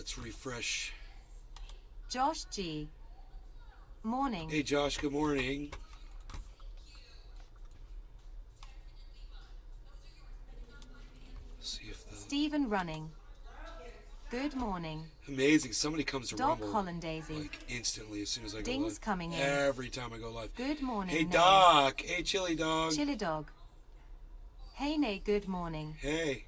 Let's refresh. Josh G. Morning. Hey Josh, good morning. See if the Stephen Running. Good morning. amazing. Somebody comes to Doc Rumble Hollandaisy. like instantly as soon as I go Dings live. coming in. Every time I go live. Good morning. Hey Nay. Doc. Hey Chili Dog. Chili Dog. Hey Nay, good morning. Hey.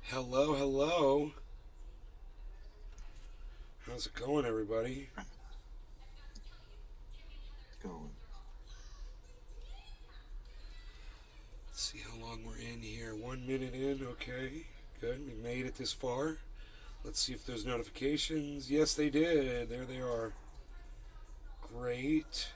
Hello, hello. How's it going, everybody? It's going. Let's see how long we're in here. 1 minute in. Okay, good. We made it this far. Let's see if there's notifications. Yes, they did. There they are. Great.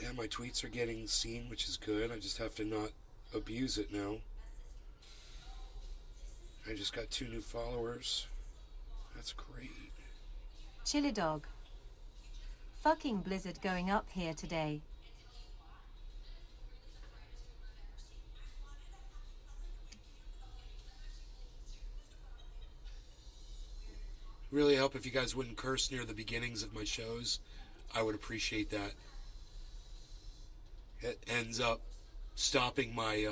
Yeah, my tweets are getting seen, which is good. I just have to not abuse it now. I just got 2 new followers. That's great. Chili Dog. Fucking blizzard going up here today. Really help if you guys wouldn't curse near the beginnings of my shows. I would appreciate that. It ends up stopping my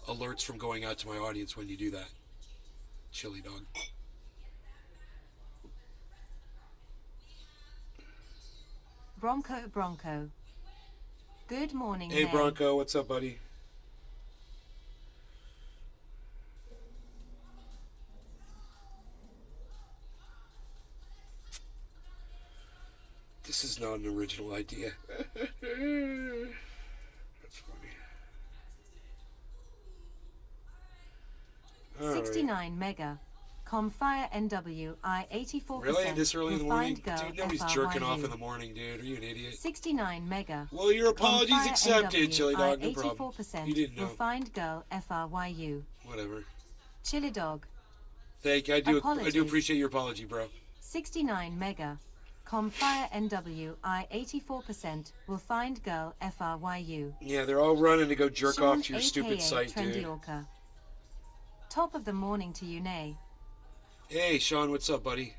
alerts from going out to my audience when you do that. Chili Dog. Bronco. Good morning. Hey Nay. Bronco, what's up, buddy? This is not an original idea. That's funny. All right. 69 mega. Comfire NWI 84%. Really? This early in the morning? Refined Girl Dude, nobody's FRYU. jerking off in the morning, dude. Are you an idiot? 69 mega. Well, your apologies Comfire accepted, NWI Chili Dog. No problem. 84%. You didn't know. Refined Girl FRYU. Whatever. Chili Dog. Thank you. I do Apologies. appreciate your apology, bro. 69 mega. Comfire NWI 84%. Refined Girl FRYU. Yeah, they're all running to go jerk Sean, off to your aka stupid site, Trendy dude. Orca. Top of the morning to you, Nay. Hey, Sean, what's up, buddy?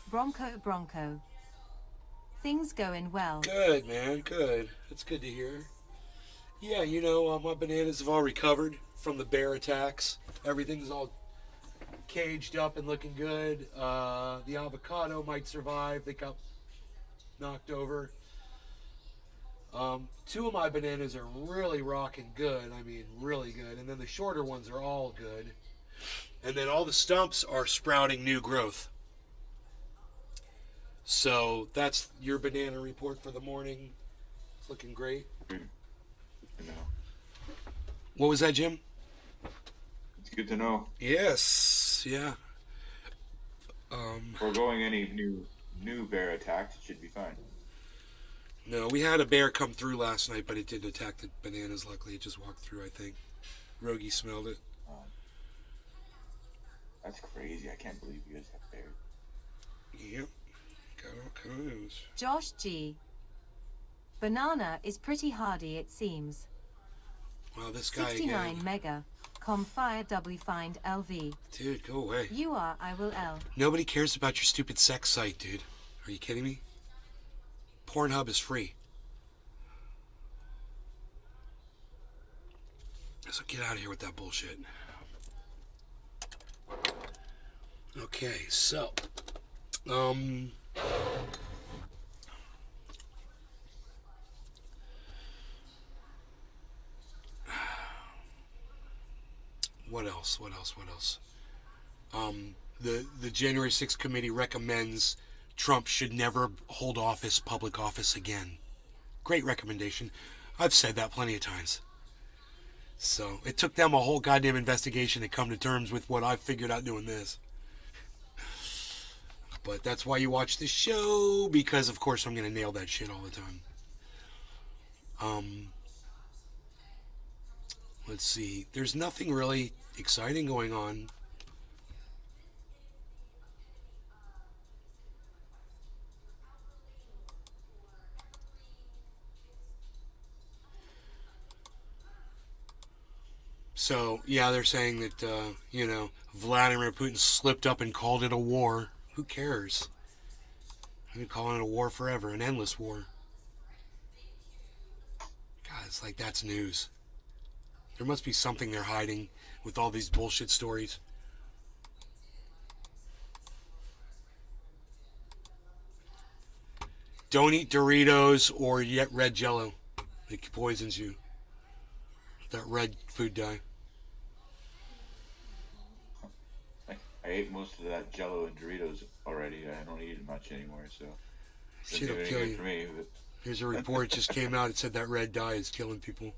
Bronco. Things going well. Good, man. Good. That's good to hear. Yeah, you know, my bananas have all recovered from the bear attacks. Everything's all caged up and looking good. The avocado might survive. They got knocked over. 2 of my bananas are really rocking good. I mean, really good. And then the shorter ones are all good. And then all the stumps are sprouting new growth. So that's your banana report for the morning. It's looking great. You know, What was that, Jim? it's good to know. Yes, yeah. Foregoing any new bear attacks, it should be fine. No, we had a bear come through last night, but it didn't attack the bananas. Luckily, it just walked through, I think. Rogie smelled it. That's crazy. I can't believe you guys have bears. Yep. Got all kinds. Josh G. Banana is pretty hardy, it seems. Wow, this guy 69 again. mega. Comfire W find LV. Dude, go away. You are I will L. Nobody cares about your stupid sex site, dude. Are you kidding me? Pornhub is free. So get out of here with that bullshit. Okay, so, what else? The January 6th committee recommends Trump should never hold office, public office again. Great recommendation. I've said that plenty of times. So it took them a whole goddamn investigation to come to terms with what I figured out doing this. But that's why you watch the show, because of course I'm gonna nail that shit all the time. Um, let's see. There's nothing really exciting going on. So yeah, they're saying that Vladimir Putin slipped up and called it a war. Who cares? I've been calling it a war forever, an endless war. God, it's like that's news. There must be something they're hiding with all these bullshit stories. Don't eat Doritos or yet red Jello. It poisons you. That red food dye. I ate most of that Jello and Doritos already. I don't eat it much anymore, so it doesn't Shit'll do any kill good you. for me. But Here's a report just came out. It said that red dye is killing people.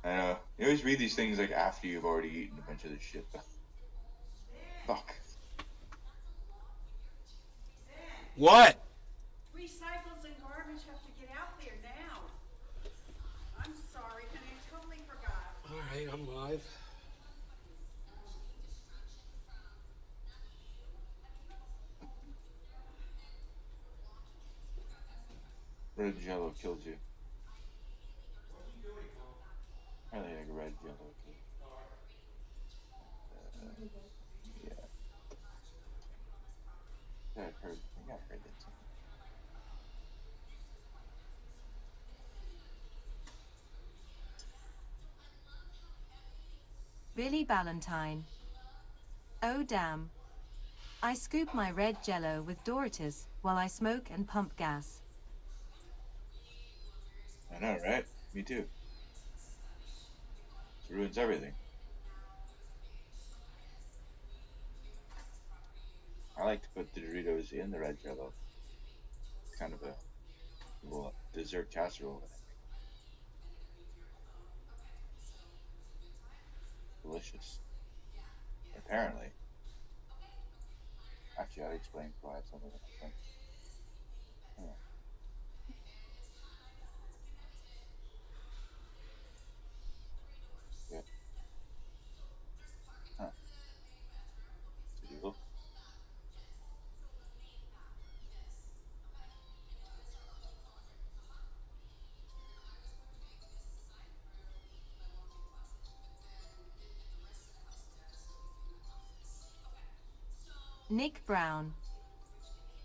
I know. You always read these things like after you've already eaten a bunch of this shit. Fuck. What? Recycles and garbage have to get out there now. I'm sorry, honey, I totally forgot. Alright, I'm live. Red Jello kills you. I really like red Jello too. Yeah. I think I've heard that somewhere. Billy Ballantyne. Oh damn. I scoop my red Jello with Doritos while I smoke and pump gas. I know, right? Me too. It ruins everything. I like to put the Doritos in the red Jello. It's kind of a little dessert casserole. Delicious. Apparently. Actually, that explains why it's only one thing. Yeah. Yeah. Huh. It's illegal. Nick Brown.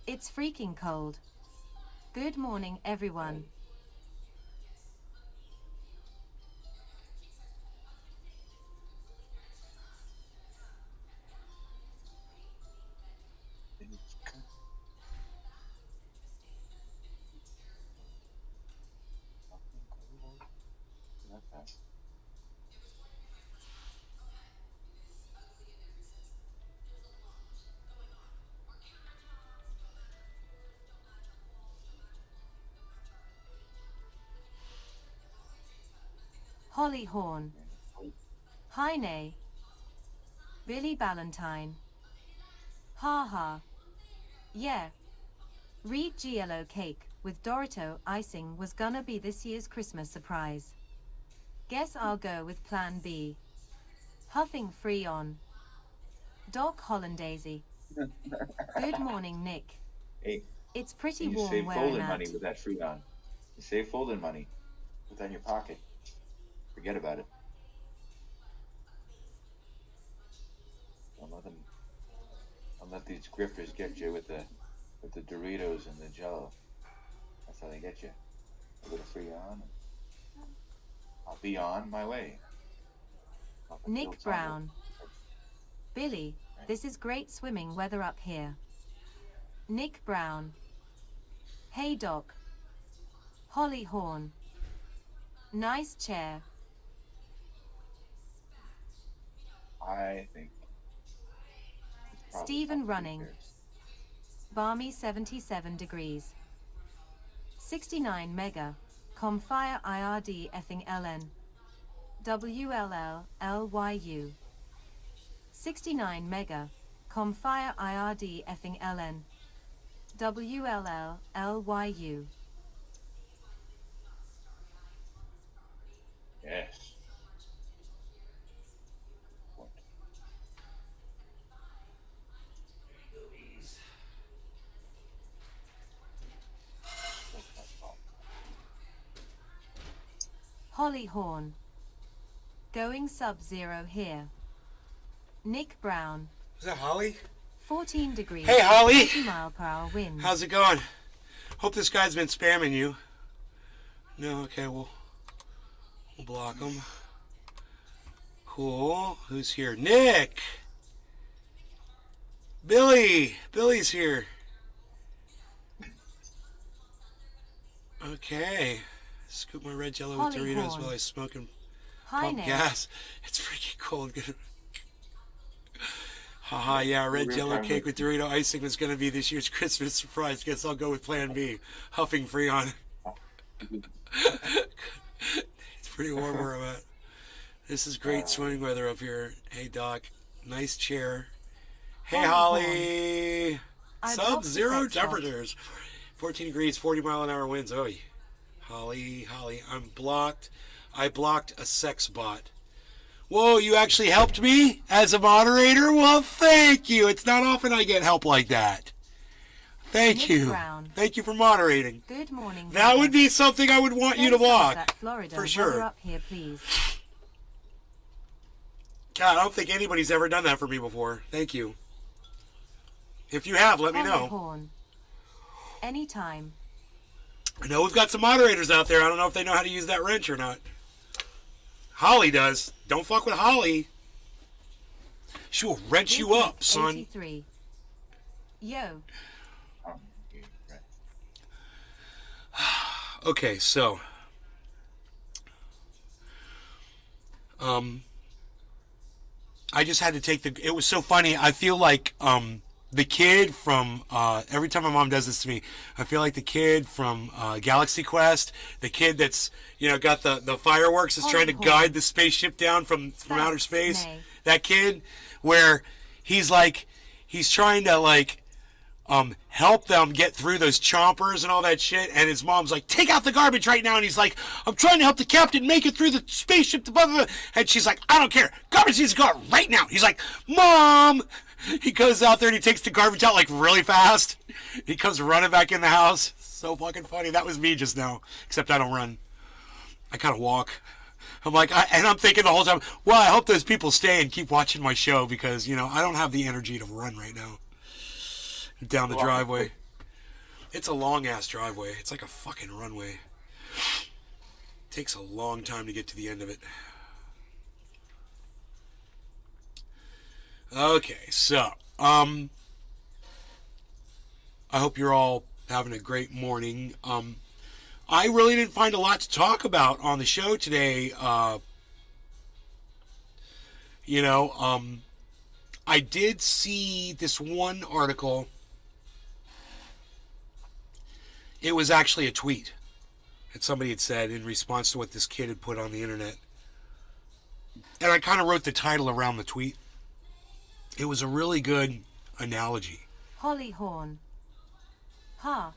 It's freaking cold. Good morning, everyone. It's not that. Holly Horn. Hi Nay. Billy Ballantyne. Ha ha. Yeah. Reed Giello cake with Dorito icing was gonna be this year's Christmas surprise. Guess I'll go with plan B. Huffing free on. Doc Hollandaisy. Good morning, Nick. Hey, It's pretty you warm save where folding I'm money at. with that free on. You save folding money. Put that in your pocket. Forget about it. Don't let these grifters get you with the Doritos and the Jello. That's how they get you. A little free on. I'll be on my way. Nick Brown. Billy, this is great swimming weather up here. Nick Brown. Hey Doc. Holly Horn. Nice chair. I think. It's probably Stephen not Running. Grifters. Balmy 77 degrees. 69 mega. Comfire IRD effing LN. WLLLYU. 69 Mega. Comfire IRD effing LN. WLLLYU. Yes. What? Holly Horn. Going sub-zero here. Nick Brown. Is that Holly? 14 degrees. Hey, Holly. 20 mile per hour winds. How's it going? Hope this guy's been spamming you. No, okay, we'll block him. Cool. Who's here? Nick! Billy! Billy's here. Okay. Scoop my red jello with Holly Doritos Horn. while I smoke and Hi, pump Nick. gas. It's freaking cold. Haha, yeah, red jello cake with Dorito icing was going to be this year's Christmas surprise. Guess I'll go with Plan B. Huffing Freon. It's pretty warm where I'm at. This is great swimming weather up here. Hey, Doc. Nice chair. Hey, Holly. I blocked the Sub-zero sex bot. temperatures. 14 degrees, 40-mile-an-hour winds. Oh, Holly, I'm blocked. I blocked a sex bot. Whoa, you actually helped me as a moderator? Well, thank you. It's not often I get help like that. Thank Nick you. Brown. Thank you for moderating. Good morning. That brother. would be something I would want you to Send some of block. that Florida For weather sure. up here, please. God, I don't think anybody's ever done that for me before. Thank you. If you have, let me Holly know. Horn. Anytime. I know we've got some moderators out there. I don't know if they know how to use that wrench or not. Holly does. Don't fuck with Holly. She will wrench you up, son. 83. Yo. Right. Okay, so I just had to take it was so funny. I feel like the kid from every time my mom does this to me, I feel like the kid from Galaxy Quest, the kid that's got the fireworks is trying to guide the spaceship down from outer space. May. That kid where he's trying to help them get through those chompers and all that shit, and his mom's like, take out the garbage right now, and he's like, I'm trying to help the captain make it through the spaceship to blah, blah, blah. And she's like, I don't care, garbage needs to go out right now. He's like, Mom! He goes out there and he takes the garbage out really fast. He comes running back in the house. So fucking funny. That was me just now, except I don't run. I kind of walk. I'm like, I'm thinking the whole time, well, I hope those people stay and keep watching my show because, I don't have the energy to run right now. Down the driveway. It's a long ass driveway. It's like a fucking runway. Takes a long time to get to the end of it. Okay, so I hope you're all having a great morning. I really didn't find a lot to talk about on the show today. I did see this one article. It was actually a tweet that somebody had said in response to what this kid had put on the internet. And I kind of wrote the title around the tweet. It was a really good analogy. Holly Horn. Ha.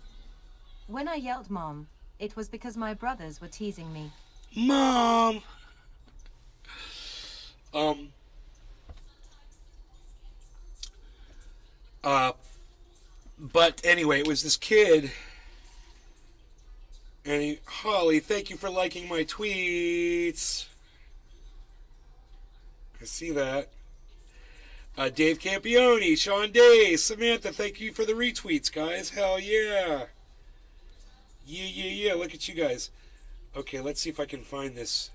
When I yelled Mom, it was because my brothers were teasing me. Mom! But anyway, it was this kid. And Holly, thank you for liking my tweets. I see that. Dave Campione, Sean Day, Samantha, thank you for the retweets, guys. Hell yeah. Yeah. Look at you guys. Okay, let's see if I can find this.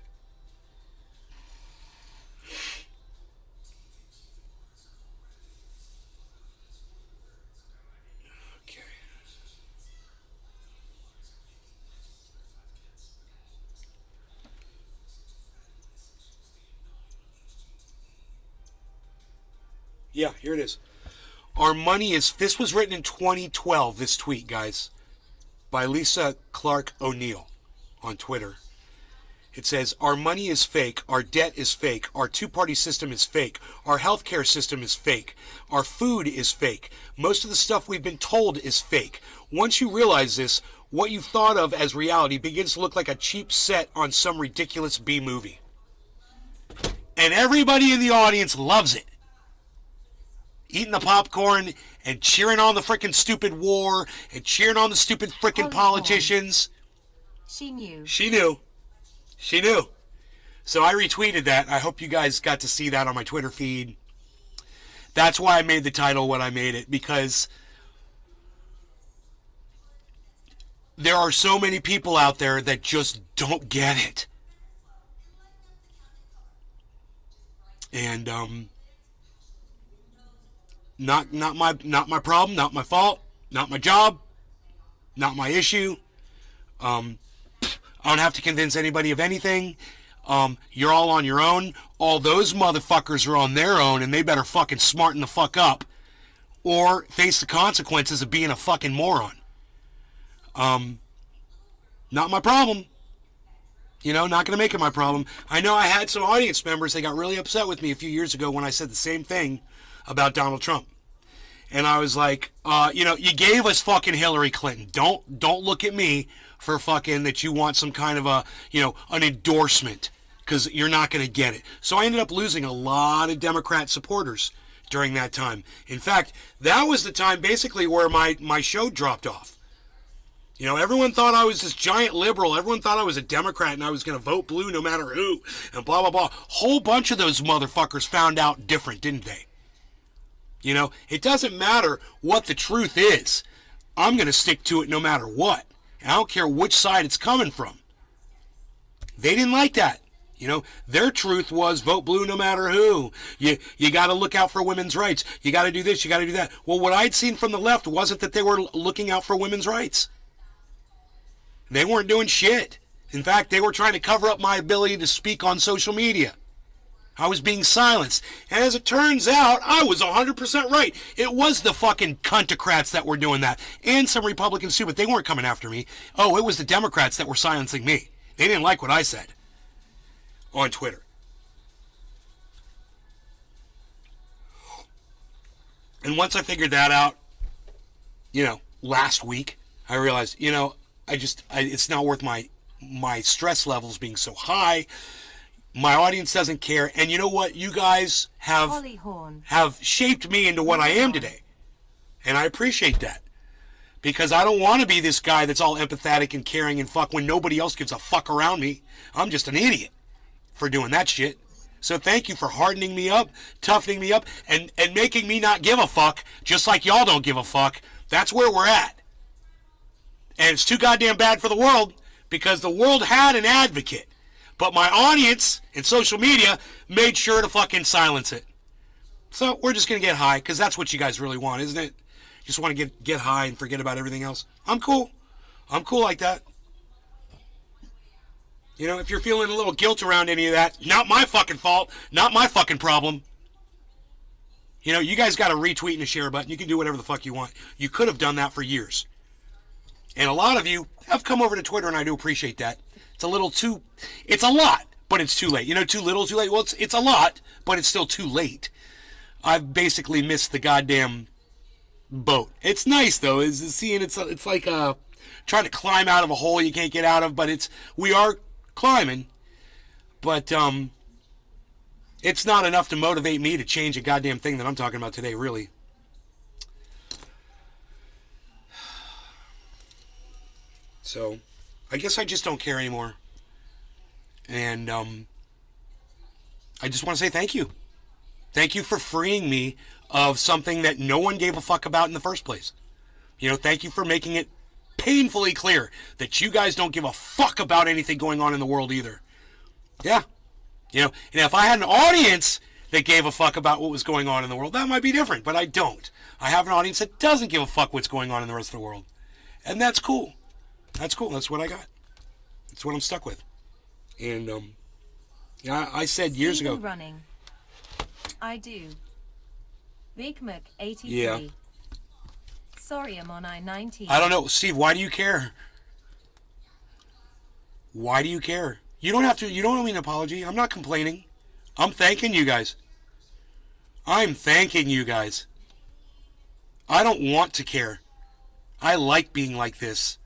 Okay. Yeah, here it is. Our money is... This was written in 2012, this tweet, guys, by Lisa Clark O'Neill on Twitter. It says, our money is fake, our debt is fake, our two-party system is fake, our healthcare system is fake, our food is fake, most of the stuff we've been told is fake. Once you realize this, what you thought of as reality begins to look like a cheap set on some ridiculous B movie. And everybody in the audience loves it. Eating the popcorn and cheering on the frickin' stupid war and cheering on the stupid frickin' politicians. She knew. She knew. She knew. So I retweeted that. I hope you guys got to see that on my Twitter feed. That's why I made the title what I made it, because there are so many people out there that just don't get it. And not my problem, not my fault, not my job, not my issue. I don't have to convince anybody of anything. You're all on your own. All those motherfuckers are on their own, and they better fucking smarten the fuck up or face the consequences of being a fucking moron. Not my problem. You know, not going to make it my problem. I know I had some audience members, they got really upset with me a few years ago when I said the same thing about Donald Trump. And I was like, you gave us fucking Hillary Clinton. Don't look at me for fucking that you want some kind of a, an endorsement, because you're not going to get it. So I ended up losing a lot of Democrat supporters during that time. In fact, that was the time basically where my show dropped off. Everyone thought I was this giant liberal. Everyone thought I was a Democrat and I was going to vote blue no matter who, and blah, blah, blah. Whole bunch of those motherfuckers found out different, didn't they? It doesn't matter what the truth is. I'm going to stick to it no matter what. And I don't care which side it's coming from. They didn't like that. Their truth was vote blue no matter who. You got to look out for women's rights. You got to do this, you got to do that. Well, what I'd seen from the left wasn't that they were looking out for women's rights. They weren't doing shit. In fact, they were trying to cover up my ability to speak on social media. I was being silenced. And as it turns out, I was 100% right. It was the fucking cuntocrats that were doing that. And some Republicans too, but they weren't coming after me. Oh, it was the Democrats that were silencing me. They didn't like what I said on Twitter. And once I figured that out, last week, I realized, it's not worth my stress levels being so high. My audience doesn't care. And you know what? You guys have shaped me into what I am today. And I appreciate that. Because I don't want to be this guy that's all empathetic and caring and fuck when nobody else gives a fuck around me. I'm just an idiot for doing that shit. So thank you for hardening me up, toughening me up, and making me not give a fuck, just like y'all don't give a fuck. That's where we're at. And it's too goddamn bad for the world, because the world had an advocate. But my audience and social media made sure to fucking silence it. So we're just going to get high, because that's what you guys really want, isn't it? You just want to get high and forget about everything else. I'm cool. I'm cool like that. If you're feeling a little guilt around any of that, not my fucking fault, not my fucking problem. You guys got a retweet and a share button. You can do whatever the fuck you want. You could have done that for years. And a lot of you have come over to Twitter, and I do appreciate that. It's a lot, but it's too late. Too little, too late. Well, it's a lot, but it's still too late. I've basically missed the goddamn boat. It's nice, though, it's like trying to climb out of a hole you can't get out of, but we are climbing, but it's not enough to motivate me to change a goddamn thing that I'm talking about today, really. So, I guess I just don't care anymore. And I just want to say thank you. Thank you for freeing me of something that no one gave a fuck about in the first place. Thank you for making it painfully clear that you guys don't give a fuck about anything going on in the world either. Yeah. And if I had an audience that gave a fuck about what was going on in the world, that might be different, but I don't. I have an audience that doesn't give a fuck what's going on in the rest of the world. And that's cool. That's cool. That's what I got. That's what I'm stuck with. And I said years ago. Running. I do. Big Mac 83. Yeah. Sorry, I'm on I-19. I don't know, Steve. Why do you care? Why do you care? You don't have to. You don't owe me an apology. I'm not complaining. I'm thanking you guys. I'm thanking you guys. I don't want to care. I like being like this.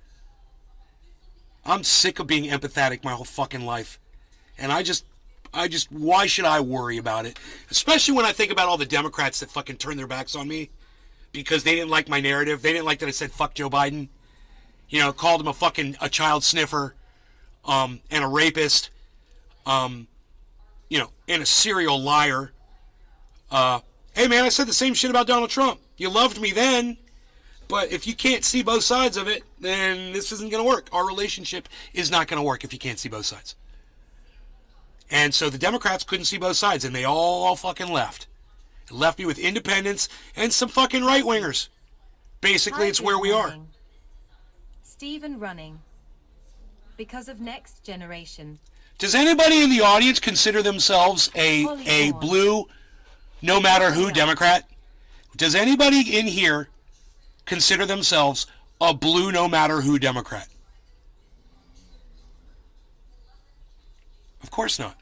I'm sick of being empathetic my whole fucking life. And I just, why should I worry about it? Especially when I think about all the Democrats that fucking turned their backs on me because they didn't like my narrative. They didn't like that I said fuck Joe Biden. You know, called him a child sniffer, and a rapist, and a serial liar. Hey man, I said the same shit about Donald Trump. You loved me then, but if you can't see both sides of it, then this isn't going to work. Our relationship is not going to work if you can't see both sides. And so the Democrats couldn't see both sides, and they all fucking left. It left me with independents and some fucking right-wingers. Basically, Hi, it's where we are. morning. Stephen running. Because of next generation. Does anybody in the audience consider themselves a Hollywood. blue, no matter who Democrat? Does anybody in here consider themselves a blue, no matter who Democrat? Of course not.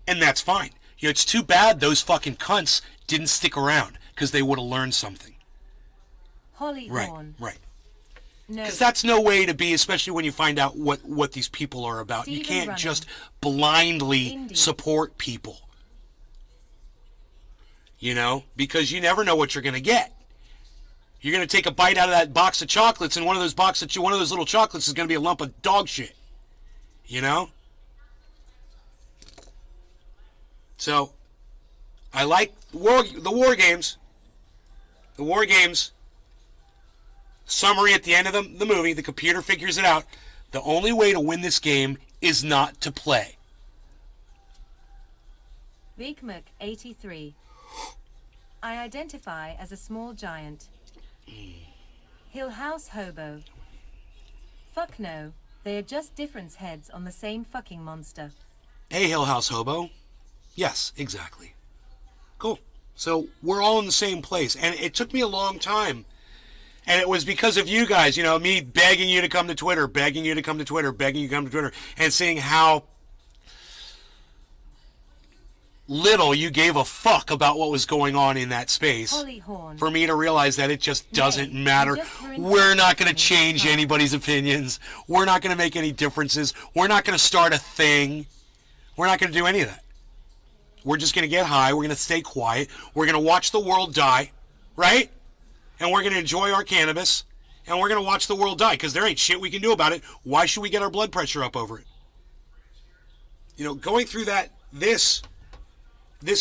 And that's fine. You know, it's too bad those fucking cunts didn't stick around because they would have learned something. Holly Right, Horn. right. No. Because that's no way to be, especially when you find out what these people are about. You Stephen can't Running. just blindly Indy. support people. You know? Because you never know what you're going to get. You're going to take a bite out of that box of chocolates, and one of those little chocolates is going to be a lump of dog shit. You know? So, I like the war games. The war games. Summary at the end of the movie, the computer figures it out. The only way to win this game is not to play. Big Mac 83. I identify as a small giant. Hill House Hobo. Fuck no, they are just different heads on the same fucking monster. Hey, Hill House Hobo. Yes, exactly. Cool. So we're all in the same place. And it took me a long time. And it was because of you guys, you know, me begging you to come to Twitter, begging you to come to Twitter, begging you to come to Twitter, and seeing how little you gave a fuck about what was going on in that space. Holly Horn. For me to realize that it just doesn't Nay, matter. you just ruined We're not my going to change life. anybody's opinions. We're not going to make any differences. We're not going to start a thing. We're not going to do any of that. We're just going to get high. We're going to stay quiet. We're going to watch the world die, right? And we're going to enjoy our cannabis. And we're going to watch the world die because there ain't shit we can do about it. Why should we get our blood pressure up over it? You know, going through this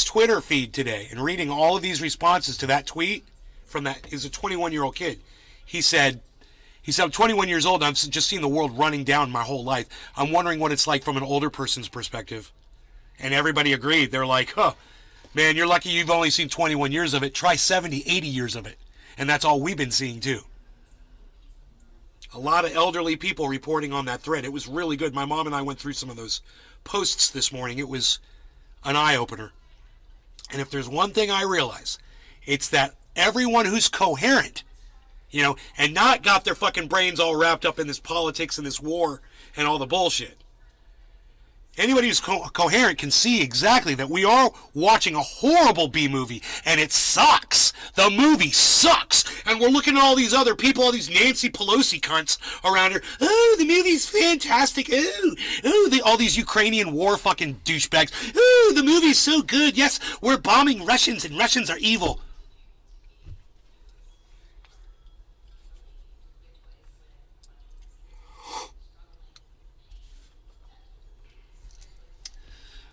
Twitter feed today and reading all of these responses to that tweet from that is a 21-year-old kid. He said, I'm 21 years old. I've just seen the world running down my whole life. I'm wondering what it's like from an older person's perspective. And everybody agreed. They're like, man, you're lucky you've only seen 21 years of it. Try 70, 80 years of it. And that's all we've been seeing too. A lot of elderly people reporting on that thread. It was really good. My mom and I went through some of those posts this morning. It was an eye-opener. And if there's one thing I realize, it's that everyone who's coherent, you know, and not got their fucking brains all wrapped up in this politics and this war and all the bullshit. Anybody who's coherent can see exactly that we are watching a horrible B-movie, and it sucks. The movie sucks. And we're looking at all these other people, all these Nancy Pelosi cunts around here. Oh, the movie's fantastic. All these Ukrainian war fucking douchebags. Oh, the movie's so good. Yes, we're bombing Russians, and Russians are evil.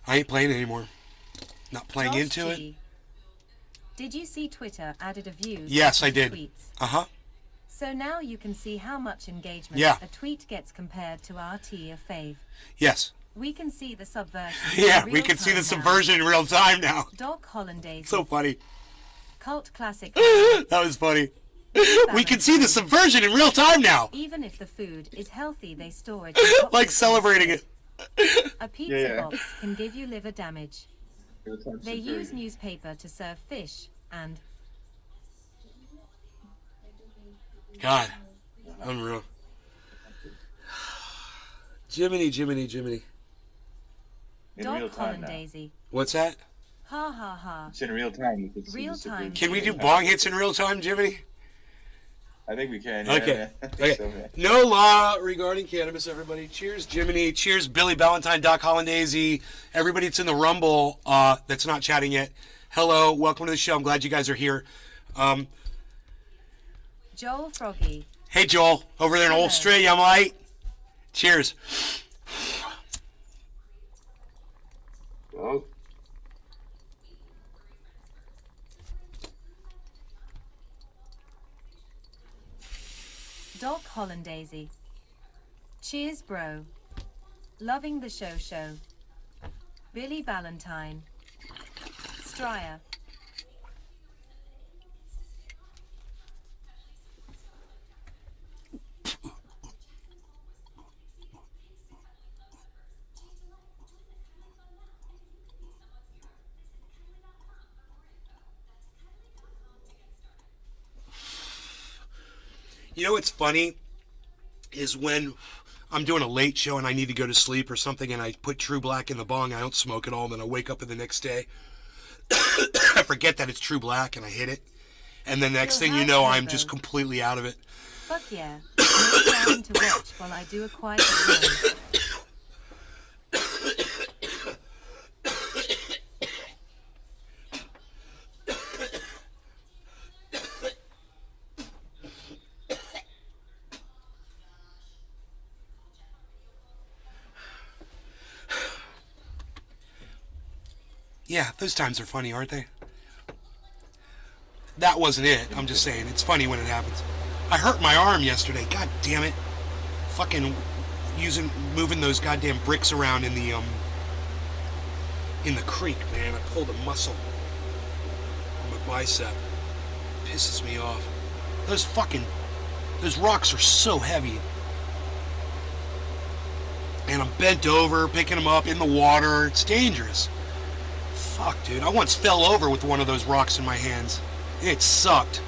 I ain't playing anymore. Not playing Josh into it. G. Did you see Twitter added a view? Yes, to I did. Tweets? Uh-huh. So now you can see how much engagement Yeah. a tweet gets compared to our tier fave. Yes. We can see the subversion. Yeah, in we real can see the time now. subversion in real time now. Doc Hollandaise. So funny. Cult classic. That was funny. We can see the subversion in real time now. Even if the food is healthy, they store it. in Like boxes. celebrating it. A pizza Yeah. box can give you liver damage. They use newspaper to serve fish and God. Unreal. Jiminy, Jiminy, Jiminy. In real Doc time now. Hollandaisy. What's that? Ha ha ha. It's in real time. You can see Real the super- time. Can we do bong hits in real time, Jiminy? I think we can. Yeah, Okay. man. I think Okay. so, man. No law regarding cannabis, everybody. Cheers, Jiminy. Cheers, Billy Ballantyne, Doc Hollandaisy. Everybody that's in the Rumble that's not chatting yet. Hello. Welcome to the show. I'm glad you guys are here. Joel Froggy. Hey, Joel. Over there in Hello. Australia, mate. Cheers. Oh, Doc Hollandaisy. Cheers, bro. Loving the show. Billy Ballantyne. Stryer. You know what's funny is when I'm doing a late show and I need to go to sleep or something and I put True Black in the bong, I don't smoke at all, and then I wake up the next day. I forget that it's True Black and I hit it. And then next thing you know, I'm just completely out of it. Fuck yeah. No time to watch while I do a quiet one. Yeah, those times are funny, aren't they? That wasn't it. I'm just saying, it's funny when it happens. I hurt my arm yesterday. God damn it. Fucking moving those goddamn bricks around in the creek, man. I pulled a muscle on my bicep. Pisses me off. Those rocks are so heavy. And I'm bent over, picking them up in the water. It's dangerous. Fuck, dude. I once fell over with one of those rocks in my hands. It sucked.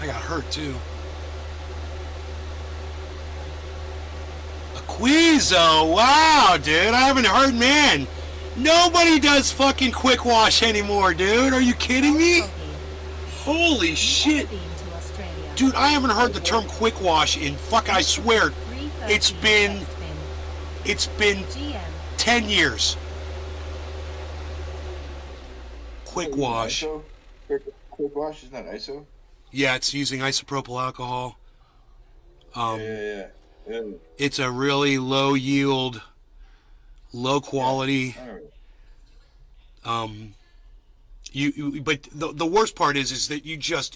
I got hurt, too. A Quizo. Wow, dude. I haven't heard, man. Nobody does fucking quick wash anymore, dude. Are you kidding me? Holy shit. Been to Australia. Dude, I haven't heard the term quick wash in I swear, 330 it's been GM. 10 years. Quick wash. ISO? Quick wash is not ISO. Yeah, it's using isopropyl alcohol. Yeah. It's a really low yield, low quality. All right. But the worst part is that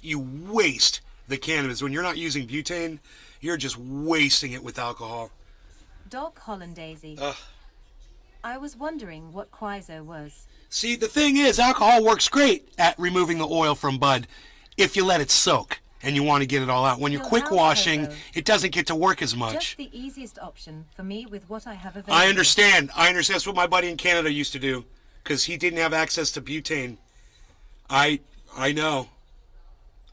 you waste the cannabis when you're not using butane. You're just wasting it with alcohol. Doc Hollandaisy. Ugh. I was wondering what Quizo was. See, the thing is, alcohol works great at removing the oil from bud if you let it soak and you want to get it all out. When you're Your quick house washing, hobo. it doesn't get to work as Just much. the easiest option for me with what I have available. I understand. That's what my buddy in Canada used to do because he didn't have access to butane. I know.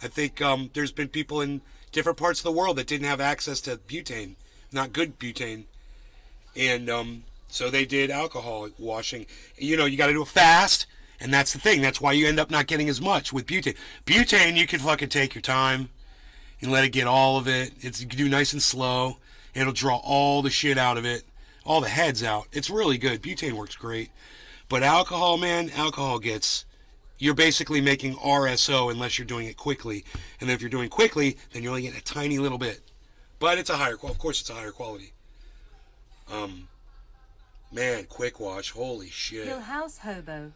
I think there's been people in different parts of the world that didn't have access to butane, not good butane. And so they did alcohol washing. You know, you got to do it fast, and that's the thing. That's why you end up not getting as much with butane. Butane, you can fucking take your time and let it get all of it. You can do nice and slow. It'll draw all the shit out of it, all the heads out. It's really good. Butane works great. But alcohol, man, you're basically making RSO unless you're doing it quickly. And then if you're doing quickly, then you're only getting a tiny little bit. But it's of course it's a higher quality. Man, quick wash, holy shit. Hill House Hobo.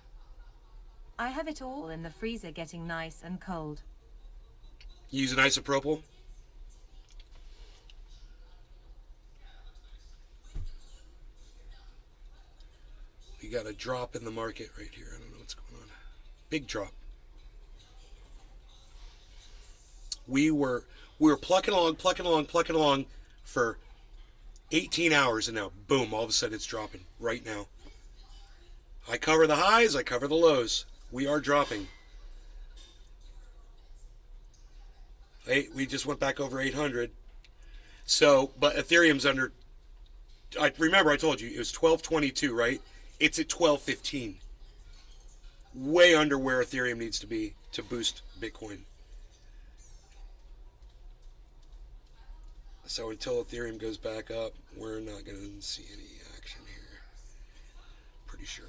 I have it all in the freezer getting nice and cold. You use an isopropyl? We got a drop in the market right here. I don't know what's going on. Big drop. We were plucking along for 18 hours, and now, boom, all of a sudden it's dropping right now. I cover the highs, I cover the lows. We are dropping. We just went back over 800. So, but Ethereum's under remember I told you it was 1222, right? It's at 1215. Way under where Ethereum needs to be to boost Bitcoin. So until Ethereum goes back up, we're not going to see any action here. Pretty sure.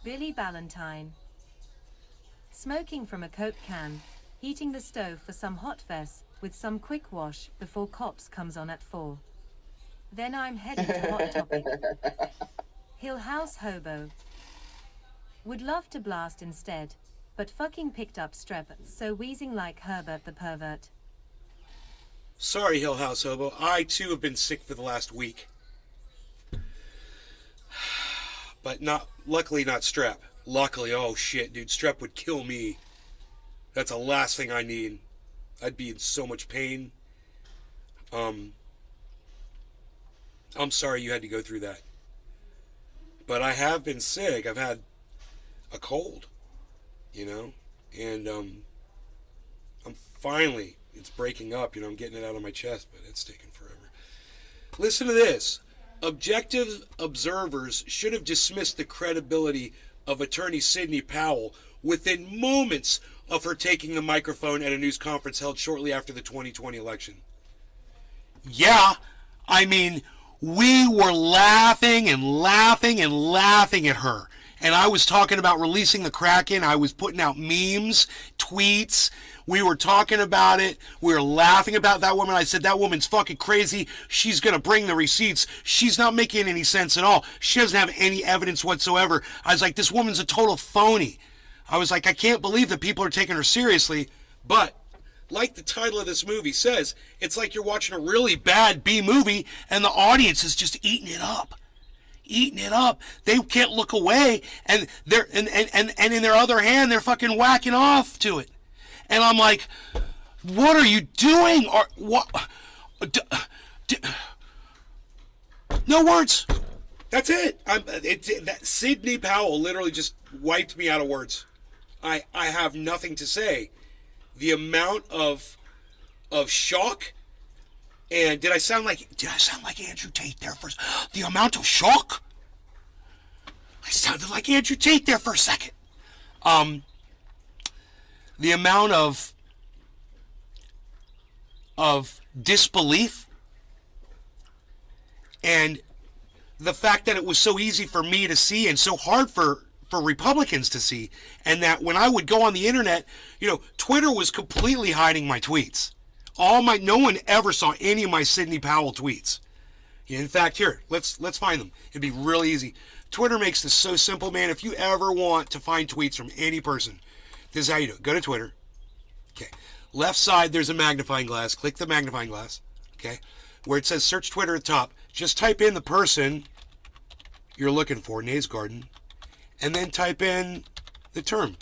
Billy Ballantyne. Smoking from a Coke can, heating the stove for some hot fess, with some quick wash before cops comes on at 4. Then I'm headed to Hot Topic. Hill House Hobo. Would love to blast instead, but fucking picked up strep, so wheezing like Herbert the pervert. Sorry, Hill House Hobo. I too have been sick for the last week. But luckily not strep. Luckily, oh shit, dude, strep would kill me. That's the last thing I need. I'd be in so much pain. I'm sorry you had to go through that. But I have been sick. I've had a cold, and I'm finally, it's breaking up, I'm getting it out of my chest, but it's taking forever. Listen to this. Objective observers should have dismissed the credibility of attorney Sidney Powell within moments of her taking the microphone at a news conference held shortly after the 2020 election. Yeah, I mean, we were laughing and laughing and laughing at her. And I was talking about releasing the Kraken. I was putting out memes, tweets. We were talking about it. We were laughing about that woman. I said, that woman's fucking crazy. She's going to bring the receipts. She's not making any sense at all. She doesn't have any evidence whatsoever. I was like, this woman's a total phony. I was like, I can't believe that people are taking her seriously. But like the title of this movie says, it's like you're watching a really bad B movie and the audience is just eating it up. Eating it up. They can't look away, and they're and in their other hand they're fucking whacking off to it. And I'm like, what are you doing? Or what? No words. That's it. That Sidney Powell literally just wiped me out of words. I have nothing to say. The amount of shock. And did I sound like Andrew Tate there for the amount of shock? I sounded like Andrew Tate there for a second. The amount of disbelief and the fact that it was so easy for me to see and so hard for Republicans to see, and that when I would go on the internet, Twitter was completely hiding my tweets. No one ever saw any of my Sidney Powell tweets. In fact, here, let's find them. It'd be really easy. Twitter makes this so simple, man. If you ever want to find tweets from any person, this is how you do it. Go to Twitter. Okay. Left side, there's a magnifying glass. Click the magnifying glass. Okay. Where it says search Twitter at the top, just type in the person you're looking for, Nays Garden, and then type in the term,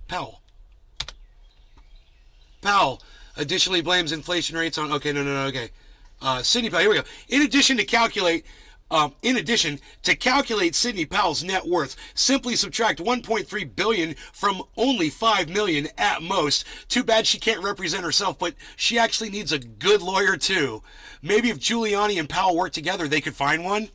Powell. Powell additionally blames inflation rates on, okay. Sidney Powell, here we go. In addition to calculate Sidney Powell's net worth, simply subtract $1.3 billion from only $5 million at most. Too bad she can't represent herself, but she actually needs a good lawyer too. Maybe if Giuliani and Powell work together, they could find one.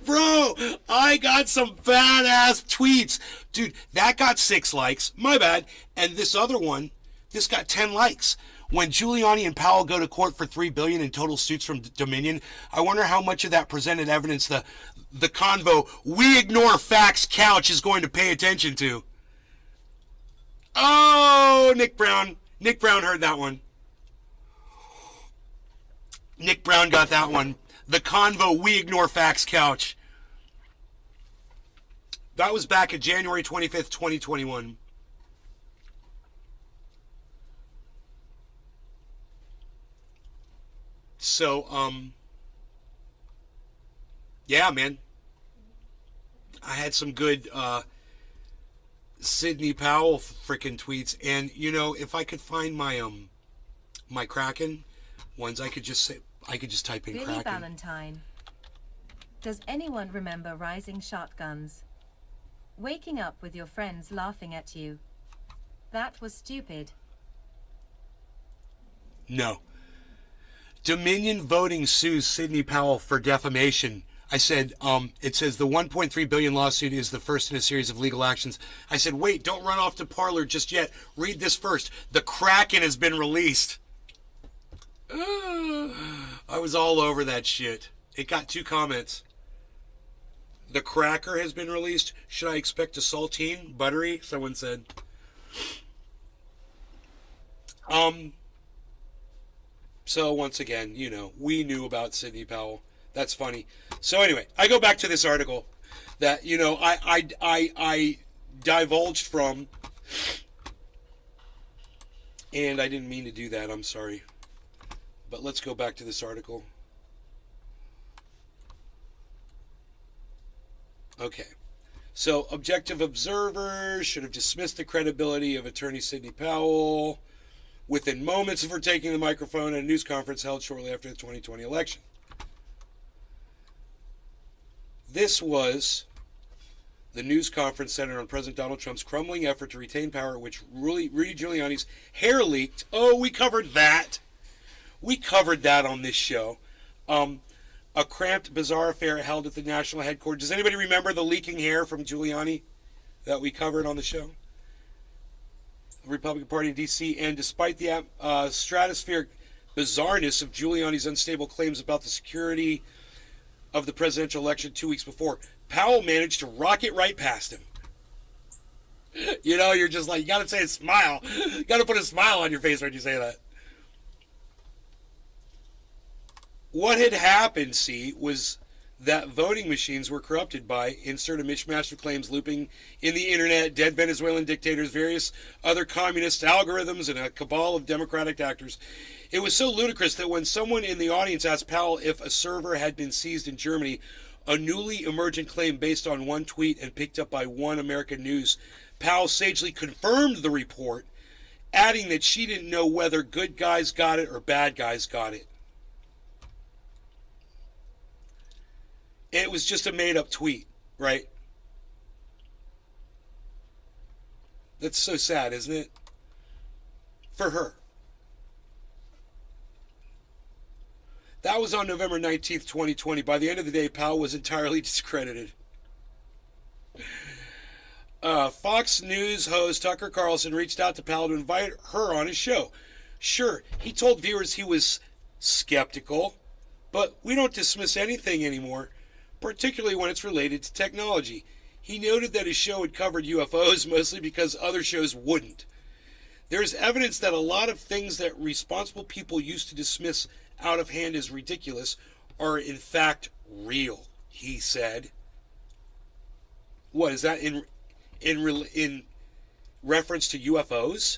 Bro, I got some badass tweets. Dude, that got 6 likes. My bad. And this other one, this got 10 likes. When Giuliani and Powell go to court for $3 billion in total suits from Dominion, I wonder how much of that presented evidence the convo "we ignore facts" couch is going to pay attention to. Oh, Nick Brown. Nick Brown heard that one. Nick Brown got that one. The convo "we ignore facts" couch. That was back at January 25th, 2021. So, yeah, man. I had some good Sidney Powell freaking tweets, and if I could find my my Kraken, ones. I could just type in Billy Kraken. Valentine. Does anyone remember Rising Shotguns? Waking up with your friends laughing at you. That was stupid. No. Dominion Voting sues Sidney Powell for defamation. I said, it says the $1.3 billion lawsuit is the first in a series of legal actions. I said, wait, don't run off to Parler just yet. Read this first. The Kraken has been released. I was all over that shit. It got 2 comments. The Cracker has been released. Should I expect a saltine? Buttery? Someone said. So once again, you know, we knew about Sidney Powell. That's funny. So anyway, I go back to this article that, you know, I divulged from, and I didn't mean to do that. I'm sorry. But let's go back to this article. Okay. So, objective observers should have dismissed the credibility of attorney Sidney Powell within moments of her taking the microphone at a news conference held shortly after the 2020 election. This was the news conference centered on President Donald Trump's crumbling effort to retain power, which Rudy Giuliani's hair leaked. Oh, we covered that. We covered that on this show. A cramped, bizarre affair held at the national headquarters. Does anybody remember the leaking hair from Giuliani that we covered on the show? The Republican Party in D.C. And despite the stratospheric bizarreness of Giuliani's unstable claims about the security of the presidential election 2 weeks before, Powell managed to rocket right past him. You know, you're just like, you gotta say a smile. You gotta put a smile on your face when you say that. What had happened, see, was that voting machines were corrupted by insert a mishmash of claims looping in the internet, dead Venezuelan dictators, various other communist algorithms, and a cabal of democratic actors. It was so ludicrous that when someone in the audience asked Powell if a server had been seized in Germany, a newly emergent claim based on one tweet and picked up by One American News, Powell sagely confirmed the report, adding that she didn't know whether good guys got it or bad guys got it. It was just a made-up tweet, right? That's so sad, isn't it? For her. That was on November 19th, 2020. By the end of the day, Powell was entirely discredited. Fox News host Tucker Carlson reached out to Powell to invite her on his show. Sure, he told viewers he was skeptical, but we don't dismiss anything anymore, particularly when it's related to technology. He noted that his show had covered UFOs mostly because other shows wouldn't. There's evidence that a lot of things that responsible people used to dismiss out of hand as ridiculous are in fact real, he said. What is that in reference to UFOs?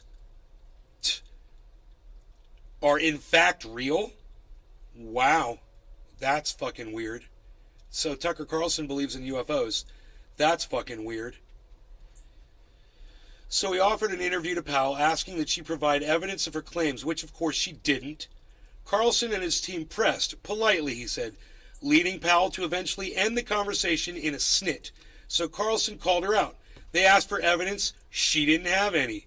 Are in fact real? Wow, that's fucking weird. So Tucker Carlson believes in UFOs. That's fucking weird. So he offered an interview to Powell asking that she provide evidence of her claims, which of course she didn't. Carlson and his team pressed, politely he said, leading Powell to eventually end the conversation in a snit. So Carlson called her out. They asked for evidence. She didn't have any.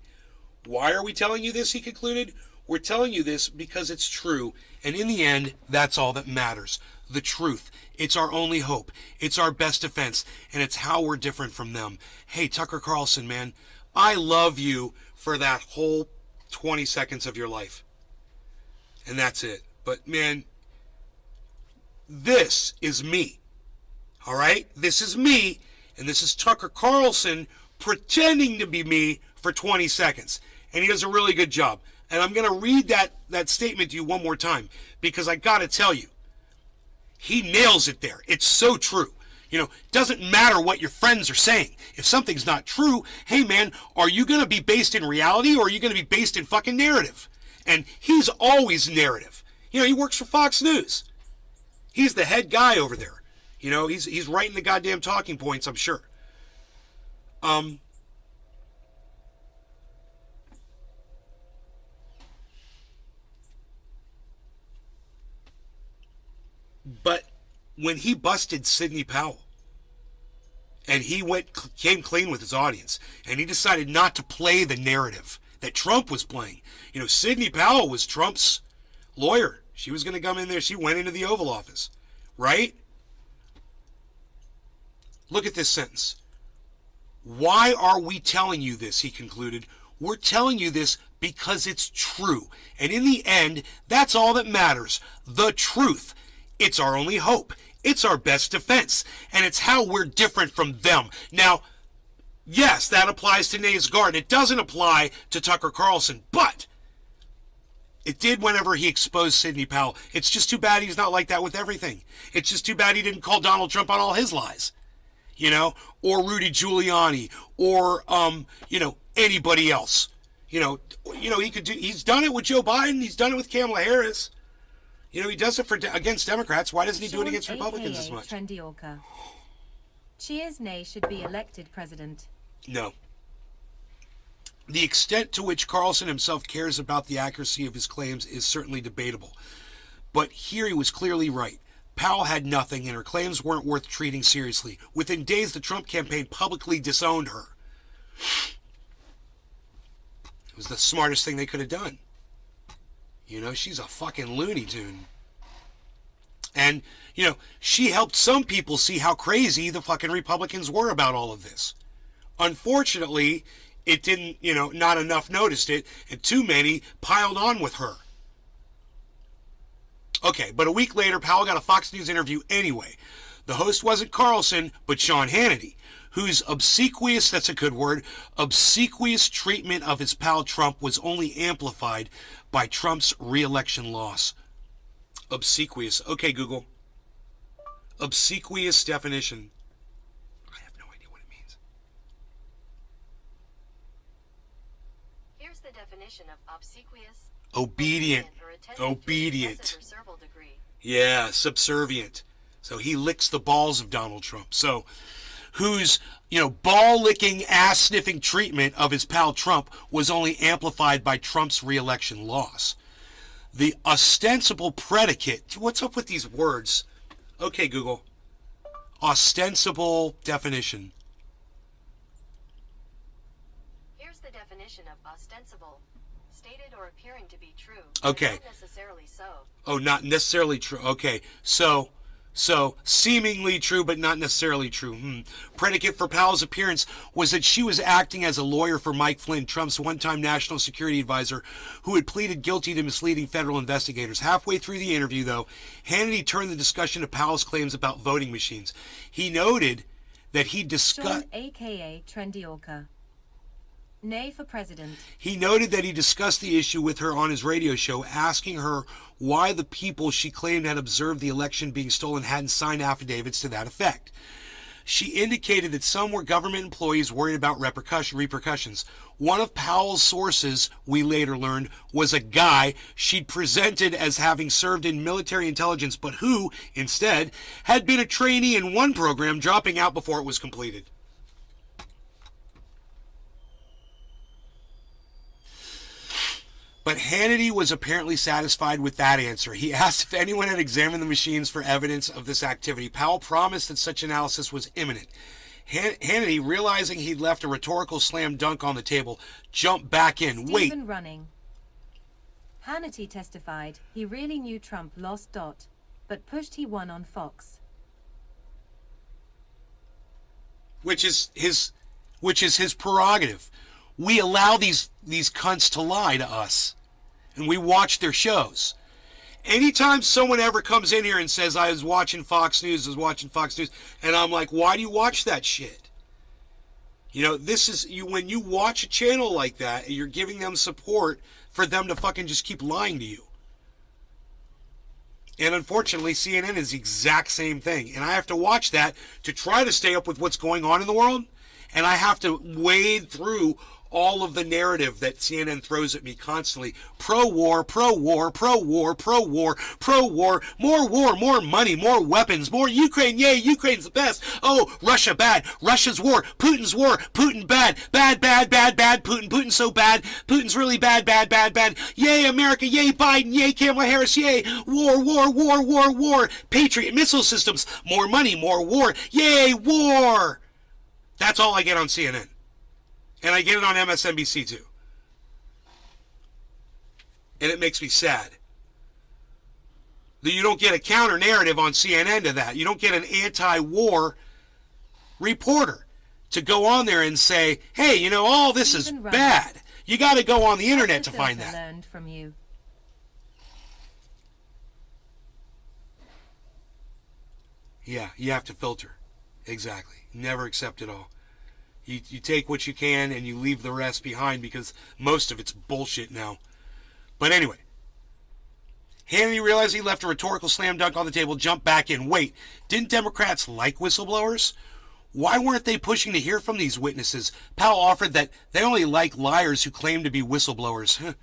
Why are we telling you this, he concluded? We're telling you this because it's true, and in the end, that's all that matters. The truth. It's our only hope. It's our best defense, and it's how we're different from them. Hey, Tucker Carlson, man, I love you for that whole 20 seconds of your life. And that's it. But, man, this is me. All right? This is me, and this is Tucker Carlson pretending to be me for 20 seconds. And he does a really good job. And I'm going to read that statement to you one more time, because I got to tell you, he nails it there. It's so true. You know, it doesn't matter what your friends are saying. If something's not true, hey man, are you going to be based in reality or are you going to be based in fucking narrative? And he's always narrative. You know, he works for Fox News. He's the head guy over there. You know, he's writing the goddamn talking points, I'm sure. when he busted Sidney Powell, and he came clean with his audience, and he decided not to play the narrative that Trump was playing. You know, Sidney Powell was Trump's lawyer. She was going to come in there. She went into the Oval Office, right? Look at this sentence. Why are we telling you this? He concluded. We're telling you this because it's true. And in the end, that's all that matters. The truth. It's our only hope. It's our best defense. And it's how we're different from them. Now, yes, that applies to Nays Garden. It doesn't apply to Tucker Carlson, but it did whenever he exposed Sidney Powell. It's just too bad he's not like that with everything. It's just too bad he didn't call Donald Trump on all his lies, you know, or Rudy Giuliani, or anybody else. You know, he could do. He's done it with Joe Biden. He's done it with Kamala Harris. You know, he does it against Democrats. Why doesn't he do it against Republicans as much? Trendy Orca. Cheers, Nay should be elected president. No. The extent to which Carlson himself cares about the accuracy of his claims is certainly debatable. But here he was clearly right. Powell had nothing, and her claims weren't worth treating seriously. Within days, the Trump campaign publicly disowned her. It was the smartest thing they could have done. You know, she's a fucking Looney Tune. And, you know, she helped some people see how crazy the fucking Republicans were about all of this. Unfortunately, it didn't, not enough noticed it, and too many piled on with her. Okay, but a week later, Powell got a Fox News interview anyway. The host wasn't Carlson, but Sean Hannity, whose obsequious, that's a good word, obsequious treatment of his pal Trump was only amplified by Trump's re-election loss. Obsequious. Okay, Google. Obsequious definition. I have no idea what it means. Here's the definition of obsequious. Obedient. Obedient. Yeah, subservient. So he licks the balls of Donald Trump. So whose, ball-licking, ass-sniffing treatment of his pal Trump was only amplified by Trump's re-election loss. The ostensible predicate. What's up with these words? Okay, Google. Ostensible definition. Here's the definition of ostensible. Stated or appearing to be true. Okay. Not necessarily so. Oh, not necessarily true. Okay. So seemingly true, but not necessarily true. Predicate for Powell's appearance was that she was acting as a lawyer for Mike Flynn, Trump's one-time national security advisor, who had pleaded guilty to misleading federal investigators. Halfway through the interview, though, Hannity turned the discussion to Powell's claims about voting machines. He noted that he discussed... Sean, a.k.a. Trendy Orca. Nay for president. He noted that he discussed the issue with her on his radio show, asking her why the people she claimed had observed the election being stolen hadn't signed affidavits to that effect. She indicated that some were government employees worried about repercussions. One of Powell's sources, we later learned, was a guy she'd presented as having served in military intelligence, but who, instead, had been a trainee in one program, dropping out before it was completed. But Hannity was apparently satisfied with that answer. He asked if anyone had examined the machines for evidence of this activity. Powell promised that such analysis was imminent. Hannity, realizing he'd left a rhetorical slam dunk on the table, jumped back in. Stephen running. Hannity testified he really knew Trump lost ... but pushed he won on Fox. Which is his prerogative. We allow these cunts to lie to us. And we watch their shows. Anytime someone ever comes in here and says, I was watching Fox News, and I'm like, why do you watch that shit? This is, when you watch a channel like that, you're giving them support for them to fucking just keep lying to you. And unfortunately, CNN is the exact same thing. And I have to watch that to try to stay up with what's going on in the world. And I have to wade through all of the narrative that CNN throws at me constantly. Pro-war, pro-war, pro-war, pro-war, pro-war, more money, more weapons, more Ukraine, yay, Ukraine's the best. Oh, Russia bad, Russia's war, Putin bad, bad, Putin's so bad, Putin's really bad, yay, America, yay, Biden, yay, Kamala Harris, yay, war, Patriot missile systems, more money, more war, yay, war. That's all I get on CNN. And I get it on MSNBC too. And it makes me sad that you don't get a counter narrative on CNN to that. You don't get an anti-war reporter to go on there and say, hey, you know, all this is bad. You got to go on the internet to find that. Learned from you. Yeah, you have to filter. Exactly. Never accept it all. You take what you can and you leave the rest behind because most of it's bullshit now. But anyway, Hannity realized he left a rhetorical slam dunk on the table, jumped back in. Wait, didn't Democrats like whistleblowers? Why weren't they pushing to hear from these witnesses? Powell offered that they only like liars who claim to be whistleblowers.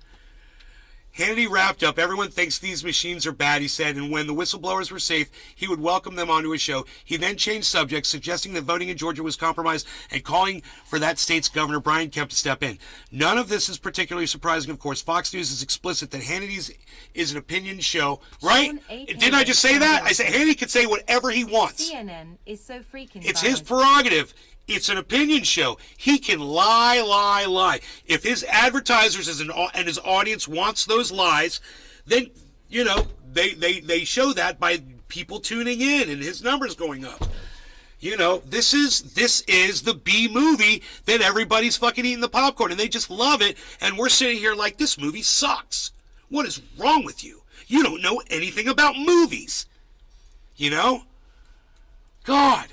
Hannity wrapped up, everyone thinks these machines are bad, he said, and when the whistleblowers were safe, he would welcome them onto his show. He then changed subjects, suggesting that voting in Georgia was compromised and calling for that state's Governor Brian Kemp to step in. None of this is particularly surprising, of course. Fox News is explicit that Hannity's is an opinion show, right? Didn't I just say that? I said Hannity can say whatever he wants. CNN is so freaking It's biased. his prerogative. It's an opinion show. He can lie. If his advertisers and his audience wants those lies, then, you know, they show that by people tuning in and his numbers going up. You know, this is the B movie that everybody's fucking eating the popcorn and they just love it. And we're sitting here like, this movie sucks. What is wrong with you? You don't know anything about movies. You know? God.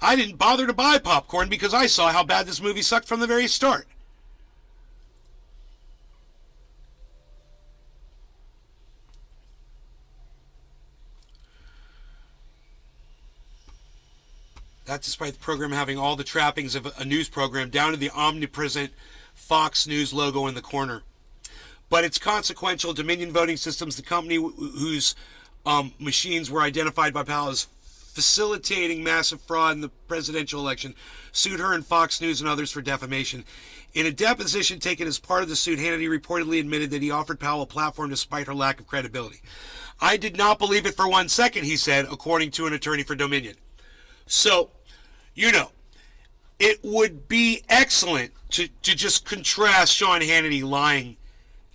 I didn't bother to buy popcorn because I saw how bad this movie sucked from the very start. That's despite the program having all the trappings of a news program, down to the omnipresent Fox News logo in the corner. But it's consequential. Dominion Voting Systems, the company whose machines were identified by Powell as facilitating massive fraud in the presidential election, sued her and Fox News and others for defamation. In a deposition taken as part of the suit, Hannity reportedly admitted that he offered Powell a platform despite her lack of credibility. I did not believe it for 1 second, he said, according to an attorney for Dominion. So, you know, it would be excellent to just contrast Sean Hannity lying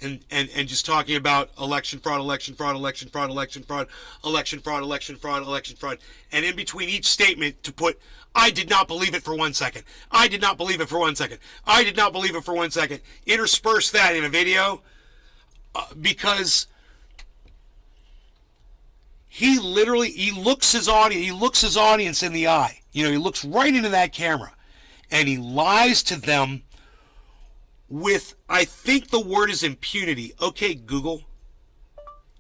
and just talking about election fraud, and in between each statement to put, I did not believe it for 1 second. I did not believe it for 1 second. I did not believe it for 1 second. Intersperse that in a video because he looks his audience in the eye. You know, he looks right into that camera and he lies to them with, I think the word is impunity. Okay, Google.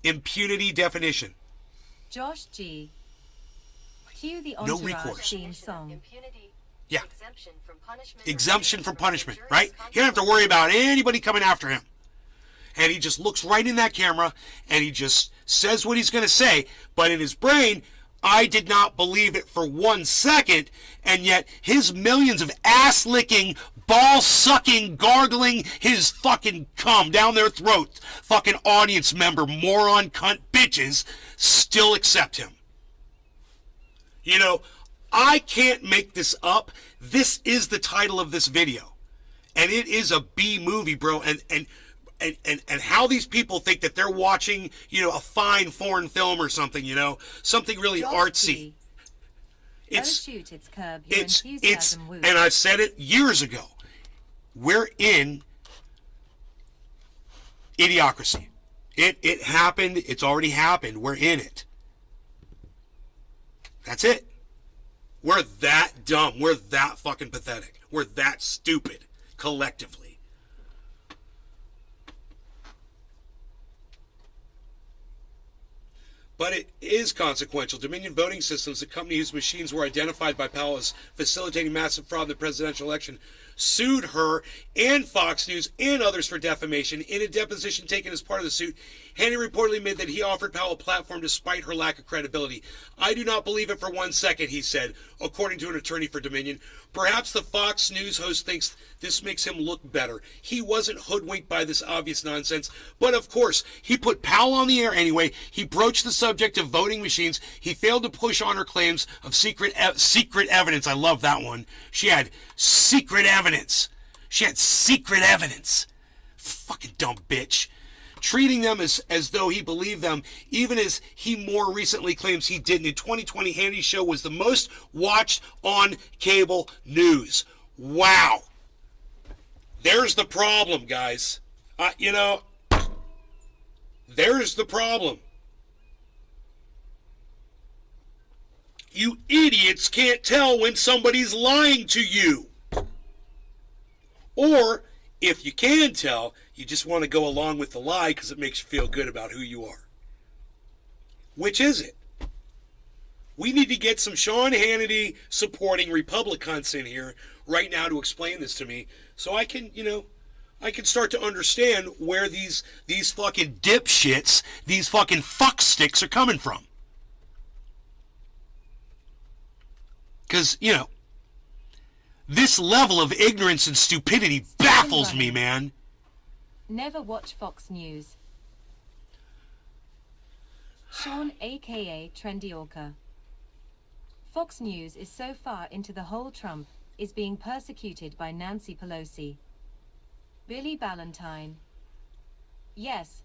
Impunity definition. Josh G. Cue the No Entourage recourse. theme song. Impunity. Yeah. Exemption from punishment. Exemption from punishment, right? He don't have to worry about anybody coming after him. And he just looks right in that camera and he just says what he's going to say. But in his brain, I did not believe it for 1 second. And yet his millions of ass-licking, ball-sucking, gargling his fucking cum down their throat, fucking audience member, moron, cunt, bitches, still accept him. You know, I can't make this up. This is the title of this video. And it is a B movie, bro. And how these people think that they're watching, you know, a fine foreign film or something, you know, something really Josh artsy. G. It's oh shoot, it's Curb Your Enthusiasm it's Woo. and I've said it years ago. We're in idiocracy. It happened. It's already happened. We're in it. That's it. We're that dumb. We're that fucking pathetic. We're that stupid collectively. But it is consequential. Dominion Voting Systems, the company whose machines were identified by Powell as facilitating massive fraud in the presidential election, sued her and Fox News and others for defamation. In a deposition taken as part of the suit, Hannity reportedly admitted that he offered Powell a platform despite her lack of credibility. I do not believe it for 1 second, he said, according to an attorney for Dominion. Perhaps the Fox News host thinks this makes him look better. He wasn't hoodwinked by this obvious nonsense, but of course, he put Powell on the air anyway. He broached the subject of voting machines. He failed to push on her claims of secret evidence. I love that one. She had secret evidence. She had secret evidence. Fucking dumb bitch. Treating them as though he believed them, even as he more recently claims he didn't. In 2020, Hannity's show was the most watched on cable news. Wow. There's the problem, guys. There's the problem. You idiots can't tell when somebody's lying to you. Or, if you can tell, you just want to go along with the lie because it makes you feel good about who you are. Which is it? We need to get some Sean Hannity supporting Republicans in here right now to explain this to me so I can, I can start to understand where these fucking dipshits, these fucking fucksticks are coming from. Because, this level of ignorance and stupidity baffles me, man. Never watch Fox News. Sean, aka Trendy Orca. Fox News is so far into the whole Trump is being persecuted by Nancy Pelosi. Billy Ballantyne. Yes.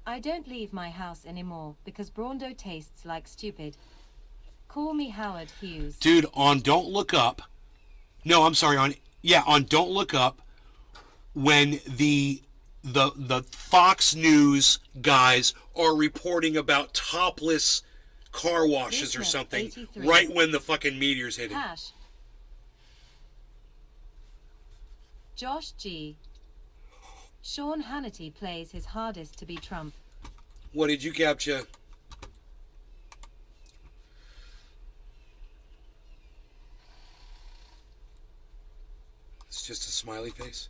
I don't leave my house anymore because Brando tastes like stupid. Call me Howard Hughes. Dude, on Don't Look Up. No, I'm sorry, on Don't Look Up, when the Fox News guys are reporting about topless car washes or something 83. right when the fucking meteor's hitting. Hash. Josh G. Sean Hannity plays his hardest to be Trump. What did you capture? It's just a smiley face.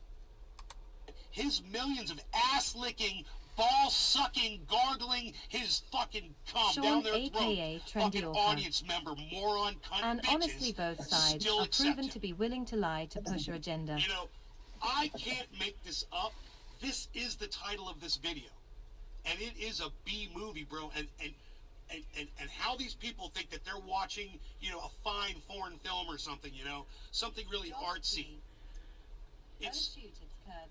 His millions of ass-licking, ball-sucking, gargling his fucking cum Sean, down their aka throat. Trendy Fucking Orca. audience member, moron, cunt And bitches honestly, both sides still are accept proven him. to be willing to lie to push your agenda. I can't make this up. This is the title of this video. And it is a B movie, bro. And how these people think that they're watching, a fine foreign film or something, something really artsy.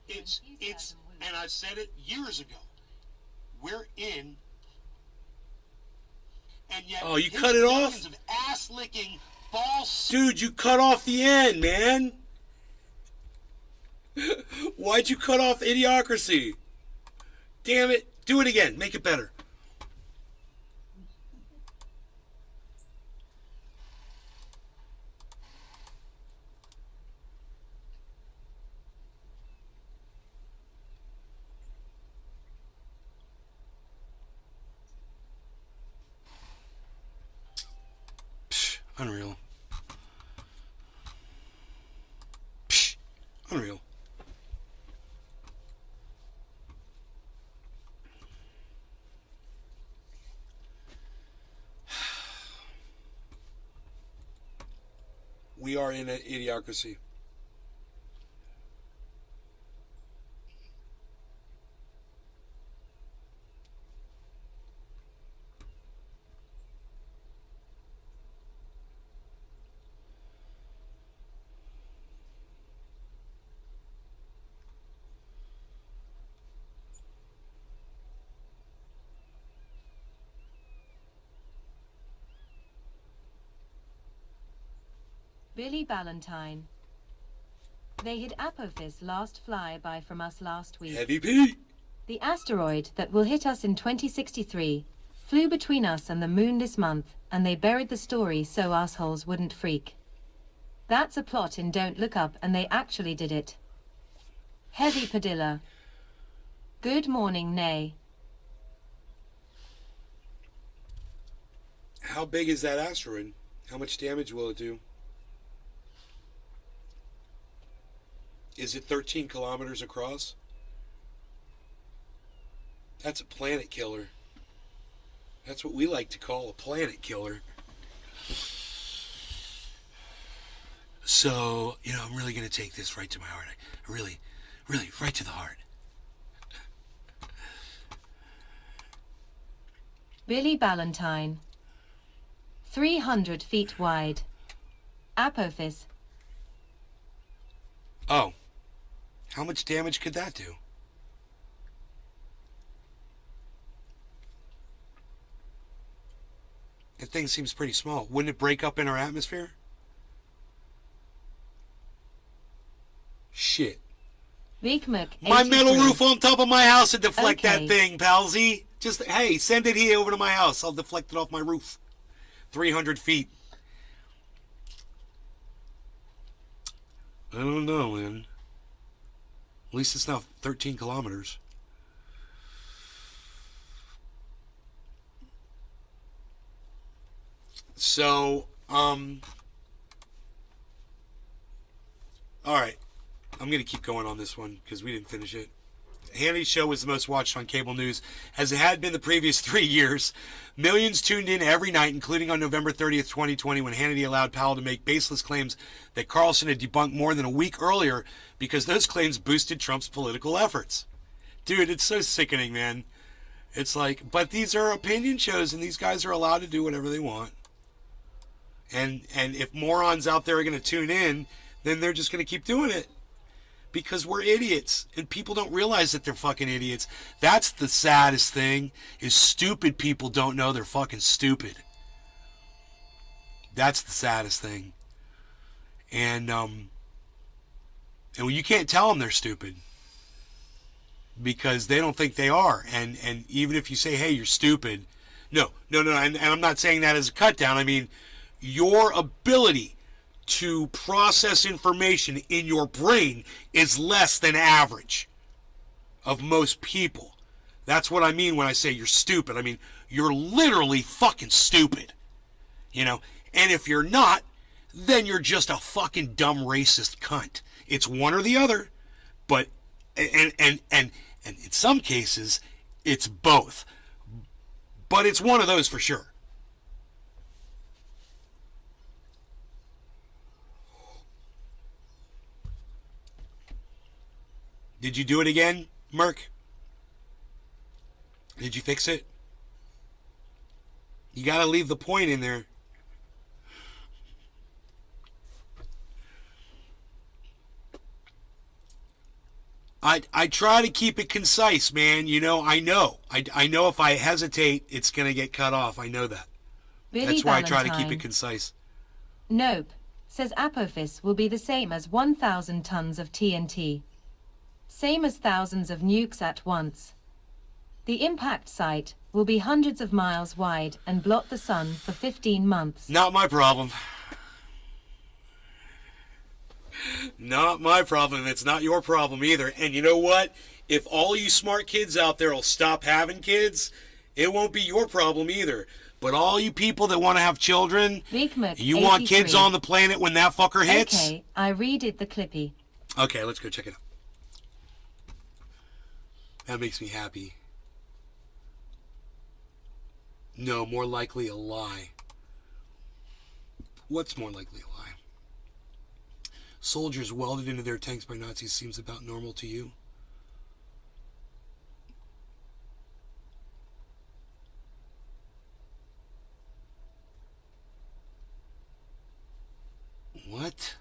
It's, and I've said it years ago. We're in, and yet. Oh, you cut it off? Of ass-licking, dude, you cut off the end, man. Why'd you cut off Idiocracy? Damn it. Do it again. Make it better. Psh, unreal. Psh, unreal. We are in an idiocracy. Billy Ballantyne. They hit Apophis last flyby from us last week. Heavy Pete. The asteroid that will hit us in 2063 flew between us and the moon this month, and they buried the story so assholes wouldn't freak. That's a plot in Don't Look Up, and they actually did it. Heavy Padilla. Good morning, Nay. How big is that asteroid? How much damage will it do? Is it 13 kilometers across? That's a planet killer. That's what we like to call a planet killer. So, I'm really going to take this right to my heart. Really, right to the heart. Billy Ballantyne. 300 feet wide. Apophis. Oh. How much damage could that do? That thing seems pretty small. Wouldn't it break up in our atmosphere? Shit. Vikmuk. My metal 83. roof on top of my house would deflect Okay. that thing, palsy. Just, hey, send it here over to my house. I'll deflect it off my roof. 300 feet. I don't know, man. At least it's not 13 kilometers. So, all right. I'm going to keep going on this one because we didn't finish it. Hannity's show was the most watched on cable news, as it had been the previous 3 years. Millions tuned in every night, including on November 30th, 2020, when Hannity allowed Powell to make baseless claims that Carlson had debunked more than a week earlier because those claims boosted Trump's political efforts. Dude, it's so sickening, man. It's like, but these are opinion shows, and these guys are allowed to do whatever they want. And if morons out there are going to tune in, then they're just going to keep doing it. Because we're idiots, and people don't realize that they're fucking idiots. That's the saddest thing, is stupid people don't know they're fucking stupid. That's the saddest thing. And you can't tell them they're stupid, because they don't think they are. And even if you say, hey, you're stupid, no, and I'm not saying that as a cut down. I mean, your ability to process information in your brain is less than average of most people. That's what I mean when I say you're stupid. I mean, you're literally fucking stupid. And if you're not, then you're just a fucking dumb racist cunt. It's one or the other, but and in some cases it's both. But it's one of those for sure. Did you do it again, Merc? Did you fix it? You gotta leave the point in there. I try to keep it concise, man. I know. I know if I hesitate, it's gonna get cut off. I know that. Billy That's why I try to keep Ballantyne. it concise. Nope. Says Apophis will be the same as 1,000 tons of TNT. Same as thousands of nukes at once. The impact site will be hundreds of miles wide and blot the sun for 15 months. Not my problem. Not my problem. It's not your problem either. And you know what? If all you smart kids out there will stop having kids, it won't be your problem either. But all you people that want to have children, Vikmuk, you want kids 83. on the planet when that fucker hits? Okay, I redid the clippy. Okay, let's go check it out. That makes me happy. No, more likely a lie. What's more likely a lie? Soldiers welded into their tanks by Nazis seems about normal to you? What?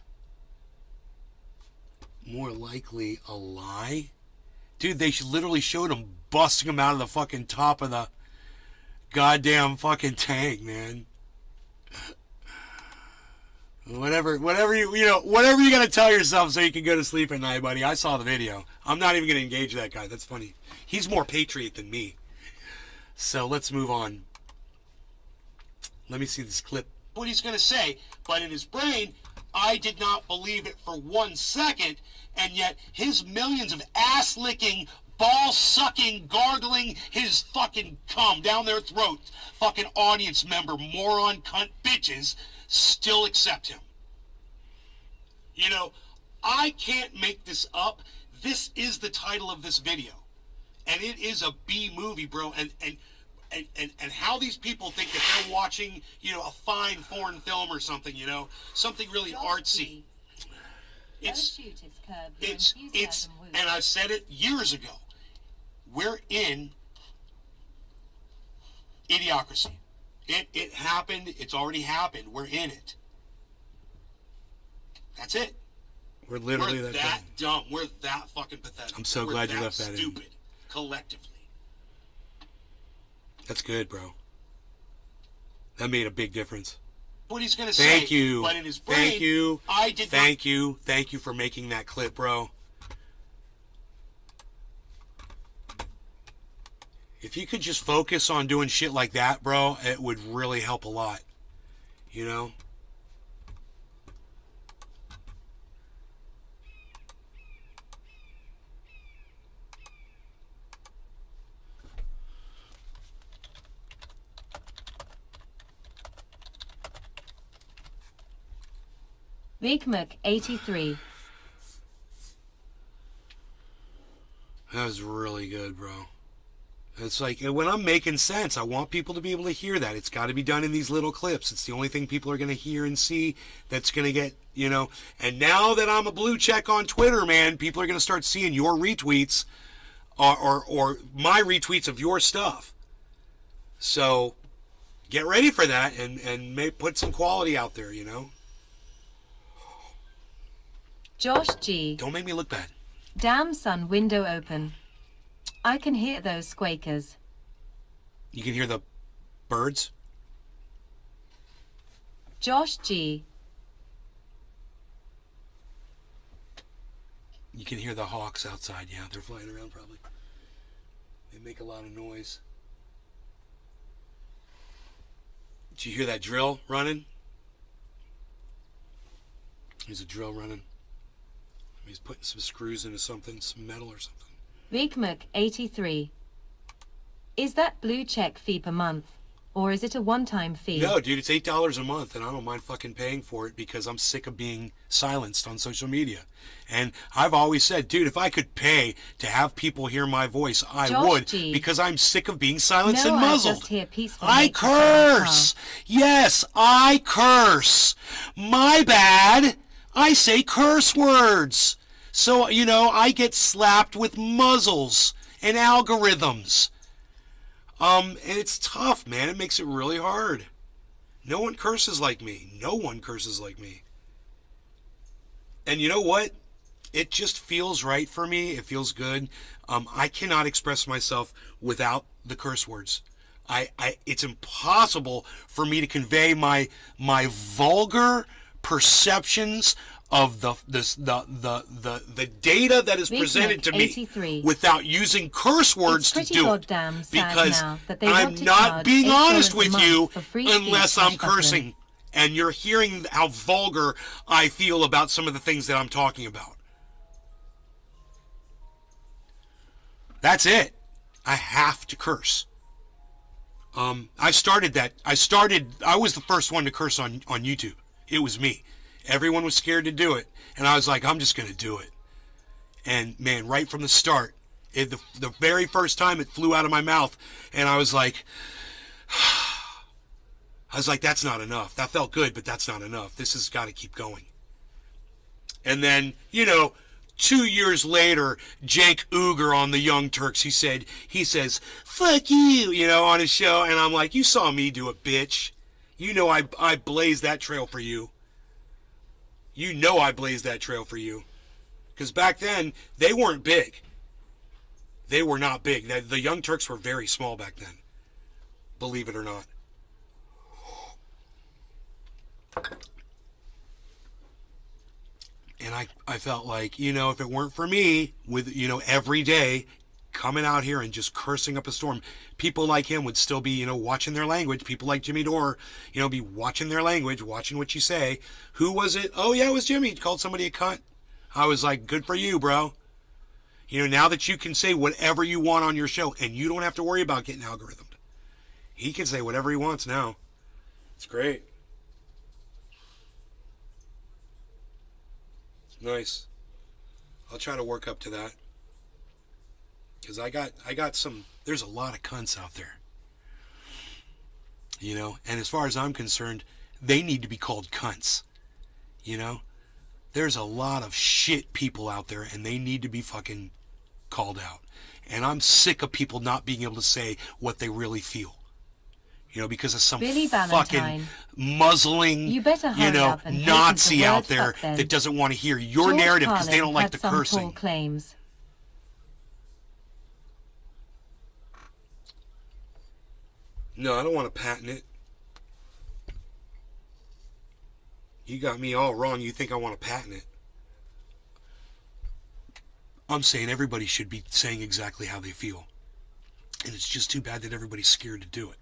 More likely a lie? Dude, they literally showed him busting him out of the fucking top of the goddamn fucking tank, man. Whatever you gotta tell yourself so you can go to sleep at night, buddy. I saw the video. I'm not even gonna engage that guy. That's funny. He's more patriot than me. So let's move on. Let me see this clip. What he's gonna say, but in his brain, I did not believe it for 1 second, and yet his millions of ass-licking, ball sucking, gargling his fucking cum down their throat, fucking audience member, moron, cunt, bitches, still accept him. You know, I can't make this up. This is the title of this video. And it is a B movie, bro. And how these people think that they're watching, you know, a fine foreign film or something, you know, something really artsy. It's, and I've said it years ago. We're in Idiocracy. It happened. It's already happened. We're in it. That's it. We're literally that dumb. We're that fucking pathetic. I'm so glad you left that in. Stupid, collectively. That's good, bro. That made a big difference. What he's gonna say. Thank you. But in his brain, Thank you. I did Thank you. Thank you for making that clip, bro. If you could just focus on doing shit like that, bro, it would really help a lot. You know? Vigmuk 83. That was really good, bro. It's like, when I'm making sense, I want people to be able to hear that. It's got to be done in these little clips. It's the only thing people are going to hear and see that's going to get, you know. And now that I'm a blue check on Twitter, man, people are going to start seeing your retweets or my retweets of your stuff. So get ready for that and put some quality out there, you know. Josh G. Don't make me look bad. Damn son, window open. I can hear those squeakers. You can hear the birds? Josh G. You can hear the hawks outside. Yeah, they're flying around probably. They make a lot of noise. Did you hear that drill running? There's a drill running. He's putting some screws into something, some metal or something. Vigmuk 83. Is that blue check fee per month? Or is it a one-time fee? No, dude, it's $8 a month, and I don't mind fucking paying for it because I'm sick of being silenced on social media. And I've always said, dude, if I could pay to have people hear my voice, I Josh would, G. because I'm sick of being silenced No, and I muzzled. just hear peaceful I nature sound curse. Yes, I curse. My bad. I say curse words. So, you know, I get slapped with muzzles and algorithms. And it's tough, man. It makes it really hard. No one curses like me. No one curses like me. And you know what? It just feels right for me. It feels good. I cannot express myself without the curse words. It's impossible for me to convey my vulgar perceptions of the data that is presented to me 83. without using curse words to It's do pretty it, goddamn sad because now that they I'm want to not charge being $8 honest a with month you for free unless speech I'm slash buffering. cursing, and you're hearing how vulgar I feel about some of the things that I'm talking about. That's it. I have to curse. I started that. I was the first one to curse on YouTube. It was me. Everyone was scared to do it. And I was like, I'm just going to do it. And man, right from the start, the very first time it flew out of my mouth, and I was like, that's not enough. That felt good, but that's not enough. This has got to keep going. And then, you know, 2 years later, Jake Uger on the Young Turks, he says, fuck you, you know, on his show. And I'm like, you saw me do it, bitch. You know I blazed that trail for you. You know I blazed that trail for you. Because back then, they weren't big. They were not big. The Young Turks were very small back then. Believe it or not. And I felt like, you know, if it weren't for me, with, you know, every day coming out here and just cursing up a storm, people like him would still be, you know, watching their language. People like Jimmy Dore, you know, be watching their language, watching what you say. Who was it? Oh, yeah, it was Jimmy. He called somebody a cunt. I was like, good for you, bro. You know, now that you can say whatever you want on your show and you don't have to worry about getting algorithmed. He can say whatever he wants now. It's great. It's nice. I'll try to work up to that. Because I got some, there's a lot of cunts out there. You know, and as far as I'm concerned, they need to be called cunts. You know? There's a lot of shit people out there and they need to be fucking called out. And I'm sick of people not being able to say what they really feel. You know, because of some Billy fucking Valentine. muzzling, You better hurry up and Nazi patent the out word there fuck then. that doesn't want to hear your George narrative because they Carlin don't like had the some cursing. tall claims. No, I don't want to patent it. You got me all wrong. You think I want to patent it. I'm saying everybody should be saying exactly how they feel. And it's just too bad that everybody's scared to do it.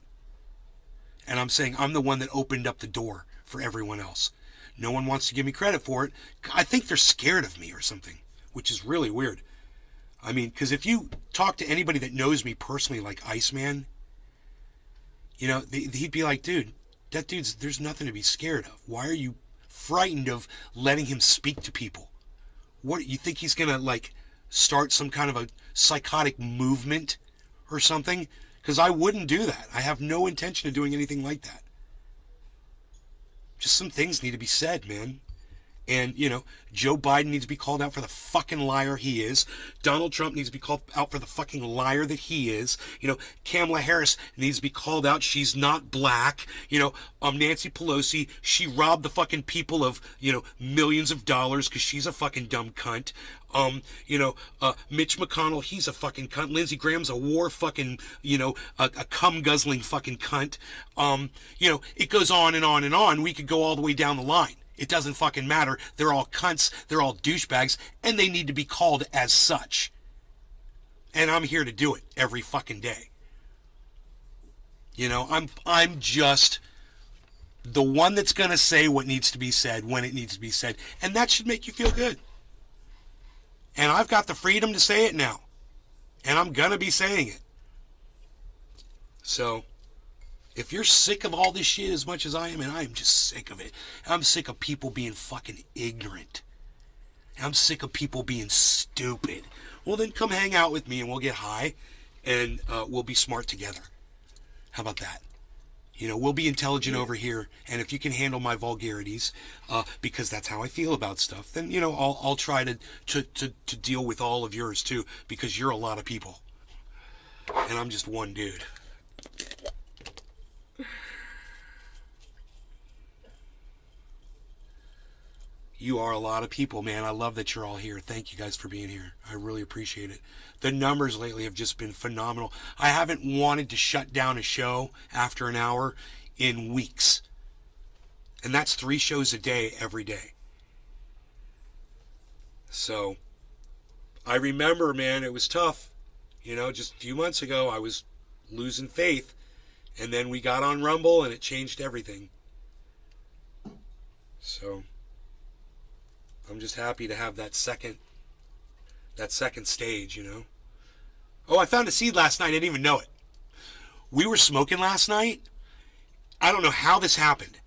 And I'm saying I'm the one that opened up the door for everyone else. No one wants to give me credit for it. I think they're scared of me or something, which is really weird. I mean, because if you talk to anybody that knows me personally, like Iceman, you know, he'd be like, dude, that dude's, there's nothing to be scared of. Why are you frightened of letting him speak to people? What, you think he's going to, like, start some kind of a psychotic movement or something? Because I wouldn't do that. I have no intention of doing anything like that. Just some things need to be said, man. And, you know, Joe Biden needs to be called out for the fucking liar he is. Donald Trump needs to be called out for the fucking liar that he is. You know, Kamala Harris needs to be called out. She's not black. You know, Nancy Pelosi, she robbed the fucking people of, you know, millions of dollars because she's a fucking dumb cunt. You know, Mitch McConnell, he's a fucking cunt. Lindsey Graham's a war fucking, you know, a cum-guzzling fucking cunt. You know, it goes on and on and on. We could go all the way down the line. It doesn't fucking matter. They're all cunts. They're all douchebags. And they need to be called as such. And I'm here to do it every fucking day. You know, I'm just the one that's going to say what needs to be said when it needs to be said. And that should make you feel good. And I've got the freedom to say it now. And I'm going to be saying it. So, if you're sick of all this shit as much as I am, and I am just sick of it. I'm sick of people being fucking ignorant. I'm sick of people being stupid. Well, then come hang out with me and we'll get high and we'll be smart together. How about that? You know, we'll be intelligent over here, and if you can handle my vulgarities, because that's how I feel about stuff, then, you know, I'll try to deal with all of yours too, because you're a lot of people. And I'm just one dude. You are a lot of people, man. I love that you're all here. Thank you guys for being here. I really appreciate it. The numbers lately have just been phenomenal. I haven't wanted to shut down a show after an hour in weeks. And that's 3 shows a day, every day. So, I remember, man, it was tough. You know, just a few months ago, I was losing faith. And then we got on Rumble, and it changed everything. So, I'm just happy to have that second stage, you know. Oh, I found a seed last night. I didn't even know it. We were smoking last night. I don't know how this happened.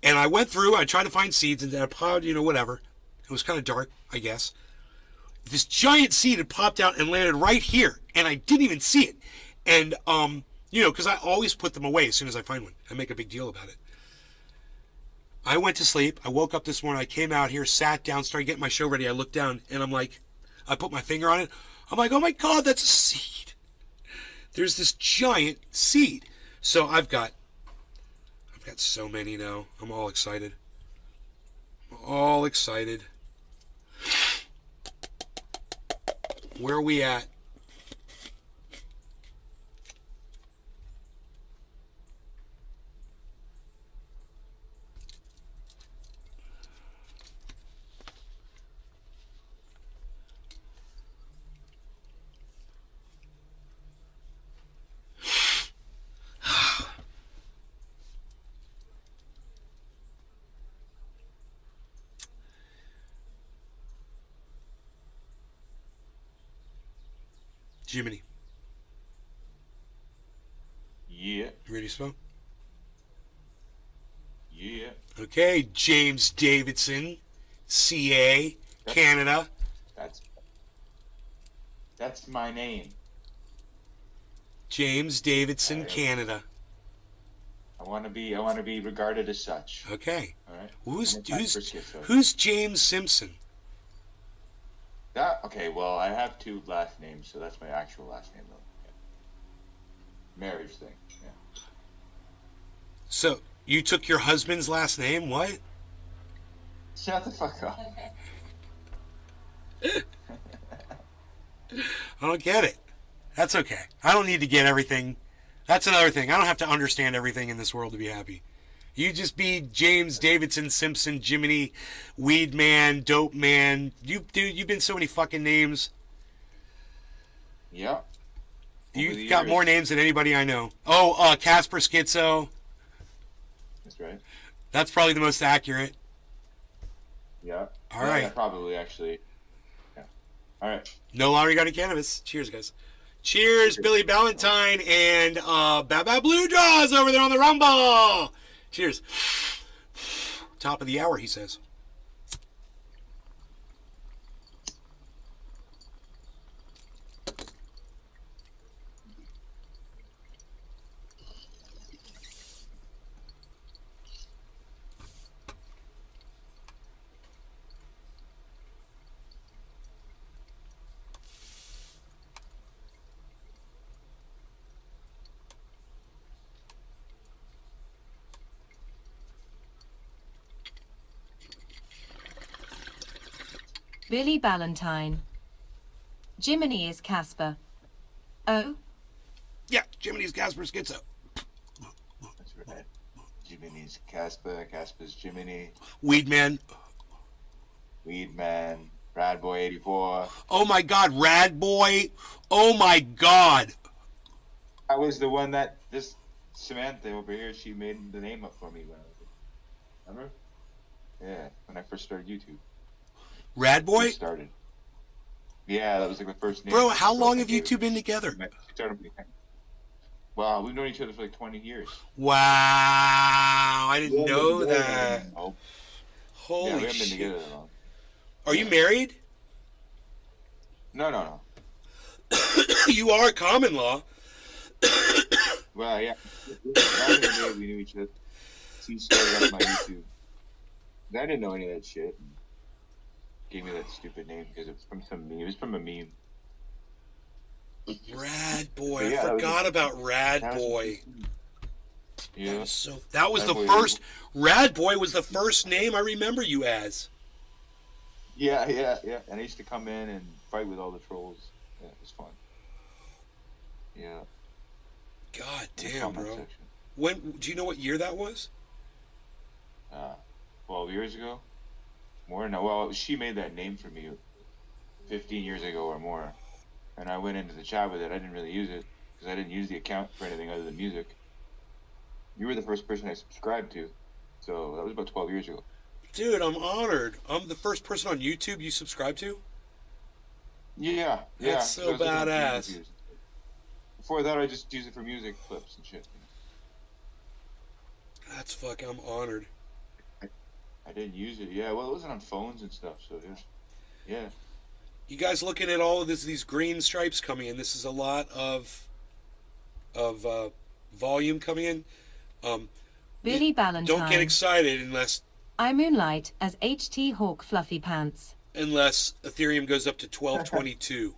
And I went through, I tried to find seeds, and then I popped, you know, whatever. It was kind of dark, I guess. This giant seed had popped out and landed right here, and I didn't even see it. And, you know, because I always put them away as soon as I find one. I make a big deal about it. I went to sleep. I woke up this morning. I came out here, sat down, started getting my show ready. I looked down, and I'm like, I put my finger on it. I'm like, oh my God, that's a seed. There's this giant seed. So I've got so many now. I'm all excited. All excited. Where are we at? Jiminy. Yeah. You ready to smoke? Yeah. Okay, James Davidson, CA, Canada. That's my name. James Davidson, Alright. Canada. I want to be regarded as such. Okay. All right. Who's I'm a type for schizo. who's James Simpson? Okay, well, I have two last names, so that's my actual last name, though. Yeah. Marriage thing. Yeah. So you took your husband's last name? What? Shut the fuck up. I don't get it. That's okay. I don't need to get everything. That's another thing. I don't have to understand everything in this world to be happy. You just be James Davidson Simpson, Jiminy, Weed Man, Dope Man. You've been so many fucking names. Yeah. You've got more names than anybody I know. Oh, Casper Schizo. That's right. That's probably the most accurate. Yeah. All right. Yeah, probably, actually. Yeah. All right. No longer got any cannabis. Cheers, guys. Cheers, Billy Ballantyne and Baba Blue Jaws over there on the Rumble. Cheers. Top of the hour, he says. Billy Ballantyne. Jiminy is Casper. Oh, Yeah, Jiminy's Casper Schizo. That's right. Jiminy's Casper. Casper's Jiminy. Weed Man. Weed Man. Brad Boy 84. Oh my God, Rad Boy. Oh my God. I was the one that this Samantha over here, she made the name up for me when I was. Remember? Yeah, when I first started YouTube. Rad Boy? First started. Yeah, that was like the first name. Bro, how long have you two been together? She started me. Wow, we've known each other for like 20 years. Wow, I didn't know that. Oh, Holy yeah, we haven't been shit. together that long. Are you married? No. You are common law. Well, yeah. Back in the day, we knew each other. She started up my YouTube. I didn't know any of that shit. Gave me that stupid name because it was from some meme. It was from a meme. Rad Boy. Yeah, I that was forgot a- about Rad that was- Boy. Yeah. That was the Rad Boy. first. Rad Boy was the first name I remember you as. Yeah. And I used to come in and fight with all the trolls. Yeah, it was fun. Yeah. God in the damn, comment bro. section. When do you know what year that was? 12 years ago? More? No, well, she made that name for me 15 years ago or more. And I went into the chat with it. I didn't really use it because I didn't use the account for anything other than music. You were the first person I subscribed to. So that was about 12 years ago. Dude, I'm honored. I'm the first person on YouTube you subscribe to. Yeah. That's so I was looking at music badass. reviews. Before that, I just used it for music clips and shit. That's fucking. I'm honored. I didn't use it. Yeah, well, it wasn't on phones and stuff, so yeah. You guys looking at all of these green stripes coming in? This is a lot of volume coming in. Billy Don't get Ballantyne. excited unless I moonlight as HT Hawk Fluffy Pants. Ethereum goes up to 1222.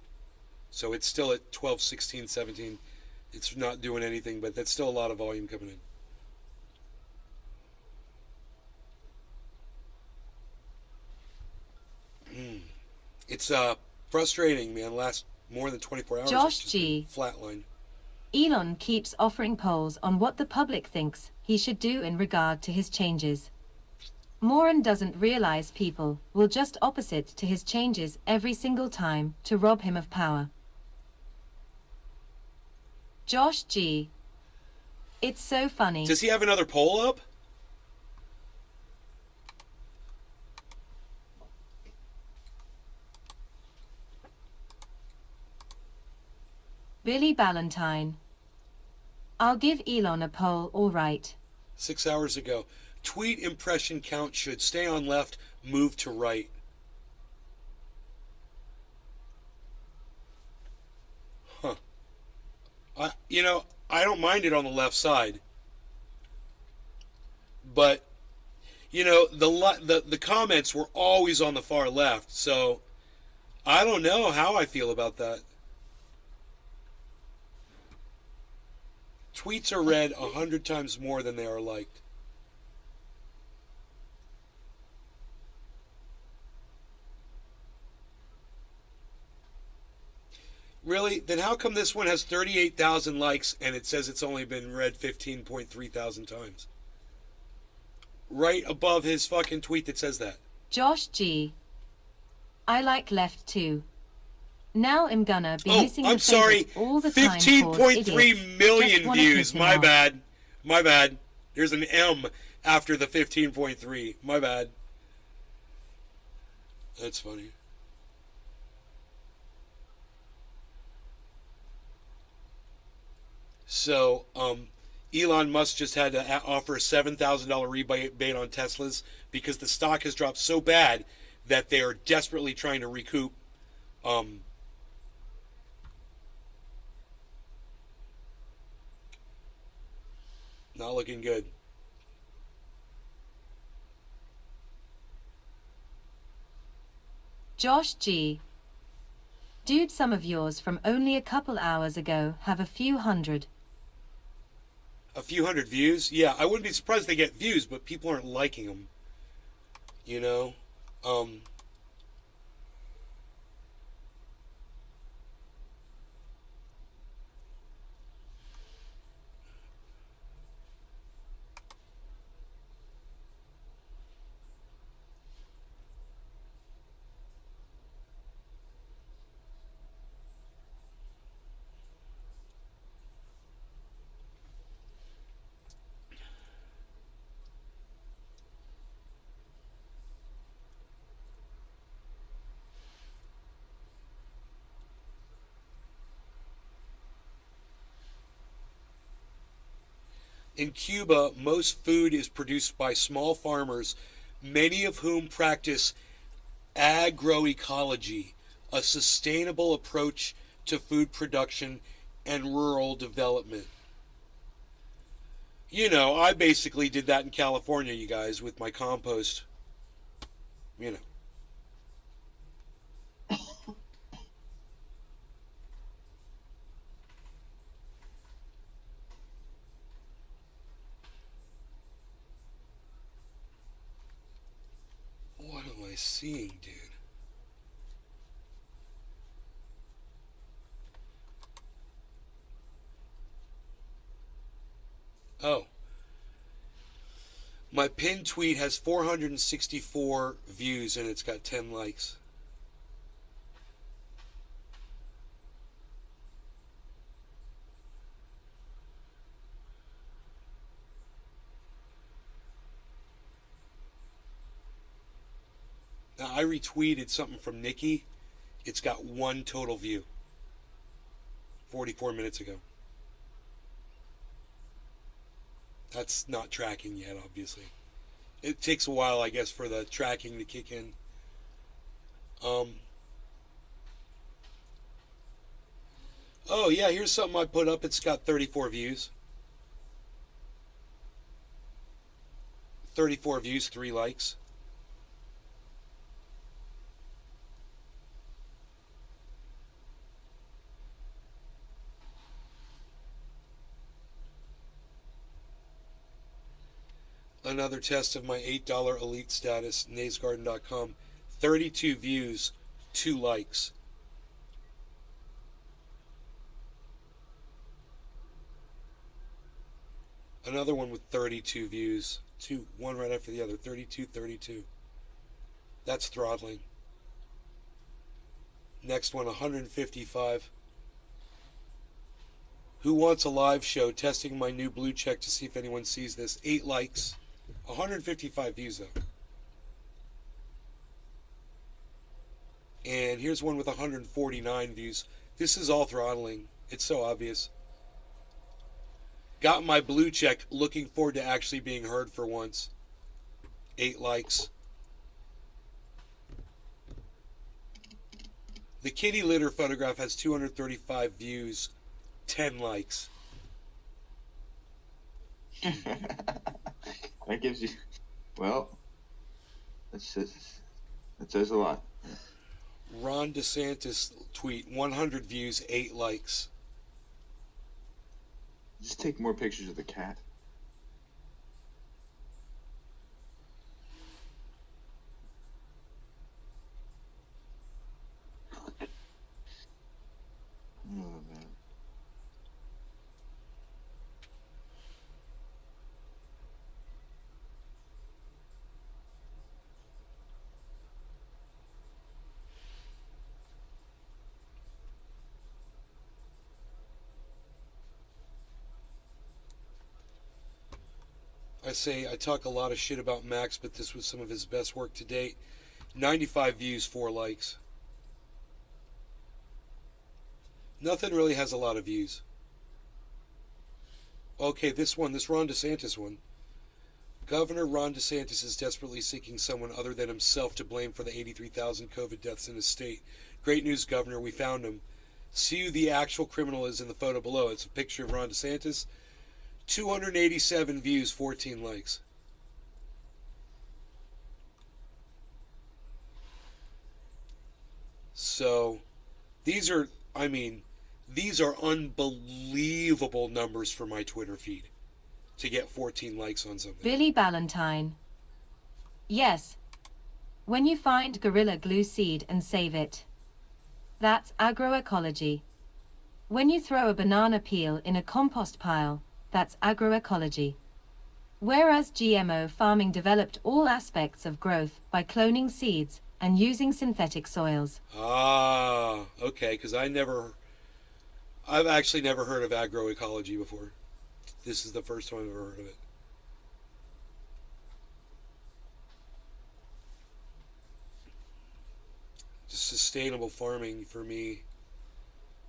So it's still at 1216, 17. It's not doing anything, but that's still a lot of volume coming in. It's frustrating, man. Last more than 24 hours. Josh it's just G. been flatlined. Elon keeps offering polls on what the public thinks he should do in regard to his changes. Moran doesn't realize people will just opposite to his changes every single time to rob him of power. Josh G. It's so funny. Does he have another poll up? Billy Ballantyne. I'll give Elon a poll, all right. 6 hours ago. Tweet impression count should stay on left, move to right. Huh. I don't mind it on the left side. But, the comments were always on the far left, so I don't know how I feel about that. Tweets are read 100 times more than they are liked. Really? Then how come this one has 38,000 likes and it says it's only been read 15.3 thousand times? Right above his fucking tweet that says that. Josh G. I like left too. Now I'm gonna be missing I'm your sorry. favorites all the time. 15.3 million Just wanna views. kiss him My out. bad. My bad. There's an M after the 15.3. My bad. That's funny. So, Elon Musk just had to offer a $7,000 rebate on Teslas because the stock has dropped so bad that they are desperately trying to recoup. Not looking good. Josh G. Dude, some of yours from only a couple hours ago have a few hundred. A few hundred views? Yeah, I wouldn't be surprised they get views, but people aren't liking them. You know? In Cuba, most food is produced by small farmers, many of whom practice agroecology, a sustainable approach to food production and rural development. You know, I basically did that in California, you guys, with my compost. You know. What am I seeing, dude? Oh. My pinned tweet has 464 views and it's got 10 likes. Now, I retweeted something from Nikki. It's got 1 total view. 44 minutes ago. That's not tracking yet, obviously. It takes a while, I guess, for the tracking to kick in. Oh, yeah, here's something I put up. It's got 34 views. 34 views, 3 likes. Another test of my $8 elite status, naysgarden.com. 32 views, 2 likes. Another one with 32 views. One right after the other. 32, 32. That's throttling. Next one, 155. Who wants a live show? Testing my new blue check to see if anyone sees this. 8 likes. 155 views though. And here's one with 149 views. This is all throttling. It's so obvious. Got my blue check. Looking forward to actually being heard for once. 8 likes. The kitty litter photograph has 235 views, 10 likes. That gives you, well, that says a lot. Ron DeSantis tweet, 100 views, 8 likes. Just take more pictures of the cat. Oh, man. I talk a lot of shit about Max, but this was some of his best work to date. 95 views, 4 likes. Nothing really has a lot of views. Okay, this Ron DeSantis one. Governor Ron DeSantis is desperately seeking someone other than himself to blame for the 83,000 COVID deaths in his state. Great news, Governor. We found him. See who the actual criminal is in the photo below. It's a picture of Ron DeSantis. 287 views, 14 likes. So, these are unbelievable numbers for my Twitter feed to get 14 likes on something. Billy Ballantyne. Yes. When you find Gorilla Glue seed and save it. That's agroecology. When you throw a banana peel in a compost pile, that's agroecology. Whereas GMO farming developed all aspects of growth by cloning seeds and using synthetic soils. Ah, okay, because I've actually never heard of agroecology before. This is the first time I've ever heard of it. Just sustainable farming for me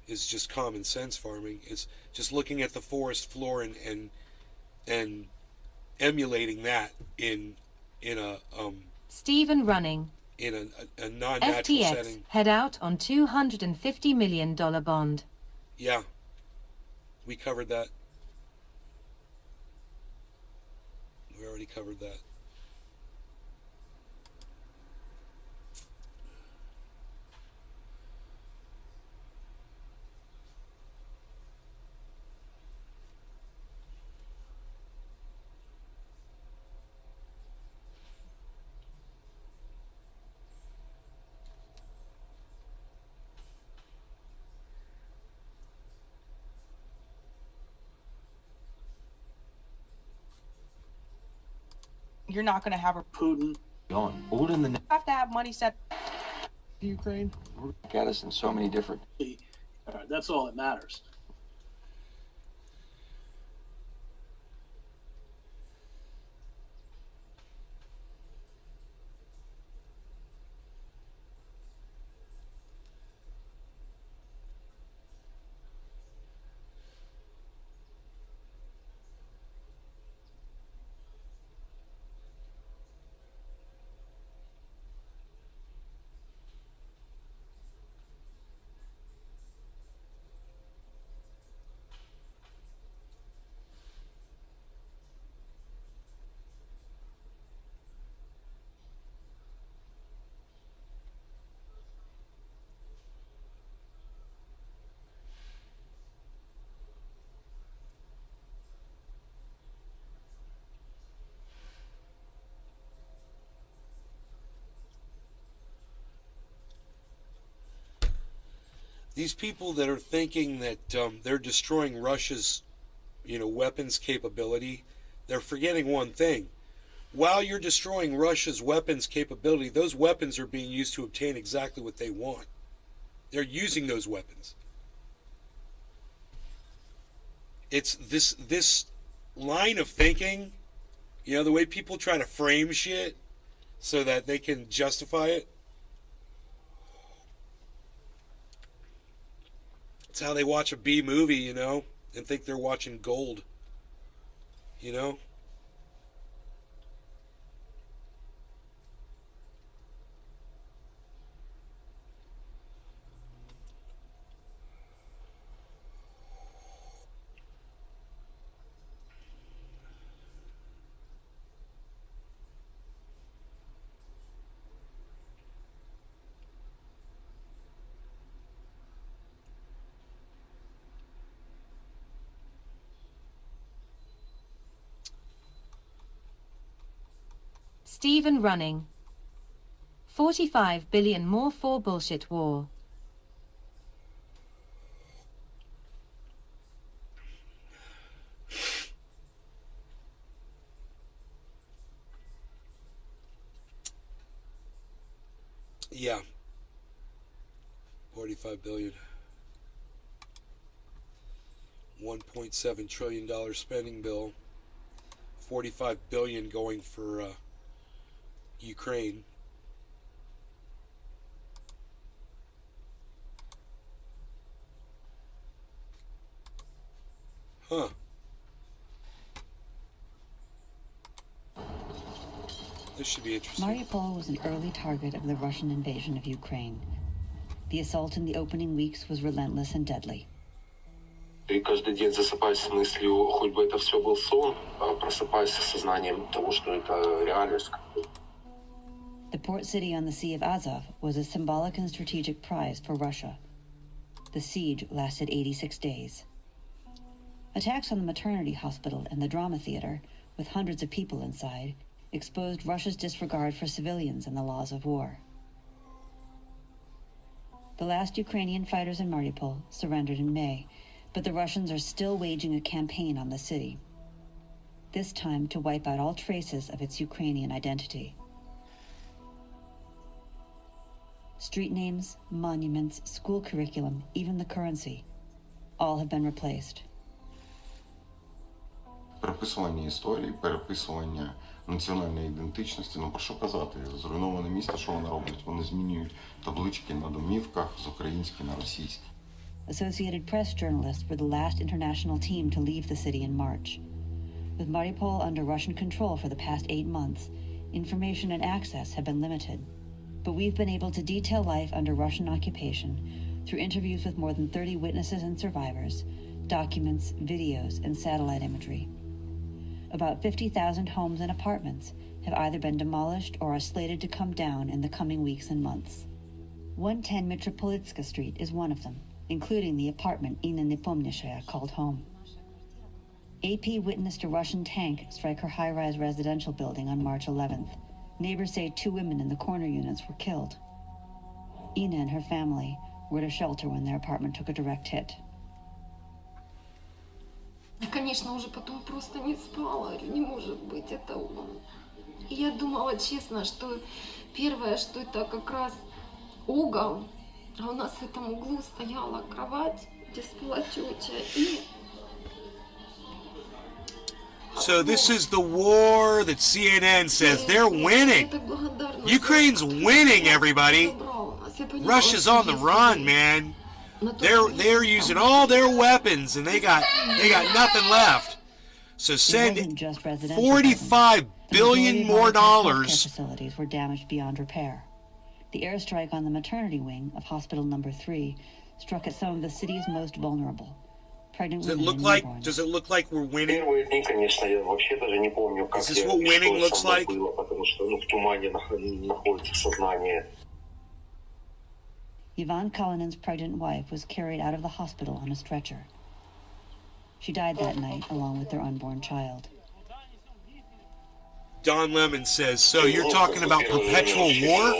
is just common sense farming. It's just looking at the forest floor and emulating that in a Stephen Running. in a non-natural FTX setting. head out on $250 million bond. Yeah, we covered that. We already covered that. You're not going to have a Putin going all in the name have to have money set. Ukraine. Get us in so many different. That's all that matters. These people that are thinking that they're destroying Russia's, weapons capability, they're forgetting one thing. While you're destroying Russia's weapons capability, those weapons are being used to obtain exactly what they want. They're using those weapons. It's this line of thinking, the way people try to frame shit so that they can justify it. It's how they watch a B movie, you know, and think they're watching gold. You know? Stephen running. 45 billion more for bullshit war. Yeah. 45 billion. $1.7 trillion spending bill. 45 billion going for Ukraine. Huh. This should be interesting. Mariupol was an early target of the Russian invasion of Ukraine. The assault in the opening weeks was relentless and deadly. И каждый день засыпаешься мыслью, хоть бы это все был сон, а просыпаешься с сознанием того, что это реальность. The port city on the Sea of Azov was a symbolic and strategic prize for Russia. The siege lasted 86 days. Attacks on the maternity hospital and the drama theater, with hundreds of people inside, exposed Russia's disregard for civilians and the laws of war. The last Ukrainian fighters in Mariupol surrendered in May, but the Russians are still waging a campaign on the city, this time to wipe out all traces of its Ukrainian identity. Street names, monuments, school curriculum, even the currency, all have been replaced. Переписування історії, переписування національної ідентичності, ну про що казати? Зруйноване місто, що вони роблять? Вони змінюють таблички на домівках з українські на російські. Associated Press journalists were the last international team to leave the city in March. With Mariupol under Russian control for the past 8 months, information and access have been limited. But we've been able to detail life under Russian occupation through interviews with more than 30 witnesses and survivors, documents, videos, and satellite imagery. About 50,000 homes and apartments have either been demolished or are slated to come down in the coming weeks and months. 110 Mitropolitska Street is one of them, including the apartment Ina Nepomniashaya called home. AP witnessed a Russian tank strike her high-rise residential building on March 11th. Neighbors say 2 women in the corner units were killed. Ina and her family were at a shelter when their apartment took a direct hit. Я, конечно, уже потом просто не спала, говорю, не может быть, это он. И я думала, честно, что первое, что это как раз угол, а у нас в этом углу стояла кровать, где спала тетя, и... So this is the war that CNN says they're winning. Ukraine's winning, everybody. Russia's on the run, man. They're using all their weapons and they got nothing left. So send 45 billion more dollars. Facilities were damaged beyond repair. The airstrike on the maternity wing of Hospital Number 3 struck at some of the city's most vulnerable. Pregnant Does it women look and like? newborns. Does it look like we're winning? Первые дни, конечно, я вообще даже не помню, как Is this what winning looks со мной like? было, потому что в тумане находится сознание. Ivan Kalinin's pregnant wife was carried out of the hospital on a stretcher. She died that night along with their unborn child. Don Lemon says, so you're talking about perpetual war?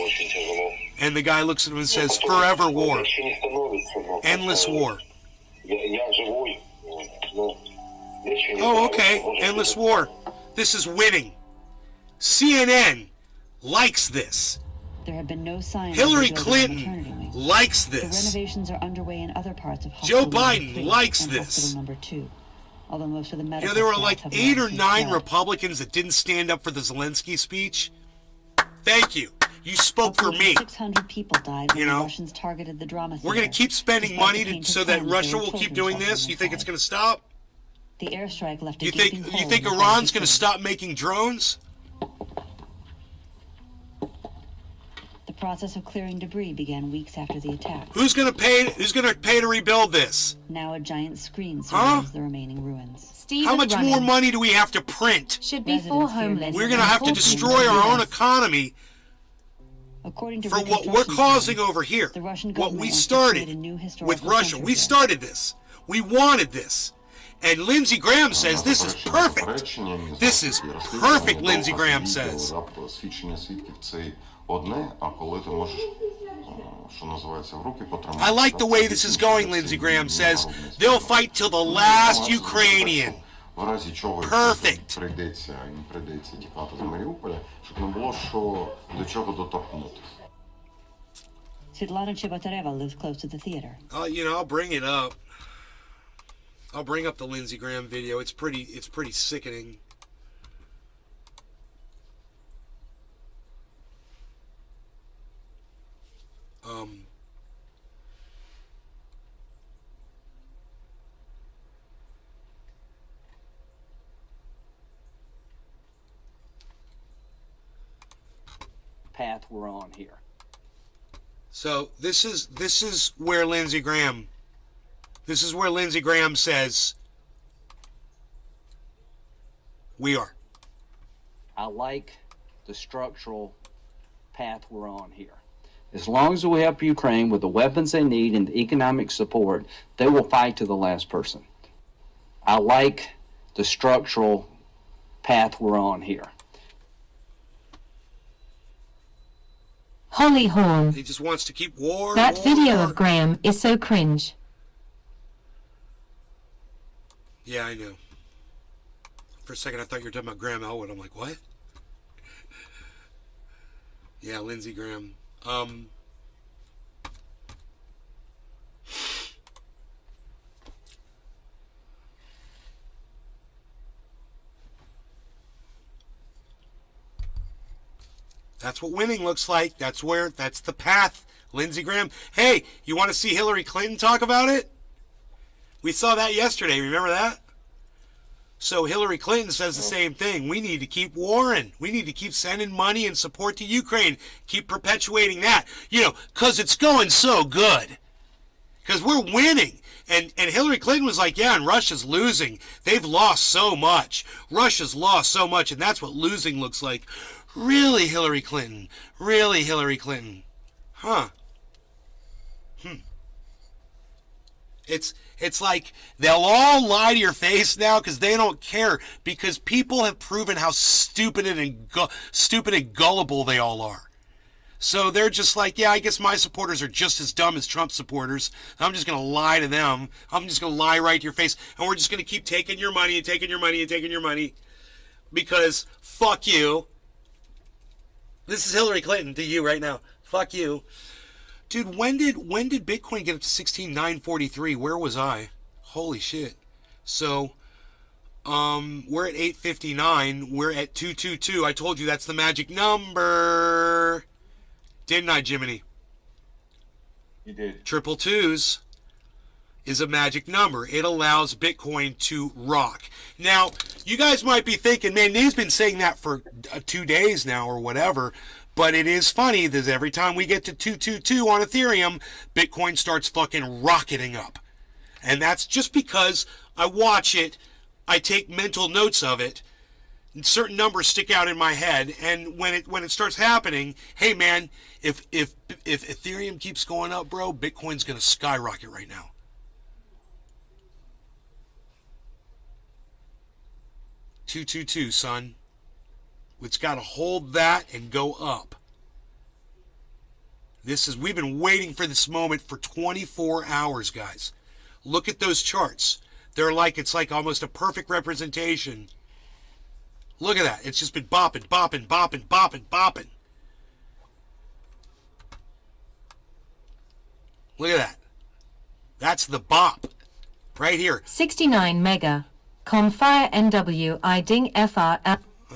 And the guy looks at him and says, forever war. Endless war. Oh, okay. Endless war. This is winning. CNN likes this. There have been no signs Hillary of rebuilding the maternity Clinton wing. likes The this. renovations are underway in other parts of Joe Hospital Number Biden 3 likes and this. Hospital Number 2. Although most of the You medical know, there were staff like have 8 or long since 9 fled. Republicans that didn't stand up for the Zelensky speech. Thank you. You spoke for me. 600 people died when You the know? Russians targeted the drama theater. We're going to keep spending despite money the painted so that signs Russia there were will keep children doing sheltering this. You think it's inside. going to stop? The airstrike left a You gaping think hole you think in the Iran's city. going to stop making drones? The process of clearing debris began weeks after the attack. Who's going to pay to rebuild this? Now a giant screen Huh? surrounds the remaining ruins. Stephen How much Running more money do we have to print? should be Residents for fear homeless. We're going to have to and destroy our own Yes. economy According to for what we're reconstruction causing plans, over here. the Russian What government we wants to create a started new with historical Russia. center We here. started this. We wanted this. And Lindsey Graham says this is perfect. This is perfect, Lindsey Graham says. Свідчення свідків це одне, а коли ти можеш, що називається, в руки потримати. I like the way this is going, Lindsey Graham says. They'll fight till the last Ukrainian. В разі чого Perfect. їм прийдеться тікати з Маріуполя, щоб не було що до чого доторкнутися. Svetlana Chebotareva lives close to the theater. I'll bring it up. I'll bring up the Lindsey Graham video. It's pretty sickening. Path we're on here. So this is where Lindsey Graham says we are. I like the structural path we're on here. As long as we help Ukraine with the weapons they need and the economic support, they will fight to the last person. I like the structural path we're on here. Holly Horn. He just wants to keep war. That war, video war. of Graham is so cringe. Yeah, I know. For a second, I thought you were talking about Graham Elwood. I'm like, what? Yeah, Lindsey Graham. That's what winning looks like. That's the path. Lindsey Graham. Hey, you want to see Hillary Clinton talk about it? We saw that yesterday. Remember that? So Hillary Clinton says the same thing. We need to keep warring. We need to keep sending money and support to Ukraine. Keep perpetuating that. Because it's going so good. Because we're winning. And Hillary Clinton was like, yeah, and Russia's losing. They've lost so much. Russia's lost so much, and that's what losing looks like. Really, Hillary Clinton? Really, Hillary Clinton? Huh. It's like they'll all lie to your face now because they don't care, because people have proven how stupid and gullible they all are. So they're just like, yeah, I guess my supporters are just as dumb as Trump supporters. I'm just going to lie to them. I'm just going to lie right to your face. And we're just going to keep taking your money and taking your money and taking your money because fuck you. This is Hillary Clinton to you right now. Fuck you. Dude, when did Bitcoin get up to 16,943? Where was I? Holy shit. So, we're at 859. We're at 222. I told you that's the magic number. Didn't I, Jiminy? You did. Triple twos is a magic number. It allows Bitcoin to rock. Now, you guys might be thinking, man, he's been saying that for 2 days now or whatever. But it is funny that every time we get to 222 on Ethereum, Bitcoin starts fucking rocketing up. And that's just because I watch it, I take mental notes of it, and certain numbers stick out in my head, and when it starts happening, hey man, if Ethereum keeps going up, bro, Bitcoin's gonna skyrocket right now. $222, son. It's got to hold that and go up. We've been waiting for this moment for 24 hours, guys. Look at those charts. It's like almost a perfect representation. Look at that. It's just been bopping, bopping, bopping, bopping, bopping. Look at that. That's the bop. Right here. 69 mega. Confire NW IDing FR.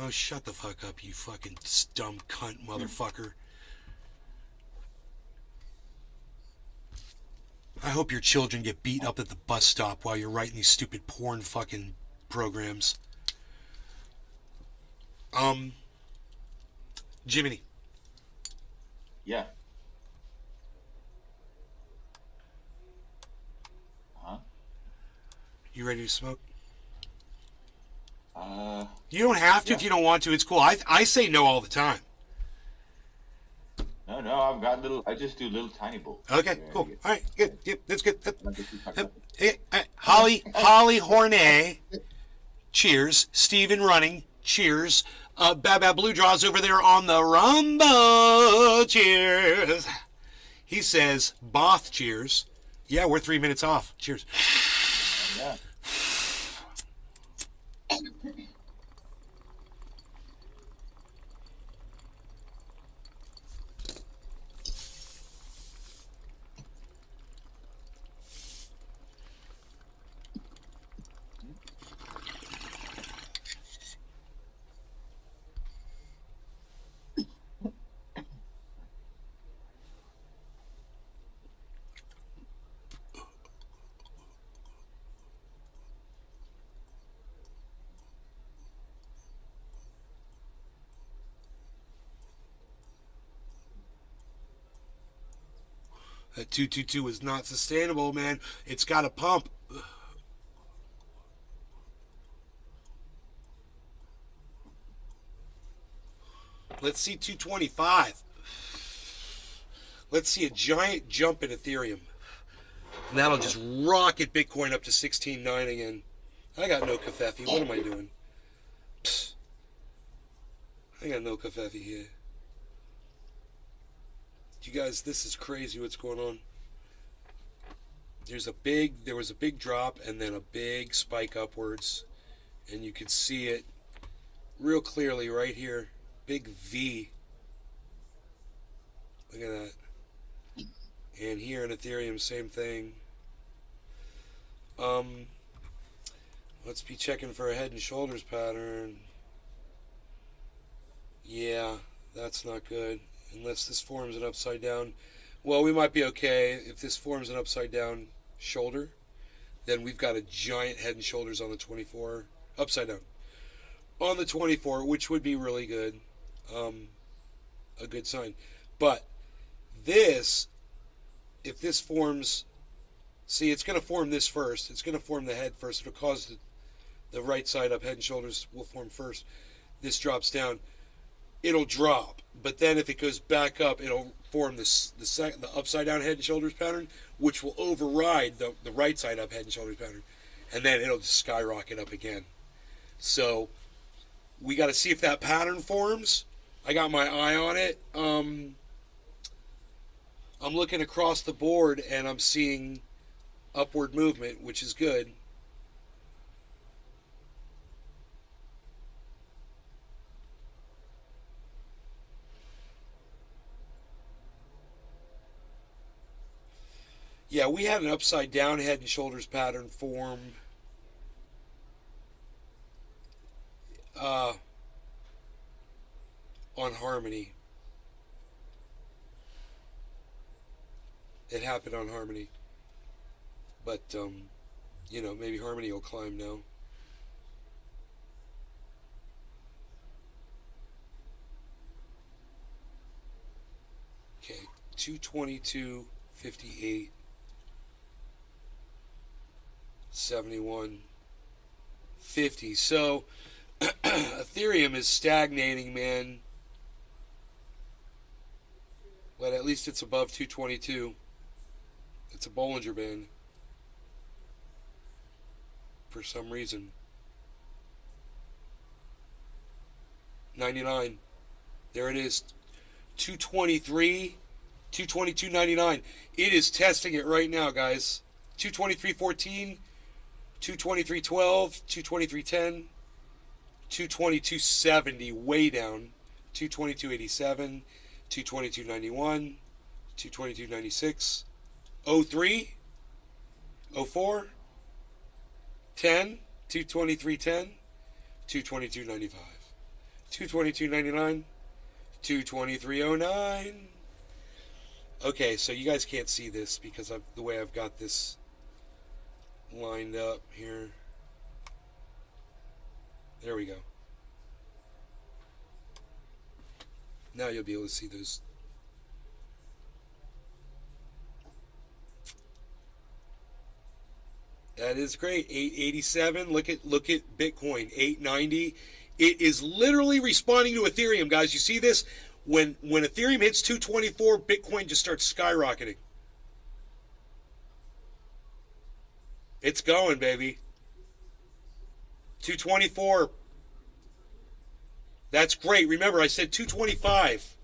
Oh, shut the fuck up, you fucking dumb cunt motherfucker. I hope your children get beat up at the bus stop while you're writing these stupid porn fucking programs. Jiminy. Yeah. Huh? You ready to smoke? You You don't have to if you don't want to. It's cool. I say no all the time. No, I've got little. I just do little tiny bowls. Okay, Yeah, cool. yeah. All right, good. Yep, that's good. Yep. Not that you talk Yep. about Hey, Holly Hornet. Cheers. Steven Running. Cheers. Baba Blue Draws over there on the Rumble. Cheers. He says, Both cheers. Yeah, we're 3 minutes off. Cheers. Yeah. That 222 is not sustainable, man. It's got to pump. Let's see 225. Let's see a giant jump in Ethereum. And that'll just rocket Bitcoin up to 16.9 again. I got no kafefe. What am I doing? Psst. I got no kafefe here. You guys, this is crazy what's going on. There was a big drop and then a big spike upwards. And you can see it real clearly right here. Big V. Look at that. And here in Ethereum, same thing. Let's be checking for a head and shoulders pattern. Yeah, that's not good. Unless this forms an upside down. Well, we might be okay. If this forms an upside down shoulder, then we've got a giant head and shoulders on the 24. Upside down. On the 24, which would be really good. A good sign. But this, if this forms, see, it's going to form this first. It's going to form the head first. It'll cause the right side up. Head and shoulders will form first. This drops down. It'll drop. But then if it goes back up, it'll form the upside down head and shoulders pattern, which will override the right side up head and shoulders pattern. And then it'll just skyrocket up again. So we got to see if that pattern forms. I got my eye on it. I'm looking across the board and I'm seeing upward movement, which is good. Yeah, we had an upside down head and shoulders pattern form on Harmony. It happened on Harmony. But, maybe Harmony will climb now. Okay, 222.58. 71.50. So Ethereum is stagnating, man. But at least it's above 222. It's a Bollinger Band. For some reason. 99. There it is. 223. 222.99. It is testing it right now, guys. 223.14. 223.12, 223.10, 222.70, way down, 222.87, 222.91, 222.96, 03, 04, 10, 223.10, 222.95, 222.99, 223.09, Okay, so you guys can't see this because of the way I've got this lined up here. There we go. Now you'll be able to see those. That is great. 887. Look at Bitcoin. 890. It is literally responding to Ethereum, guys. You see this? When Ethereum hits 224, Bitcoin just starts skyrocketing. It's going, baby. 224. That's great. Remember, I said 225.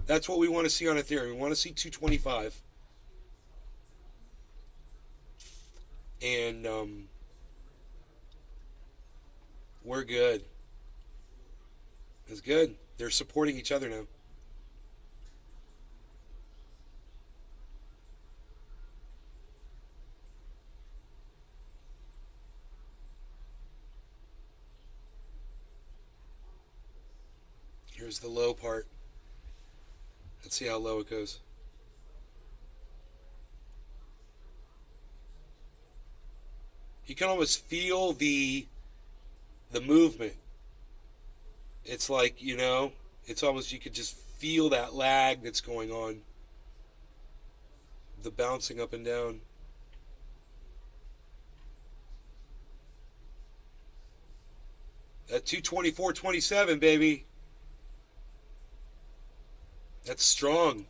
That's what we want to see on Ethereum. We want to see 225. And we're good. It's good. They're supporting each other now. Here's the low part. Let's see how low it goes. You can almost feel the movement. It's like, you know, it's almost, you could just feel that lag that's going on. The bouncing up and down. That 224.27, baby. That's strong.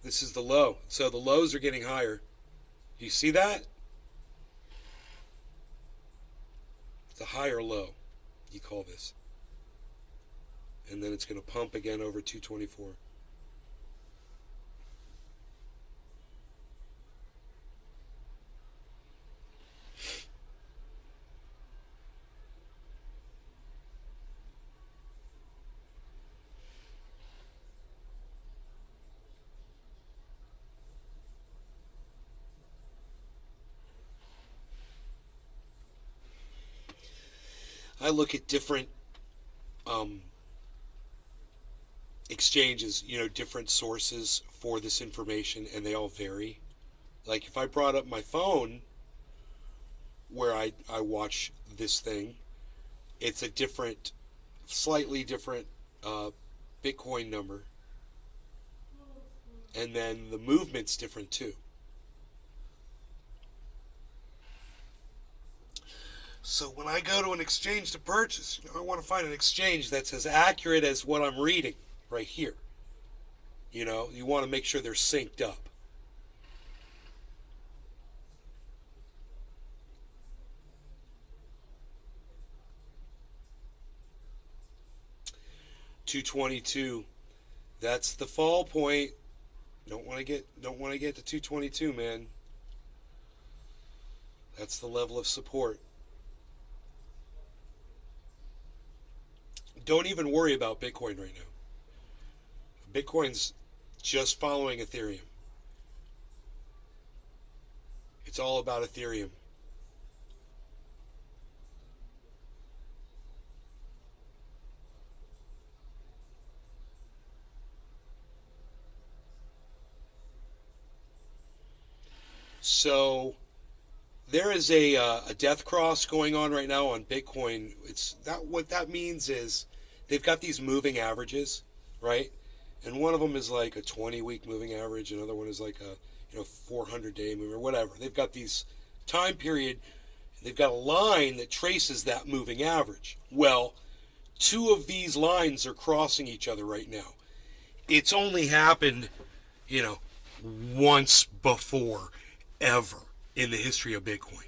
This is the low. So the lows are getting higher. Do you see that? It's a higher low, you call this. And then it's going to pump again over 224. I look at different exchanges, you know, different sources for this information, and they all vary. Like if I brought up my phone where I watch this thing, it's a different, slightly different Bitcoin number. And then the movement's different too. So when I go to an exchange to purchase, you know, I want to find an exchange that's as accurate as what I'm reading right here. You know, you want to make sure they're synced up. $222. That's the fall point. Don't want to get to 222, man. That's the level of support. Don't even worry about Bitcoin right now. Bitcoin's just following Ethereum. It's all about Ethereum. So there is a death cross going on right now on Bitcoin. What that means is they've got these moving averages, right? And one of them is like a 20-week moving average. Another one is like a 400-day moving or whatever. They've got these time period. They've got a line that traces that moving average. Well, two of these lines are crossing each other right now. It's only happened, once before, ever in the history of Bitcoin.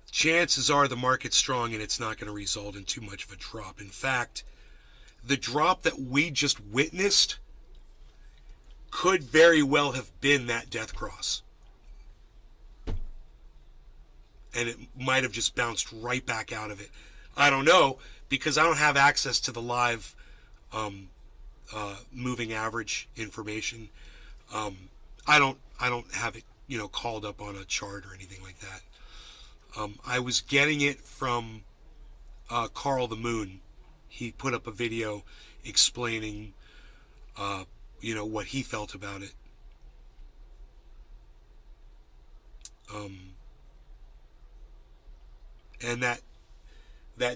Chances are the market's strong and it's not going to result in too much of a drop. In fact, the drop that we just witnessed could very well have been that death cross. And it might have just bounced right back out of it. I don't know, because I don't have access to the live moving average information. I don't have it, called up on a chart or anything like that. I was getting it from Carl the Moon. He put up a video explaining, what he felt about it. And that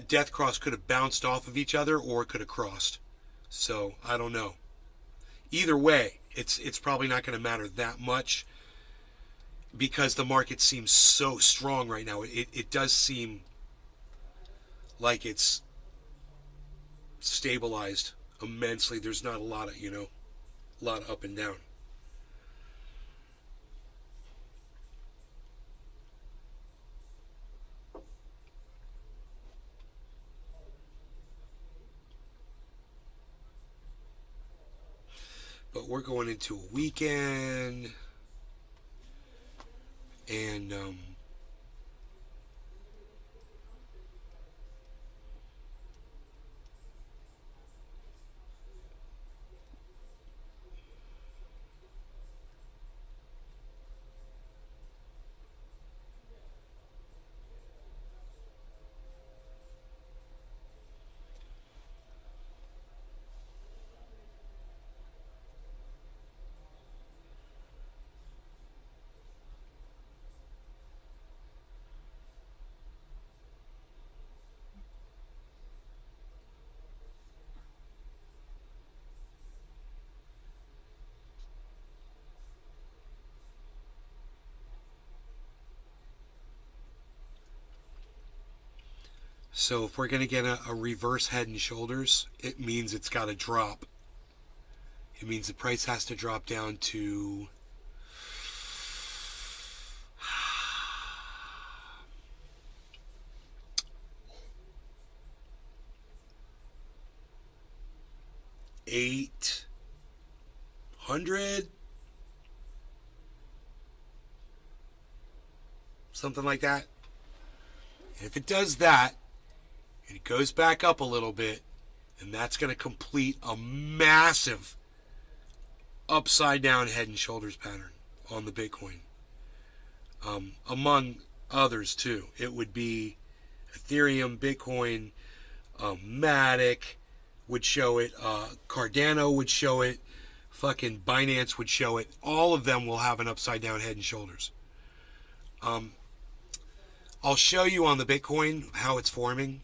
death cross could have bounced off of each other, or it could have crossed. So I don't know. Either way, it's probably not going to matter that much, because the market seems so strong right now. It does seem like it's stabilized immensely. There's not a lot of up and down. But we're going into a weekend, and 'So if we're going to get a reverse head and shoulders, it means it's got to drop. It means the price has to drop down to $800, something like that. And if it does that, and it goes back up a little bit, and that's going to complete a massive upside down head and shoulders pattern on the Bitcoin. Among others too. It would be Ethereum, Bitcoin, Matic would show it, Cardano would show it, fucking Binance would show it. All of them will have an upside down head and shoulders. I'll show you on the Bitcoin how it's forming.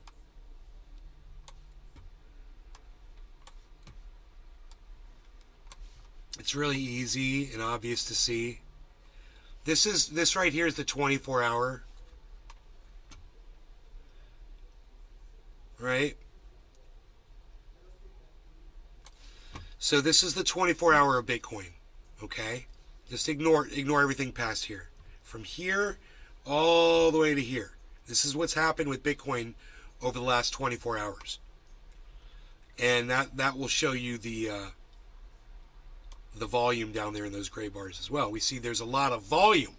It's really easy and obvious to see. This right here is the 24-hour. Right? So this is the 24-hour of Bitcoin. Okay? Just ignore everything past here. From here all the way to here. This is what's happened with Bitcoin over the last 24 hours. And that will show you the volume down there in those gray bars as well. We see there's a lot of volume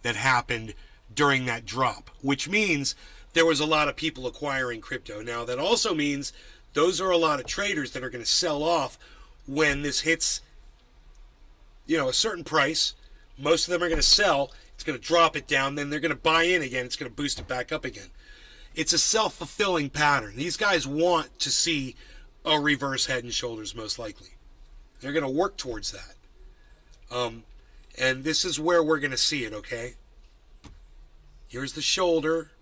that happened during that drop, which means there was a lot of people acquiring crypto. Now, that also means those are a lot of traders that are going to sell off when this hits, a certain price. Most of them are going to sell. It's going to drop it down. Then they're going to buy in again. It's going to boost it back up again. It's a self-fulfilling pattern. These guys want to see a reverse head and shoulders, most likely. They're going to work towards that. And this is where we're going to see it, okay? Here's the shoulder.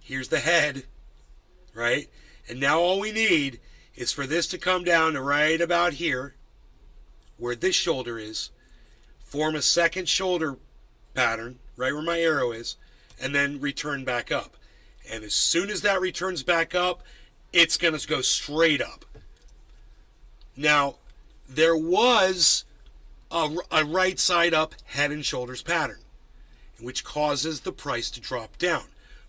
Here's the head, right? And now all we need is for this to come down to right about here, where this shoulder is, form a second shoulder pattern, right where my arrow is, and then return back up. And as soon as that returns back up, it's going to go straight up. Now, there was a right side up head and shoulders pattern, which causes the price to drop down.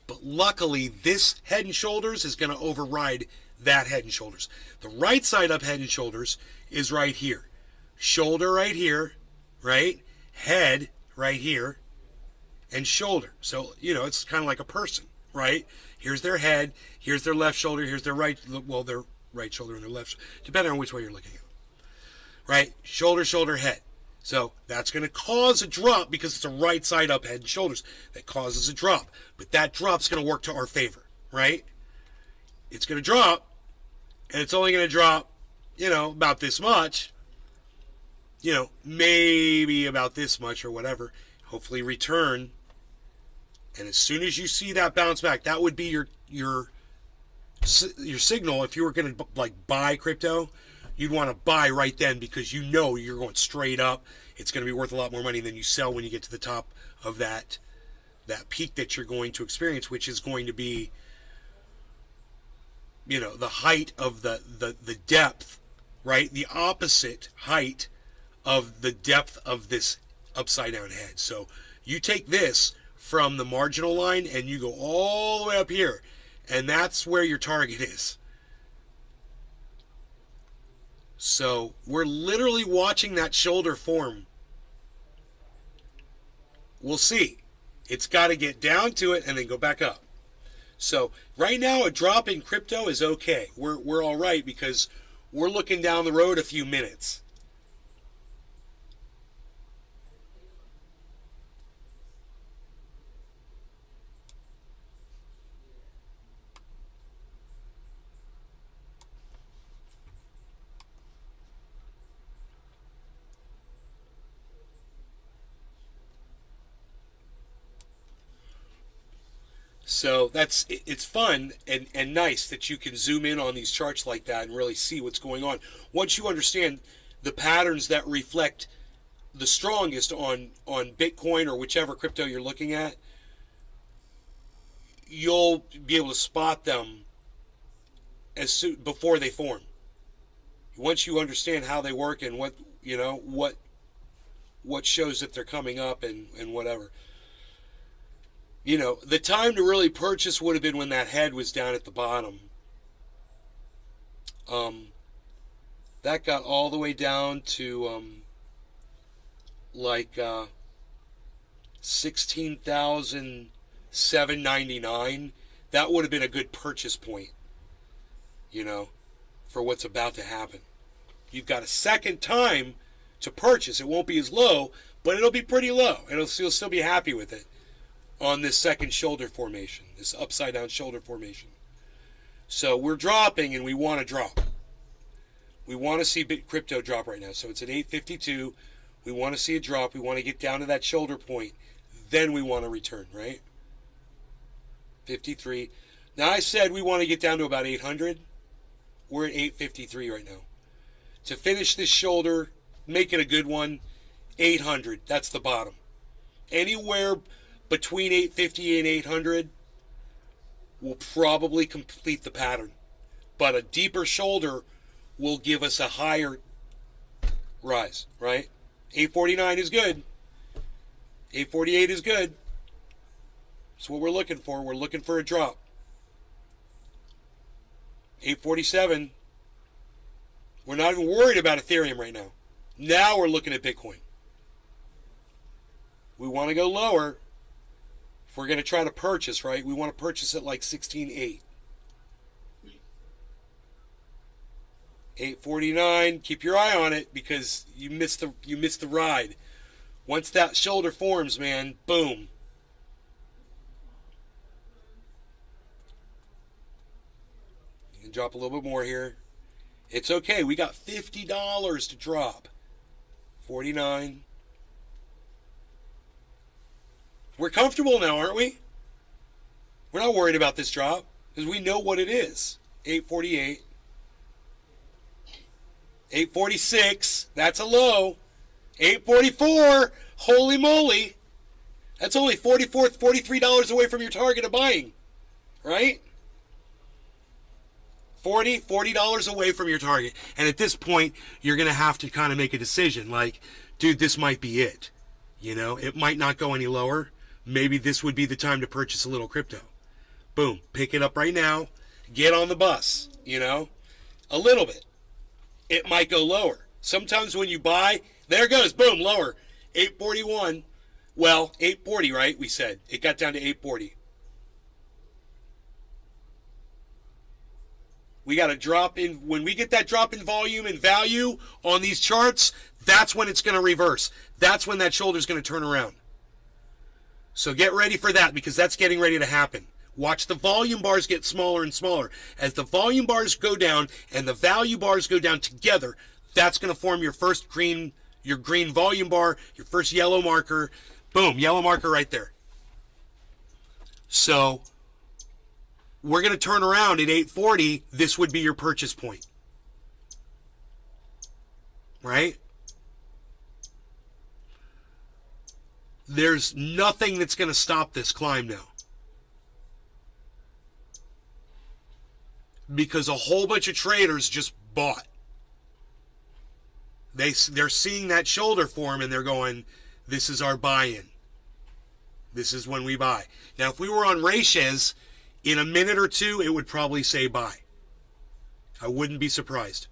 But luckily, this head and shoulders is going to override that head and shoulders. The right side up head and shoulders is right here. Shoulder right here, right? Head right here, and shoulder. So, it's kind of like a person, right? Here's their head, here's their left shoulder, here's their their right shoulder and their left, depending on which way you're looking at, right? Shoulder, shoulder, head. So that's going to cause a drop because it's a right side up, head and shoulders. That causes a drop. But that drop's going to work to our favor, right? It's going to drop, and it's only going to drop, about this much. Maybe about this much or whatever. Hopefully return. And as soon as you see that bounce back, that would be your signal. If you were going to buy crypto, you'd want to buy right then because you're going straight up. It's going to be worth a lot more money than you sell when you get to the top of that peak that you're going to experience, which is going to be, the height of the depth, right? The opposite height of the depth of this upside down head. So you take this from the marginal line and you go all the way up here, and that's where your target is. So we're literally watching that shoulder form. We'll see. It's got to get down to it and then go back up. So right now a drop in crypto is okay. We're all right because we're looking down the road a few minutes. So it's fun and nice that you can zoom in on these charts like that and really see what's going on. Once you understand the patterns that reflect the strongest on Bitcoin or whichever crypto you're looking at, you'll be able to spot them before they form. Once you understand how they work and what shows that they're coming up and whatever. The time to really purchase would have been when that head was down at the bottom. That got all the way down to 16,799. That would have been a good purchase point, for what's about to happen. You've got a second time to purchase. It won't be as low, but it'll be pretty low. You'll still be happy with it on this second shoulder formation, this upside down shoulder formation. So we're dropping and we want to drop. We want to see crypto drop right now. So it's at 852. We want to see a drop. We want to get down to that shoulder point. Then we want to return, right? 53. Now I said we want to get down to about 800. We're at 853 right now. To finish this shoulder, make it a good one, 800. That's the bottom. Anywhere between 850 and 800 will probably complete the pattern. But a deeper shoulder will give us a higher rise, right? 849 is good. 848 is good. That's what we're looking for. We're looking for a drop. 847. We're not even worried about Ethereum right now. Now we're looking at Bitcoin. We want to go lower. If we're going to try to purchase, right, we want to purchase at like 16.8. 849, keep your eye on it because you missed the ride. Once that shoulder forms, man, boom. You can drop a little bit more here. It's okay. We got $50 to drop. 49. We're comfortable now, aren't we? We're not worried about this drop because we know what it is. 848. 846. That's a low. 844. Holy moly. That's only $43 away from your target of buying. Right? $40 away from your target. And at this point, you're going to have to kind of make a decision. Like, dude, this might be it. It might not go any lower. Maybe this would be the time to purchase a little crypto. Boom. Pick it up right now. Get on the bus. A little bit. It might go lower. Sometimes when you buy, there it goes. Boom. Lower. 841. Well, 840, right? We said. It got down to 840. We got a drop in, when we get that drop in volume and value on these charts, that's when it's going to reverse. That's when that shoulder is going to turn around. So get ready for that, because that's getting ready to happen. Watch the volume bars get smaller and smaller. As the volume bars go down and the value bars go down together, that's going to form your first green, your green volume bar, your first yellow marker. Boom, yellow marker right there. So we're going to turn around at 840. This would be your purchase point. Right? There's nothing that's going to stop this climb now. Because a whole bunch of traders just bought. They're seeing that shoulder form and they're going, this is our buy-in. This is when we buy. Now, if we were on Raychez, in a minute or two, it would probably say buy. I wouldn't be surprised.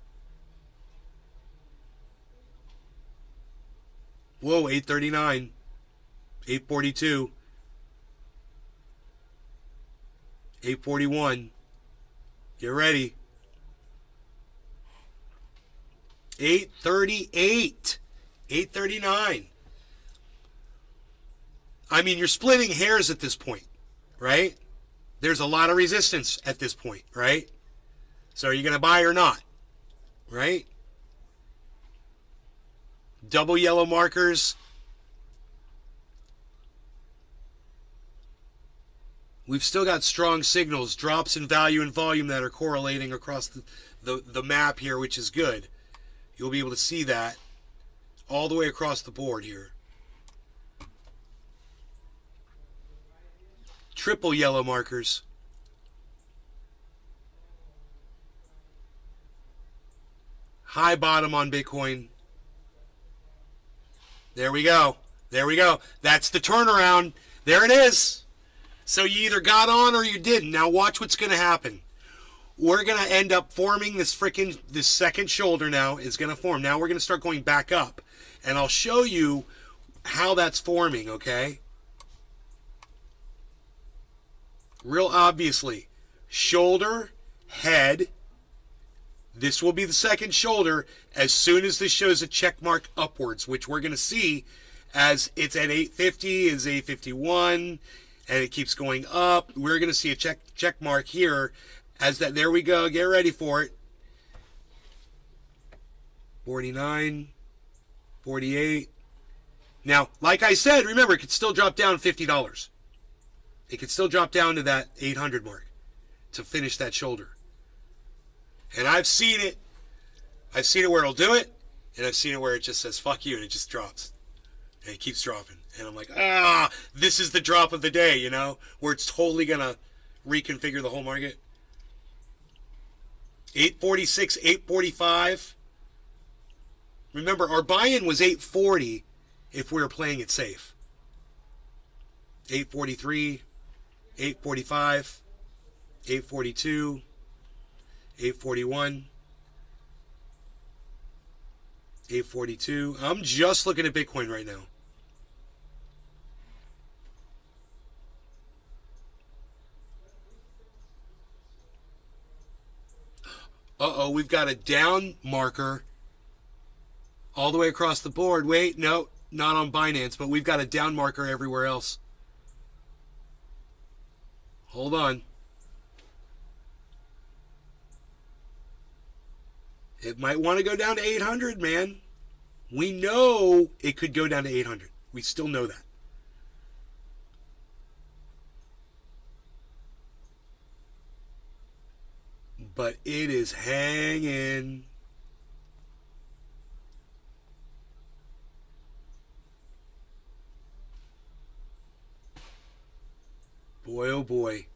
Whoa, 839, 842, 841. Get ready. 838, 839. I mean, you're splitting hairs at this point, right? There's a lot of resistance at this point, right? So are you going to buy or not, right? Double yellow markers. We've still got strong signals, drops in value and volume that are correlating across the map here, which is good. You'll be able to see that all the way across the board here. Triple yellow markers. High bottom on Bitcoin. There we go. There we go. That's the turnaround. There it is. So you either got on or you didn't. Now watch what's going to happen. We're going to end up forming this second shoulder now is going to form. Now we're going to start going back up. And I'll show you how that's forming, okay? Real obviously. Shoulder, head. This will be the second shoulder as soon as this shows a check mark upwards, which we're going to see as it's at 850, is 851, and it keeps going up. We're going to see a check mark here as that. There we go. Get ready for it. 49, 48. Now, like I said, remember, it could still drop down $50. It could still drop down to that 800 mark to finish that shoulder. And I've seen it. I've seen it where it'll do it, and I've seen it where it just says, fuck you, and it just drops. And it keeps dropping. And I'm like, this is the drop of the day, you know, where it's totally going to reconfigure the whole market. 846, 845. Remember, our buy-in was 840 if we were playing it safe. 843, 845, 842, 841, 842. I'm just looking at Bitcoin right now. Uh-oh, we've got a down marker all the way across the board. Wait, no, not on Binance, but we've got a down marker everywhere else. Hold on. It might want to go down to 800, man. We know it could go down to 800. We still know that. But it is hanging. Boy, oh boy.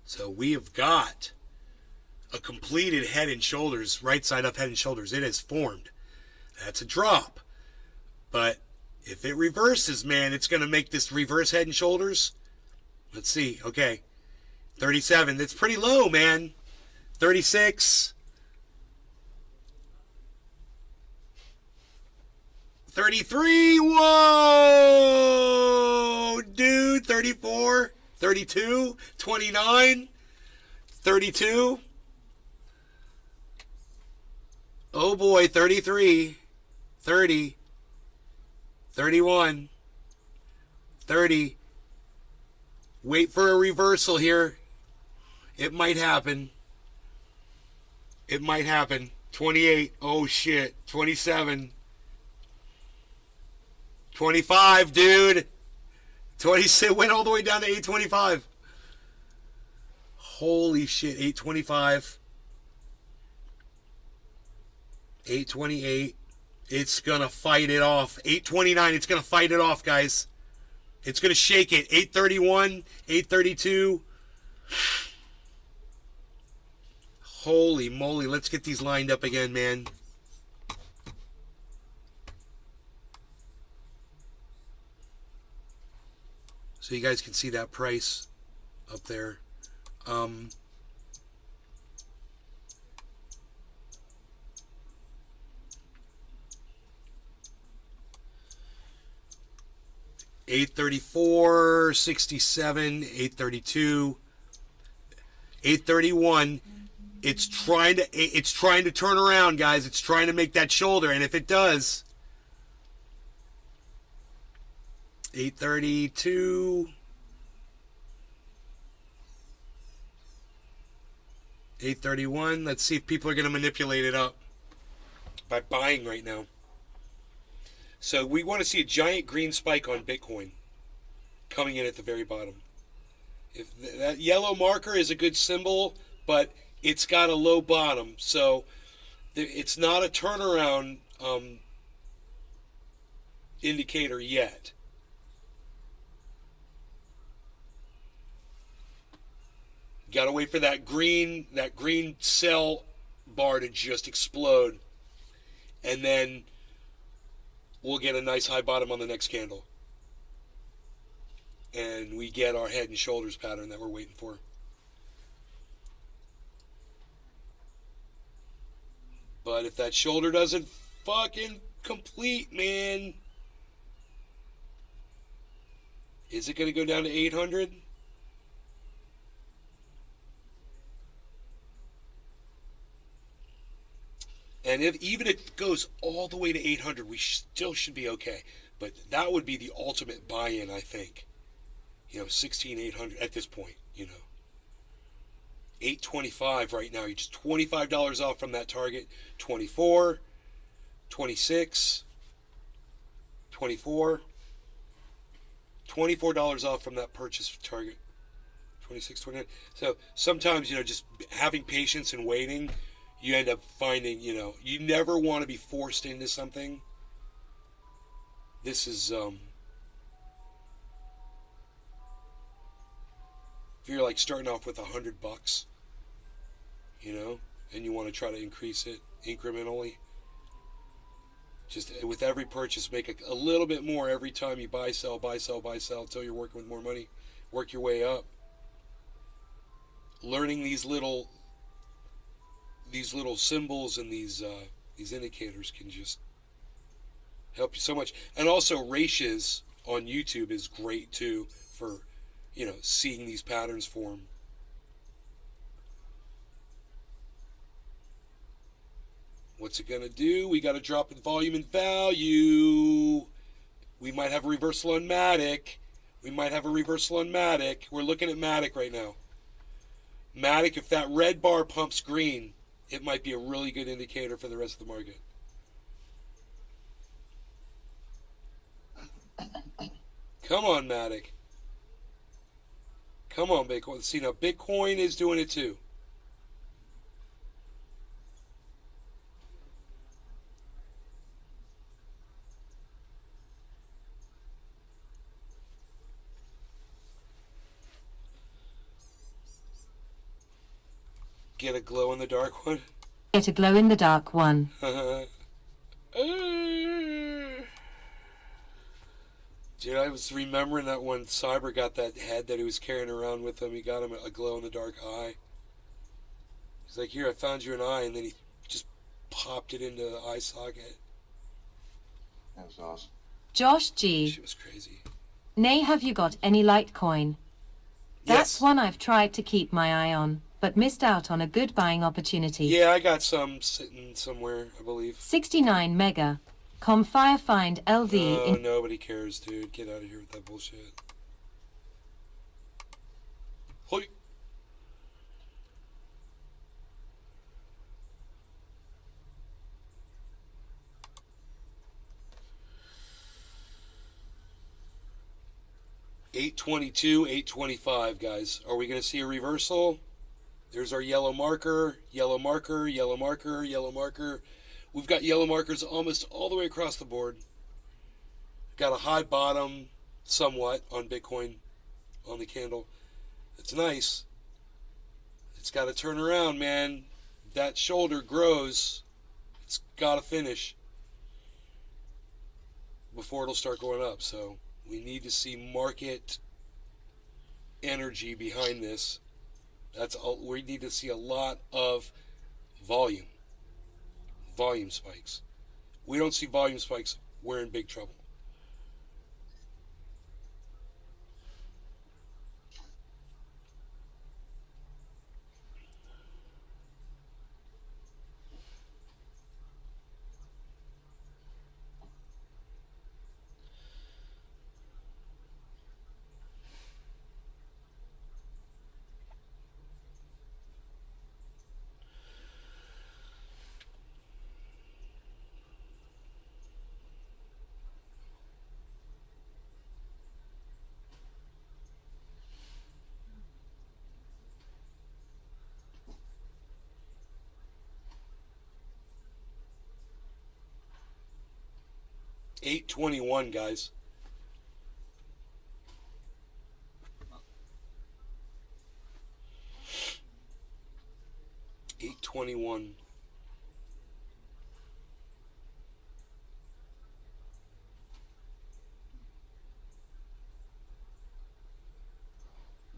So we have got a completed head and shoulders, right side up head and shoulders. It has formed. That's a drop. But if it reverses, man, it's going to make this reverse head and shoulders. Let's see. Okay. 37. That's pretty low, man. 36. 33. Whoa, dude. 34. 32. 29. 32. Oh boy, 33. 30. 31. 30. Wait for a reversal here. It might happen. It might happen. 28. Oh shit. 27. 25, dude. 26 went all the way down to 825. Holy shit. 825. 828. It's going to fight it off. 829. It's going to fight it off, guys. It's going to shake it. 831. 832. Holy moly. Let's get these lined up again, man. So you guys can see that price up there. $834, 67, 832, 831. It's trying to turn around, guys. It's trying to make that shoulder, and if it does, 832, 831. Let's see if people are going to manipulate it up by buying right now. So we want to see a giant green spike on Bitcoin coming in at the very bottom. If that yellow marker is a good symbol, but it's got a low bottom, so it's not a turnaround indicator yet. Got to wait for that green cell bar to just explode, and then we'll get a nice high bottom on the next candle. And we get our head and shoulders pattern that we're waiting for. But if that shoulder doesn't fucking complete, man, is it going to go down to 800? And even if it goes all the way to 800, we still should be okay. But that would be the ultimate buy-in, I think. 16,800 at this point, 825 right now. You're just $25 off from that target. 24, 26, 24, $24 off from that purchase target. 26, 29. So sometimes, just having patience and waiting, you end up finding, you never want to be forced into something. This is, if you're like starting off with $100, and you want to try to increase it incrementally, just with every purchase, make a little bit more every time you buy, sell, buy, sell, buy, sell, until you're working with more money. Work your way up. Learning these little symbols and these indicators can just help you so much. And also Ratios on YouTube is great too for seeing these patterns form. What's it gonna do? We got a drop in volume and value. We might have a reversal on Matic. We're looking at Matic right now. Matic, if that red bar pumps green, it might be a really good indicator for the rest of the market. Come on, Matic. Come on, Bitcoin. See, now Bitcoin is doing it too. Get a glow in the dark one. Get a glow in the dark one. Dude, I was remembering that when Cyber got that head that he was carrying around with him, he got him a glow in the dark eye. He's like, here, I found you an eye, and then he just popped it into the eye socket. That was awesome. Josh G. She was crazy. Nay, have you got any Litecoin? That's Yes. one I've tried to keep my eye on, but missed out on a good buying opportunity. Yeah, I got some sitting somewhere, I believe. 69 mega. Comfire find LV Oh, in nobody cares, dude. Get out of here with that bullshit. Hoi. $822, $825, guys. Are we going to see a reversal? There's our yellow marker, yellow marker, yellow marker, yellow marker. We've got yellow markers almost all the way across the board. Got a high bottom somewhat on Bitcoin on the candle. It's nice. It's got to turn around, man. That shoulder grows. It's got to finish before it'll start going up. So we need to see market energy behind this. We need to see a lot of volume spikes. We don't see volume spikes, we're in big trouble. $821, guys. $821.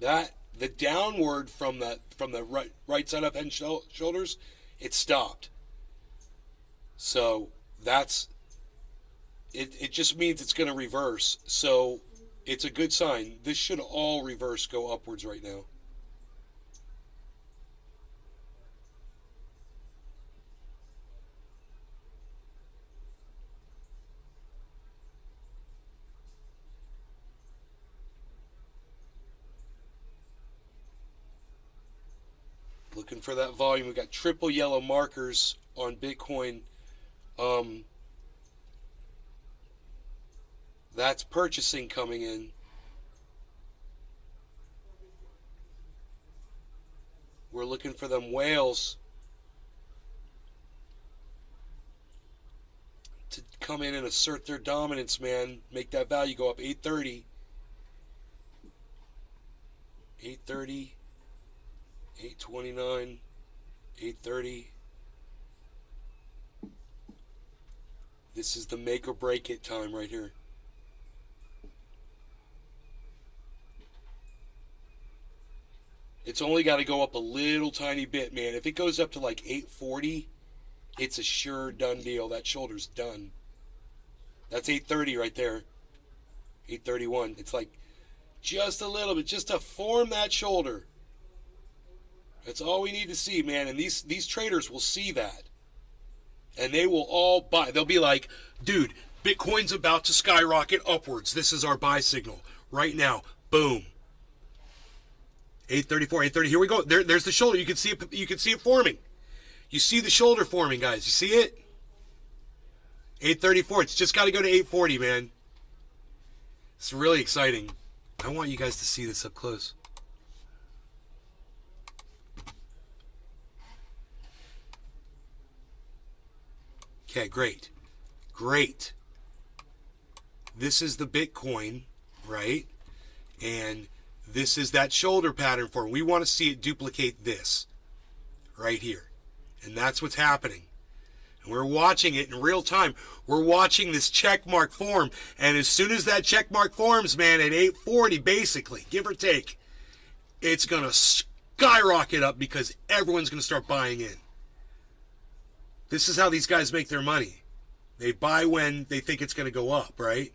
That the downward from the right side up and shoulders, it stopped. So that's it just means it's going to reverse. So it's a good sign. This should all reverse, go upwards right now. Looking for that volume. We got triple yellow markers on Bitcoin. That's purchasing coming in. We're looking for them whales to come in and assert their dominance, man. Make that value go up. 830. 830. 829. 830. This is the make or break it time right here. It's only got to go up a little tiny bit, man. If it goes up to like 840, it's a sure done deal. That shoulder's done. That's 830 right there. 831. It's like just a little bit, just to form that shoulder. That's all we need to see, man. And these traders will see that. And they will all buy. They'll be like, dude, Bitcoin's about to skyrocket upwards. This is our buy signal right now. Boom. 834, 830. Here we go. There's the shoulder. You can see it. You can see it forming. You see the shoulder forming, guys. You see it? 834. It's just got to go to 840, man. It's really exciting. I want you guys to see this up close. Okay, great. Great. This is the Bitcoin, right? And this is that shoulder pattern form. We want to see it duplicate this, right here. And that's what's happening. And we're watching it in real time. We're watching this check mark form. And as soon as that check mark forms, man, at 840 basically, give or take, it's going to skyrocket up because everyone's going to start buying in. This is how these guys make their money. They buy when they think it's going to go up, right?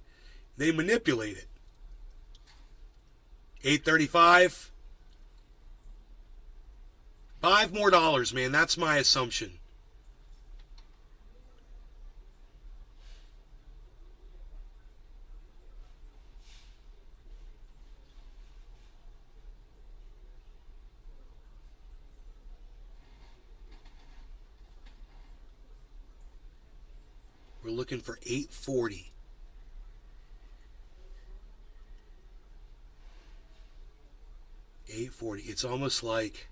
They manipulate it. 835. $5 more, man. That's my assumption. We're looking for 840. It's almost like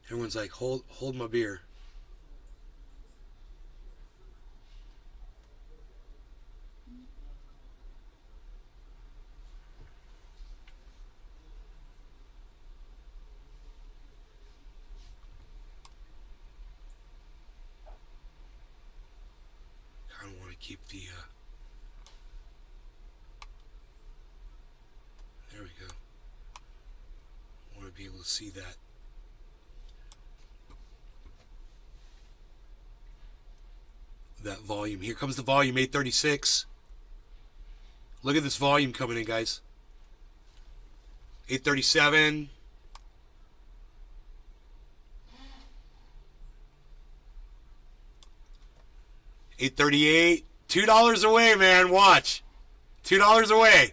everyone's like, hold my beer. Kind of want to keep the there we go. Want to be able to see that. That volume. Here comes the volume, 836. Look at this volume coming in, guys. 837. $838. $2 away, man. Watch. $2 away.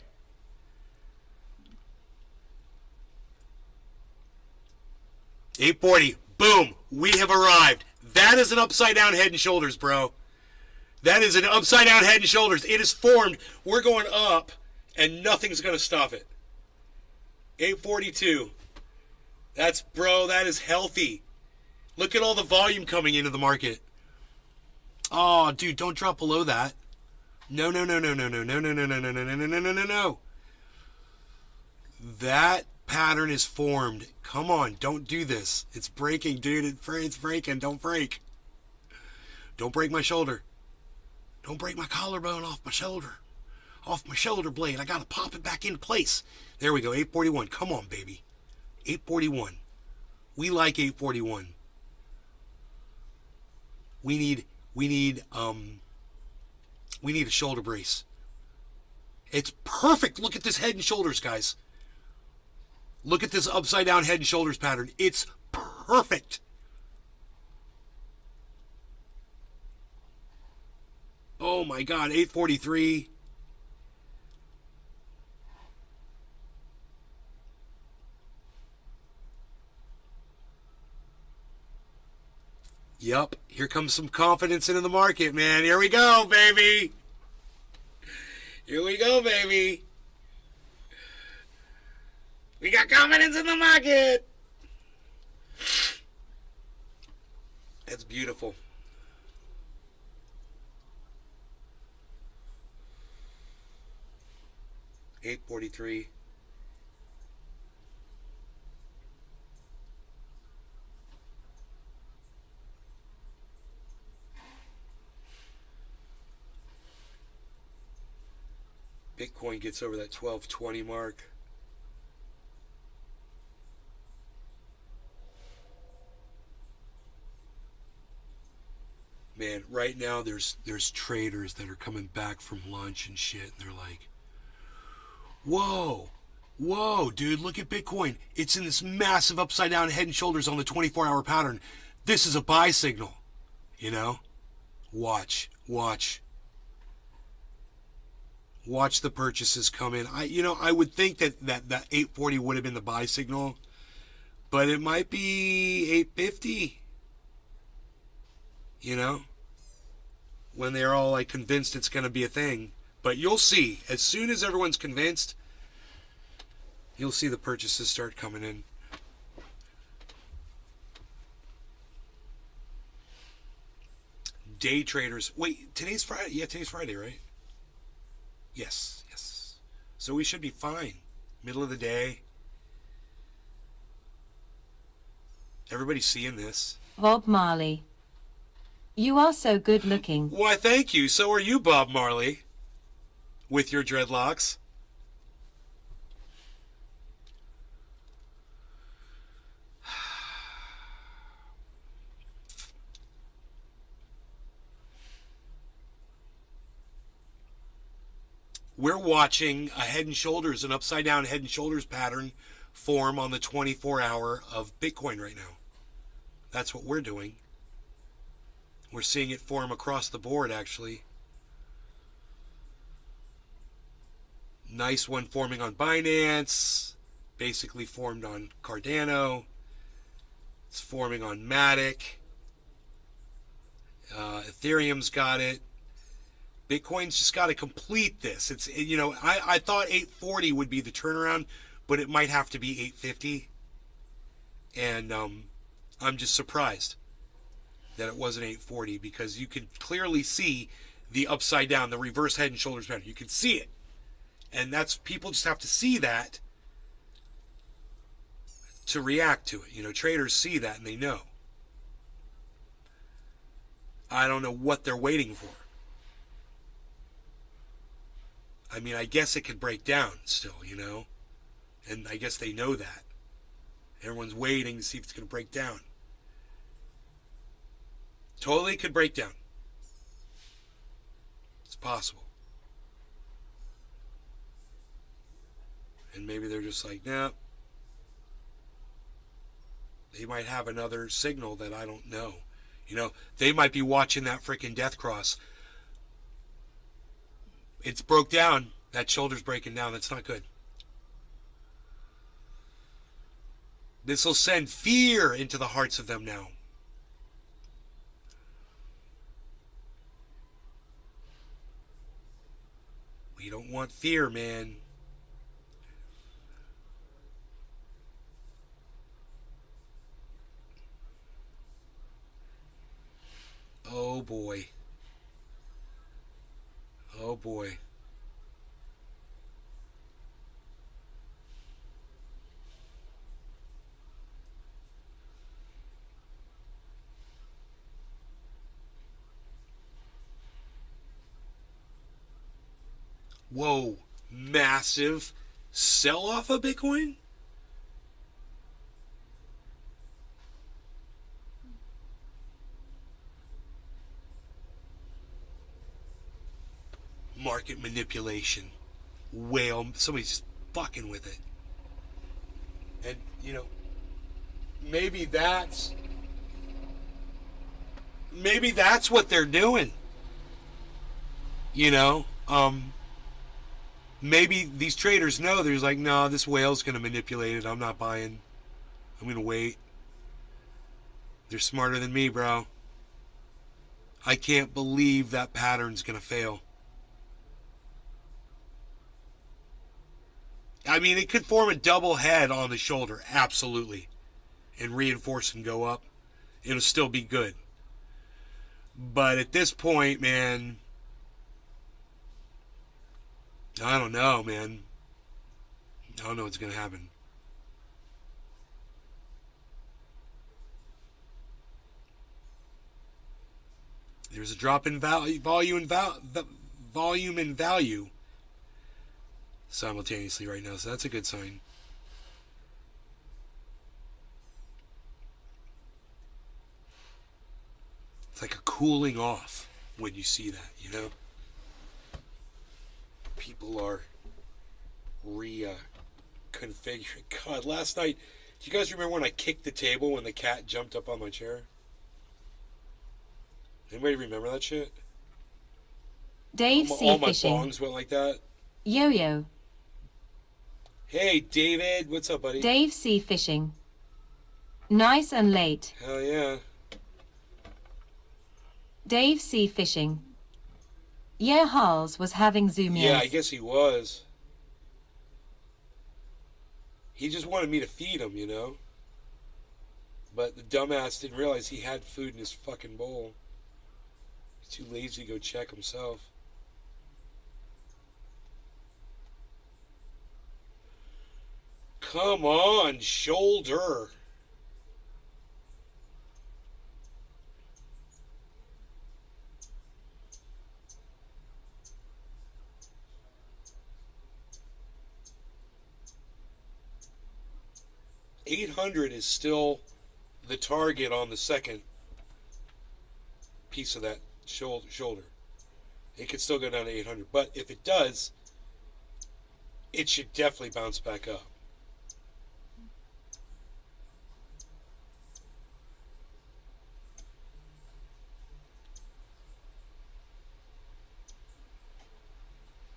$840. Boom. We have arrived. That is an upside down head and shoulders, bro. That is an upside down head and shoulders. It is formed. We're going up, and nothing's going to stop it. 842. That's, bro, that is healthy. Look at all the volume coming into the market. Oh, dude, don't drop below that. No. That pattern is formed. Come on, don't do this. It's breaking, dude. It's breaking. Don't break. Don't break my shoulder. Don't break my collarbone off my shoulder. Off my shoulder blade. I got to pop it back into place. There we go, 841. Come on, baby. 841. We like 841. We need a shoulder brace. It's perfect. Look at this head and shoulders, guys. Look at this upside down head and shoulders pattern. It's perfect. Oh my God, 843. Yup, here comes some confidence into the market, man. Here we go, baby. Here we go, baby. We got confidence in the market. That's beautiful. $843. Bitcoin gets over that 1220 mark. Man, right now there's traders that are coming back from lunch and shit, and they're like, whoa, dude, look at Bitcoin. It's in this massive upside down head and shoulders on the 24-hour pattern. This is a buy signal, you know? Watch the purchases come in. I would think that 840 would have been the buy signal, but it might be 850. You know, when they're all like convinced it's going to be a thing. But you'll see, as soon as everyone's convinced, you'll see the purchases start coming in. Day traders. Wait, today's Friday. Yeah, today's Friday, right? Yes. So we should be fine. Middle of the day. Everybody's seeing this. Bob Marley. You are so good looking. Why, thank you. So are you, Bob Marley, with your dreadlocks. We're watching a Head and Shoulders, an upside down Head and Shoulders pattern form on the 24-hour of Bitcoin right now. That's what we're doing. We're seeing it form across the board, actually. Nice one forming on Binance. Basically formed on Cardano. It's forming on Matic. Ethereum's got it. Bitcoin's just got to complete this. It's, you know, I thought 840 would be the turnaround, but it might have to be 850. And I'm just surprised that it wasn't 840, because you can clearly see the upside down, the reverse Head and Shoulders pattern. You can see it. And that's, people just have to see that to react to it. You know, traders see that and they know. I don't know what they're waiting for. I mean, I guess it could break down still, you know? And I guess they know that. Everyone's waiting to see if it's going to break down. Totally could break down. It's possible. And maybe they're just like, nah. They might have another signal that I don't know. You know, they might be watching that freaking death cross. It's broke down. That shoulder's breaking down. That's not good. This will send fear into the hearts of them now. We don't want fear, man. Oh boy. Oh boy. Whoa, massive sell-off of Bitcoin? Market manipulation. Whale, somebody's just fucking with it. And, you know, maybe that's what they're doing. You know, maybe these traders know, there's like, no, this whale's going to manipulate it. I'm not buying. I'm going to wait. They're smarter than me, bro. I can't believe that pattern's going to fail. I mean, it could form a double head on the shoulder, absolutely, and reinforce and go up. It'll still be good. But at this point, man, I don't know, man. I don't know what's going to happen. There's a drop in volume and value simultaneously right now, so that's a good sign. It's like a cooling off when you see that, you know? People are reconfiguring. God, last night, do you guys remember when I kicked the table when the cat jumped up on my chair? Anybody remember that shit? Dave C. All my Fishing. bongs went like that. Yo-yo. Hey, David. What's up, buddy? Dave C. Fishing. Nice and late. Hell yeah. Dave C. Fishing. Yeah, Hals was having Zoom Yeah, yes. I guess he was. He just wanted me to feed him, you know? But the dumbass didn't realize he had food in his fucking bowl. He's too lazy to go check himself. Come on, shoulder. 800 is still the target on the second piece of that shoulder. It could still go down to 800, but if it does, it should definitely bounce back up.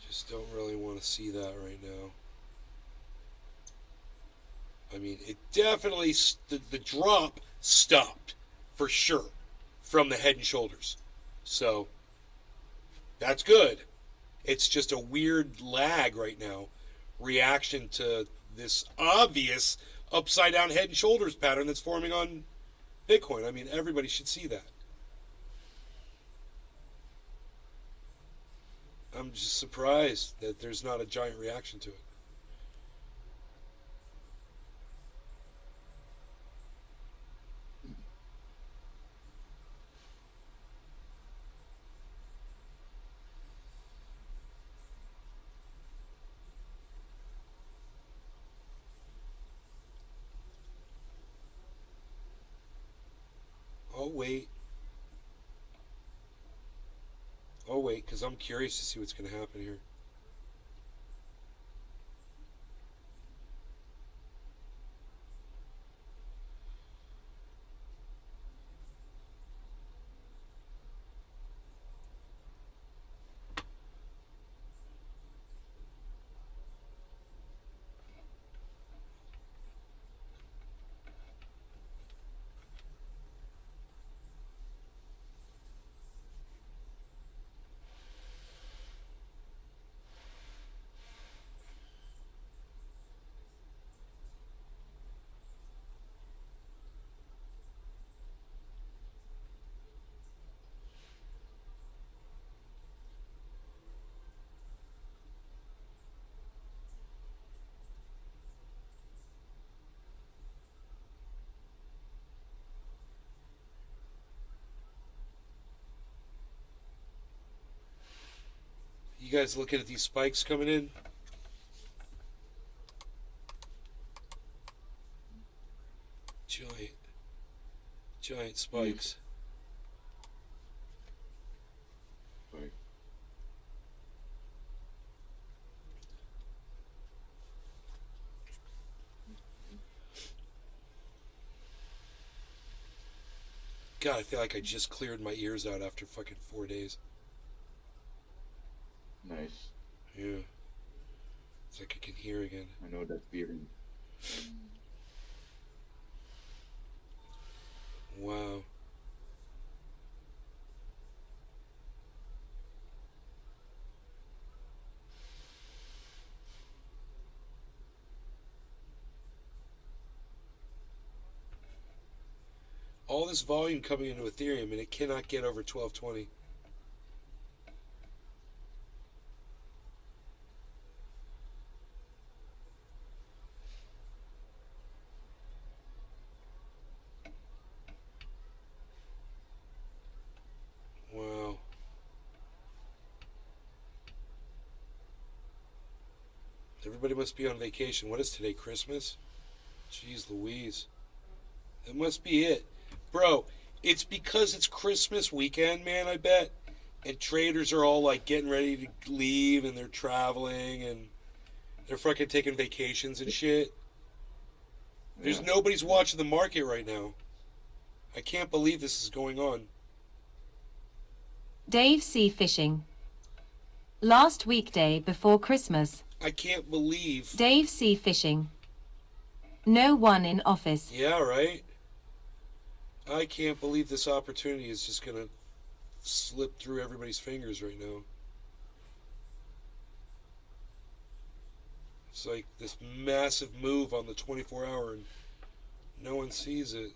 Just don't really want to see that right now. I mean, it definitely, the drop stopped, for sure, from the Head and Shoulders. So, that's good. It's just a weird lag right now, reaction to this obvious upside down Head and Shoulders pattern that's forming on Bitcoin. I mean, everybody should see that. I'm just surprised that there's not a giant reaction to it. I'll wait, because I'm curious to see what's going to happen here. You guys looking at these spikes coming in? Giant spikes. Right. God, I feel like I just cleared my ears out after fucking 4 days. Nice. Yeah. It's like I can hear again. I know that feeling. Wow. All this volume coming into Ethereum, and it cannot get over 1220. Wow. Everybody must be on vacation. What is today, Christmas? Jeez Louise. That must be it. Bro, it's because it's Christmas weekend, man, I bet. And traders are all like getting ready to leave and they're traveling and they're fucking taking vacations and shit. There's nobody's watching the market right now. I can't believe this is going on. Dave C. Fishing. Last weekday before Christmas. I can't believe. Dave C. Fishing. No one in office. Yeah, right? I can't believe this opportunity is just going to slip through everybody's fingers right now. It's like this massive move on the 24-hour and no one sees it.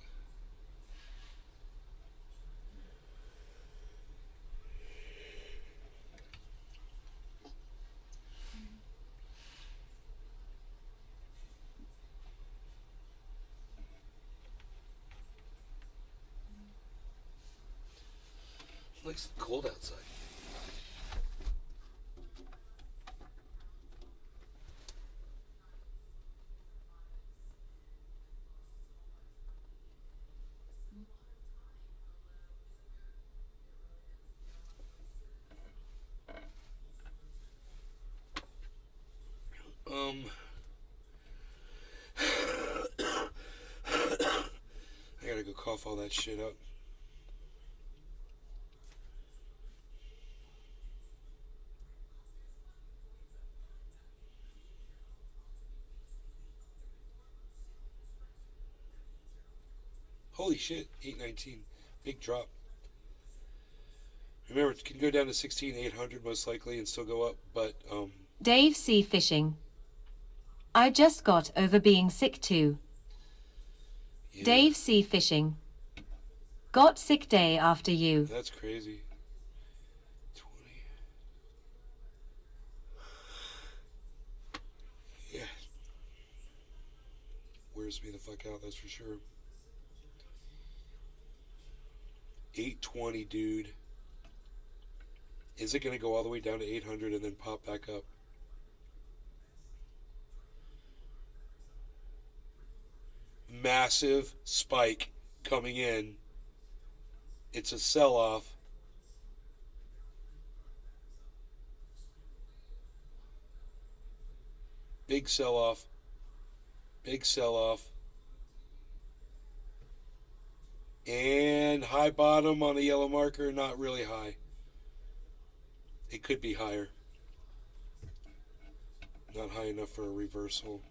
It's cold outside. cough all that shit up. Holy shit, 819. Big drop. Remember, it can go down to 16,800 most likely and still go up, but, Dave C. Fishing. I just got over being sick too. yeah, Dave C. Fishing. Got sick day after you. that's crazy. 20. Yeah. Wears me the fuck out, that's for sure. 820, dude. Is it going to go all the way down to 800 and then pop back up? Massive spike coming in. It's a sell-off. Big sell-off. Big sell-off. And high bottom on the yellow marker, not really high. It could be higher. Not high enough for a reversal.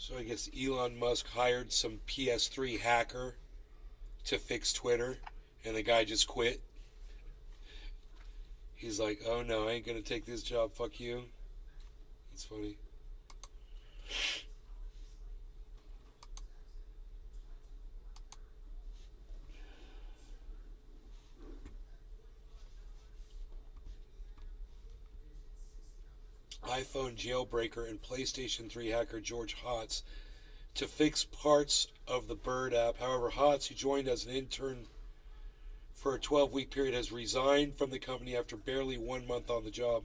So I guess Elon Musk hired some PS3 hacker to fix Twitter, and the guy just quit. He's like, oh no, I ain't gonna take this job, fuck you. That's funny. iPhone jailbreaker and PlayStation 3 hacker George Hotz to fix parts of the Bird app. However, Hotz, who joined as an intern for a 12-week period, has resigned from the company after barely 1 month on the job.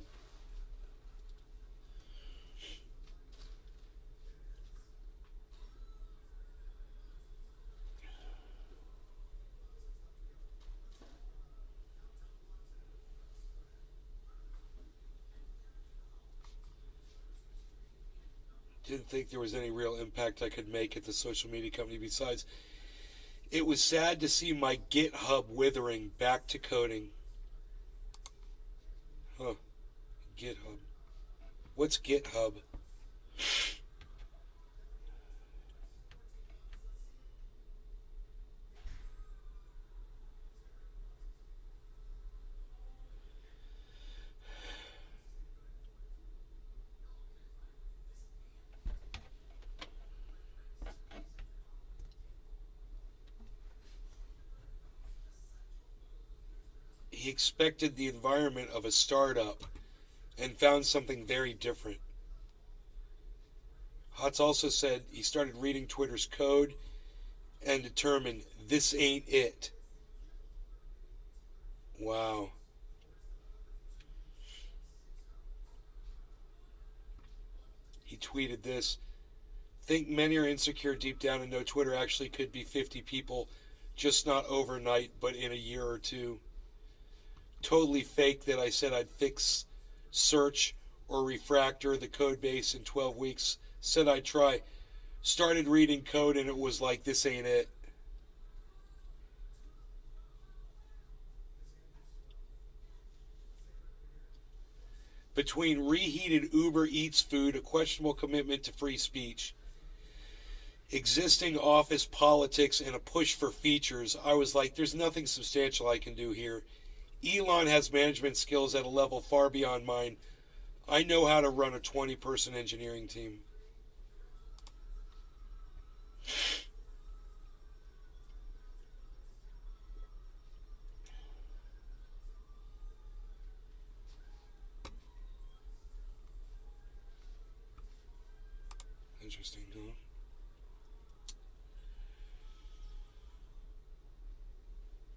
Didn't think there was any real impact I could make at the social media company. Besides, it was sad to see my GitHub withering. Back to coding. Huh. GitHub? What's GitHub? He expected the environment of a startup and found something very different. Hotz also said he started reading Twitter's code and determined this ain't it. Wow. He tweeted this. Think many are insecure deep down and know Twitter actually could be 50 people, just not overnight, but in a year or two. Totally fake that I said I'd fix search or refactor the code base in 12 weeks. Said I'd try. Started reading code and it was like, this ain't it. Between reheated Uber Eats food, a questionable commitment to free speech, existing office politics, and a push for features, I was like, there's nothing substantial I can do here. Elon has management skills at a level far beyond mine. I know how to run a 20-person engineering team. Interesting, huh?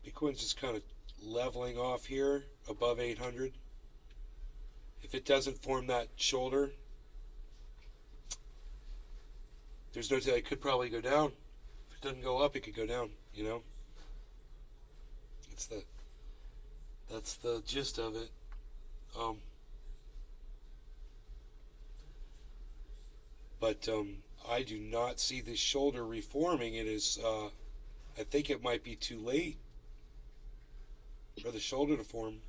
Bitcoin's just kind of leveling off here above 800. If it doesn't form that shoulder, there's no telling. It could probably go down. If it doesn't go up, it could go down, you know? That's the gist of it. But I do not see this shoulder reforming. It is, I think it might be too late for the shoulder to form.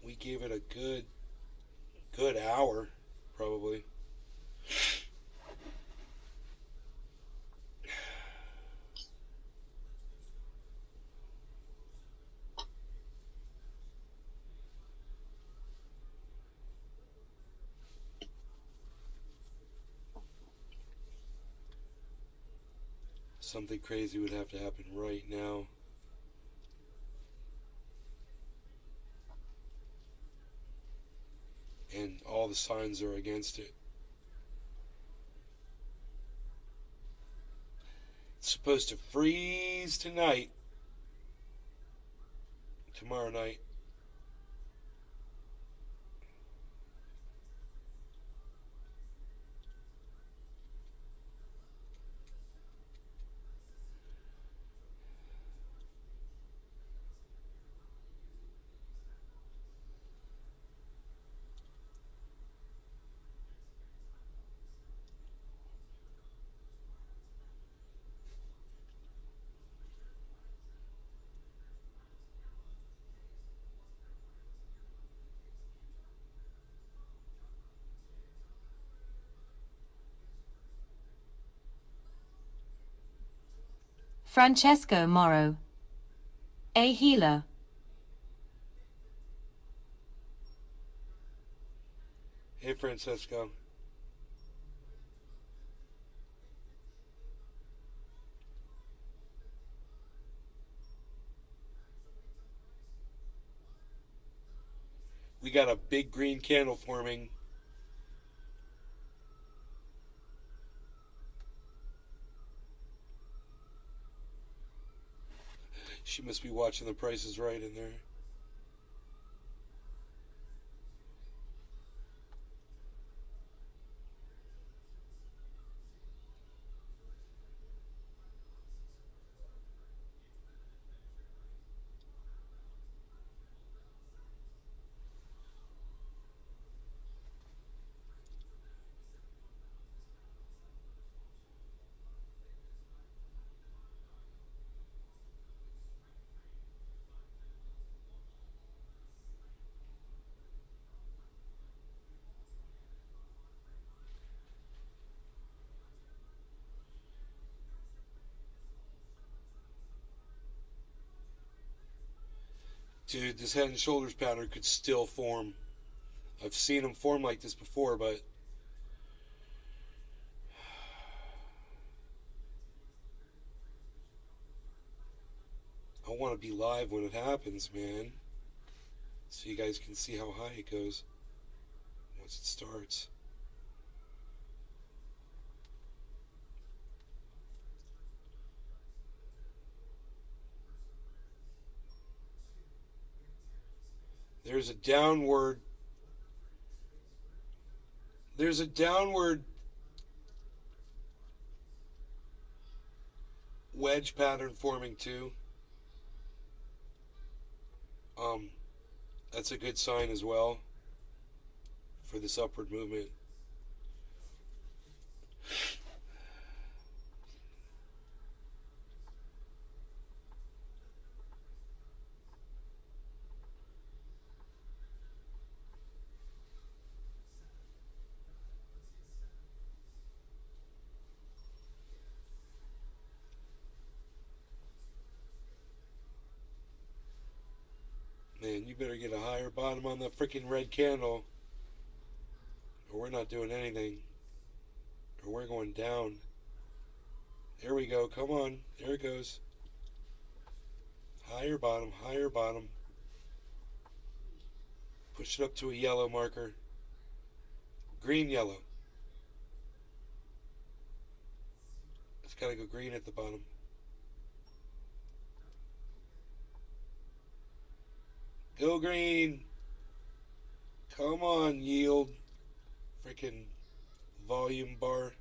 We gave it a good hour, probably. Something crazy would have to happen right now. And all the signs are against it. It's supposed to freeze tonight. Tomorrow night. Francesco Moro. A healer. Hey, Francesco. We got a big green candle forming. She must be watching The Price is Right in there. Dude, this head and shoulders pattern could still form. I've seen them form like this before, but I want to be live when it happens, man. So you guys can see how high it goes once it starts. There's a downward wedge pattern forming too. That's a good sign as well for this upward movement. Man, you better get a higher bottom on that freaking red candle, or we're not doing anything, or we're going down. There we go. Come on. There it goes. Higher bottom, higher bottom. Push it up to a yellow marker. Green, yellow. It's got to go green at the bottom. Go green. Come on, yield. Freaking volume bar.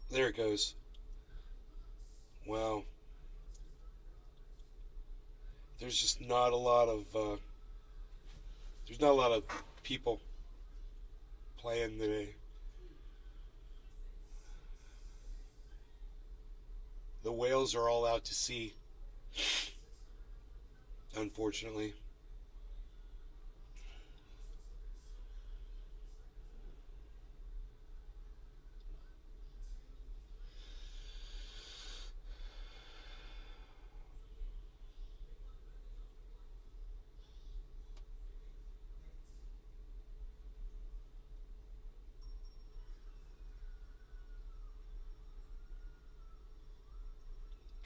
There it goes. Wow. There's just not a lot of there's not a lot of people playing today. The whales are all out to sea, unfortunately.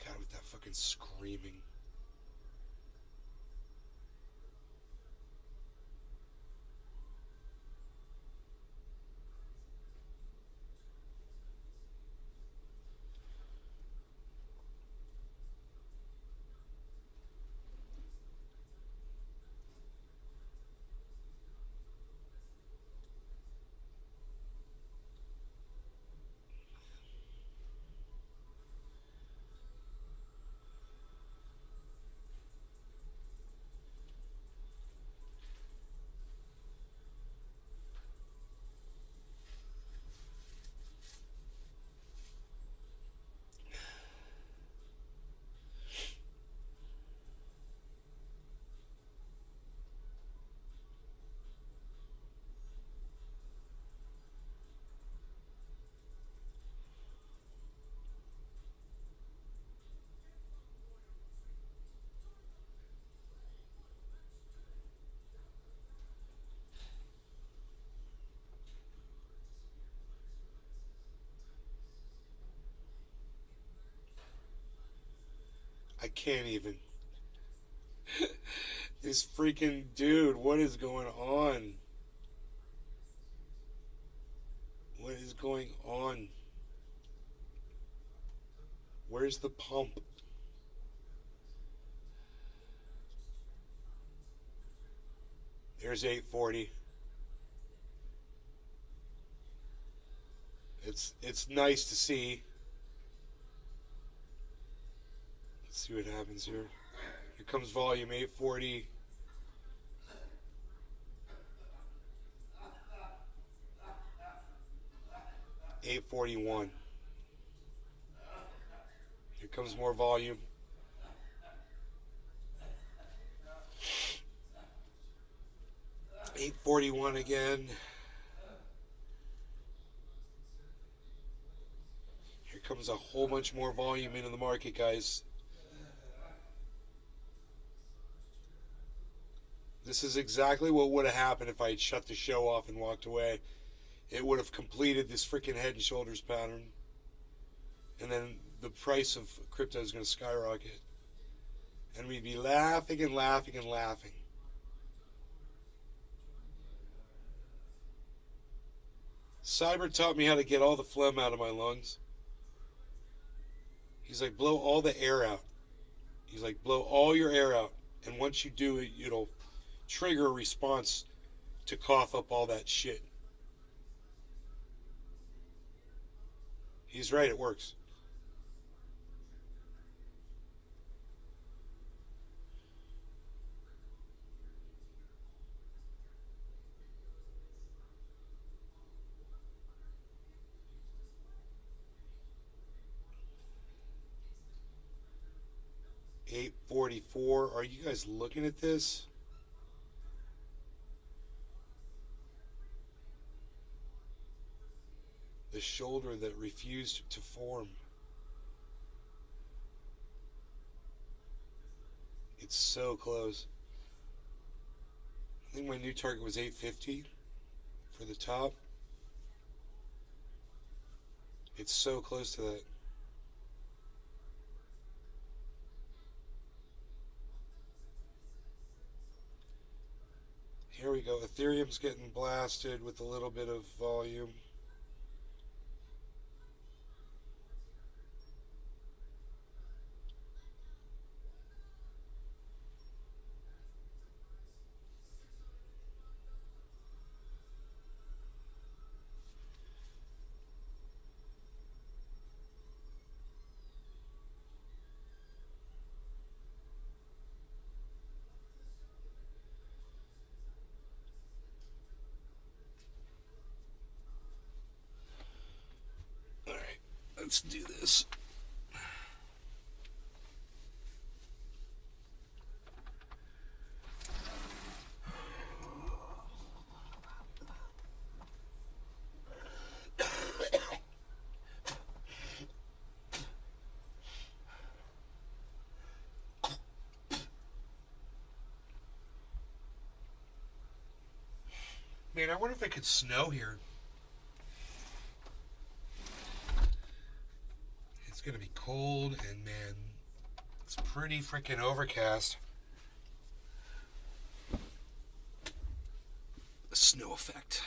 God, with that fucking screaming. I can't even. This freaking dude, what is going on? What is going on? Where's the pump? There's 840. It's nice to see. Let's see what happens here. Here comes volume 840. $841. Here comes more volume. $841 again. Here comes a whole bunch more volume into the market, guys. This is exactly what would have happened if I had shut the show off and walked away. It would have completed this freaking Head and Shoulders pattern. And then the price of crypto is going to skyrocket. And we'd be laughing and laughing and laughing. Cyber taught me how to get all the phlegm out of my lungs. He's like, blow all the air out. He's like, blow all your air out. And once you do it, it'll trigger a response to cough up all that shit. He's right, it works. $8.44. Are you guys looking at this? The shoulder that refused to form. It's so close. I think my new target was 850 for the top. It's so close to that. Here we go. Ethereum's getting blasted with a little bit of volume. Let's do this. Man, I wonder if it could snow here. It's gonna be cold and man, it's pretty freaking overcast. The snow effect.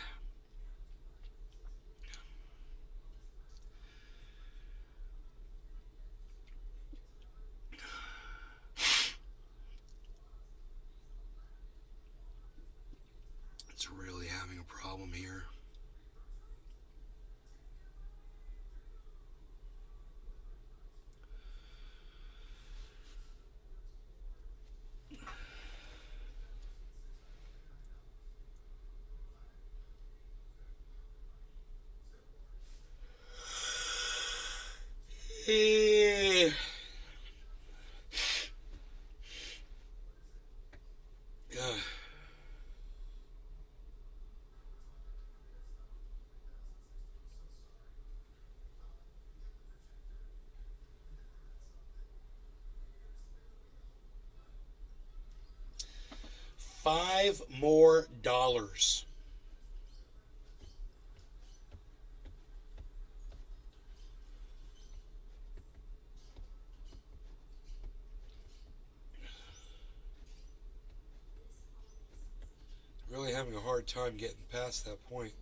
It's really having a problem here. Yeah. $5 more. Really having a hard time getting past that point.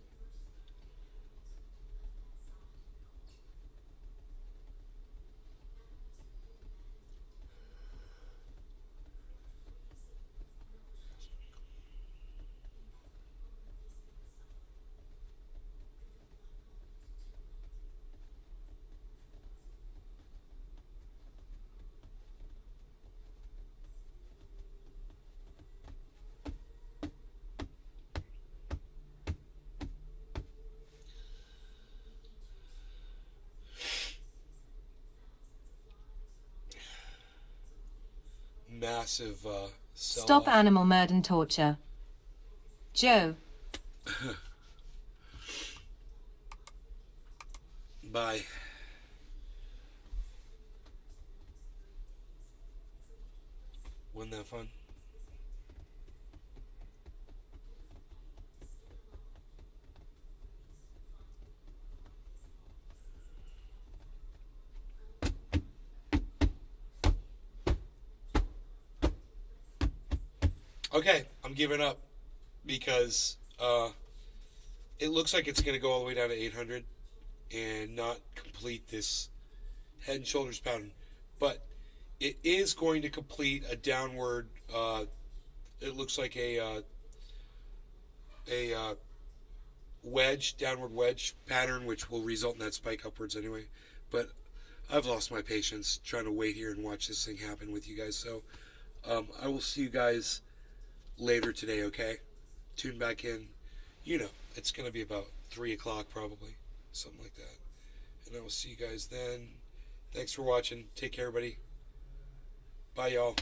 Massive Stop sell-off. animal murder and torture. Joe. Bye. Wasn't that fun? Okay, I'm giving up because it looks like it's going to go all the way down to 800 and not complete this Head and Shoulders pattern. But it is going to complete a downward, it looks like a wedge, downward wedge pattern, which will result in that spike upwards anyway. But I've lost my patience trying to wait here and watch this thing happen with you guys. So I will see you guys later today, okay? Tune back in. You know, it's going to be about 3 o'clock probably, something like that. And I will see you guys then. Thanks for watching. Take care, everybody. Bye, y'all.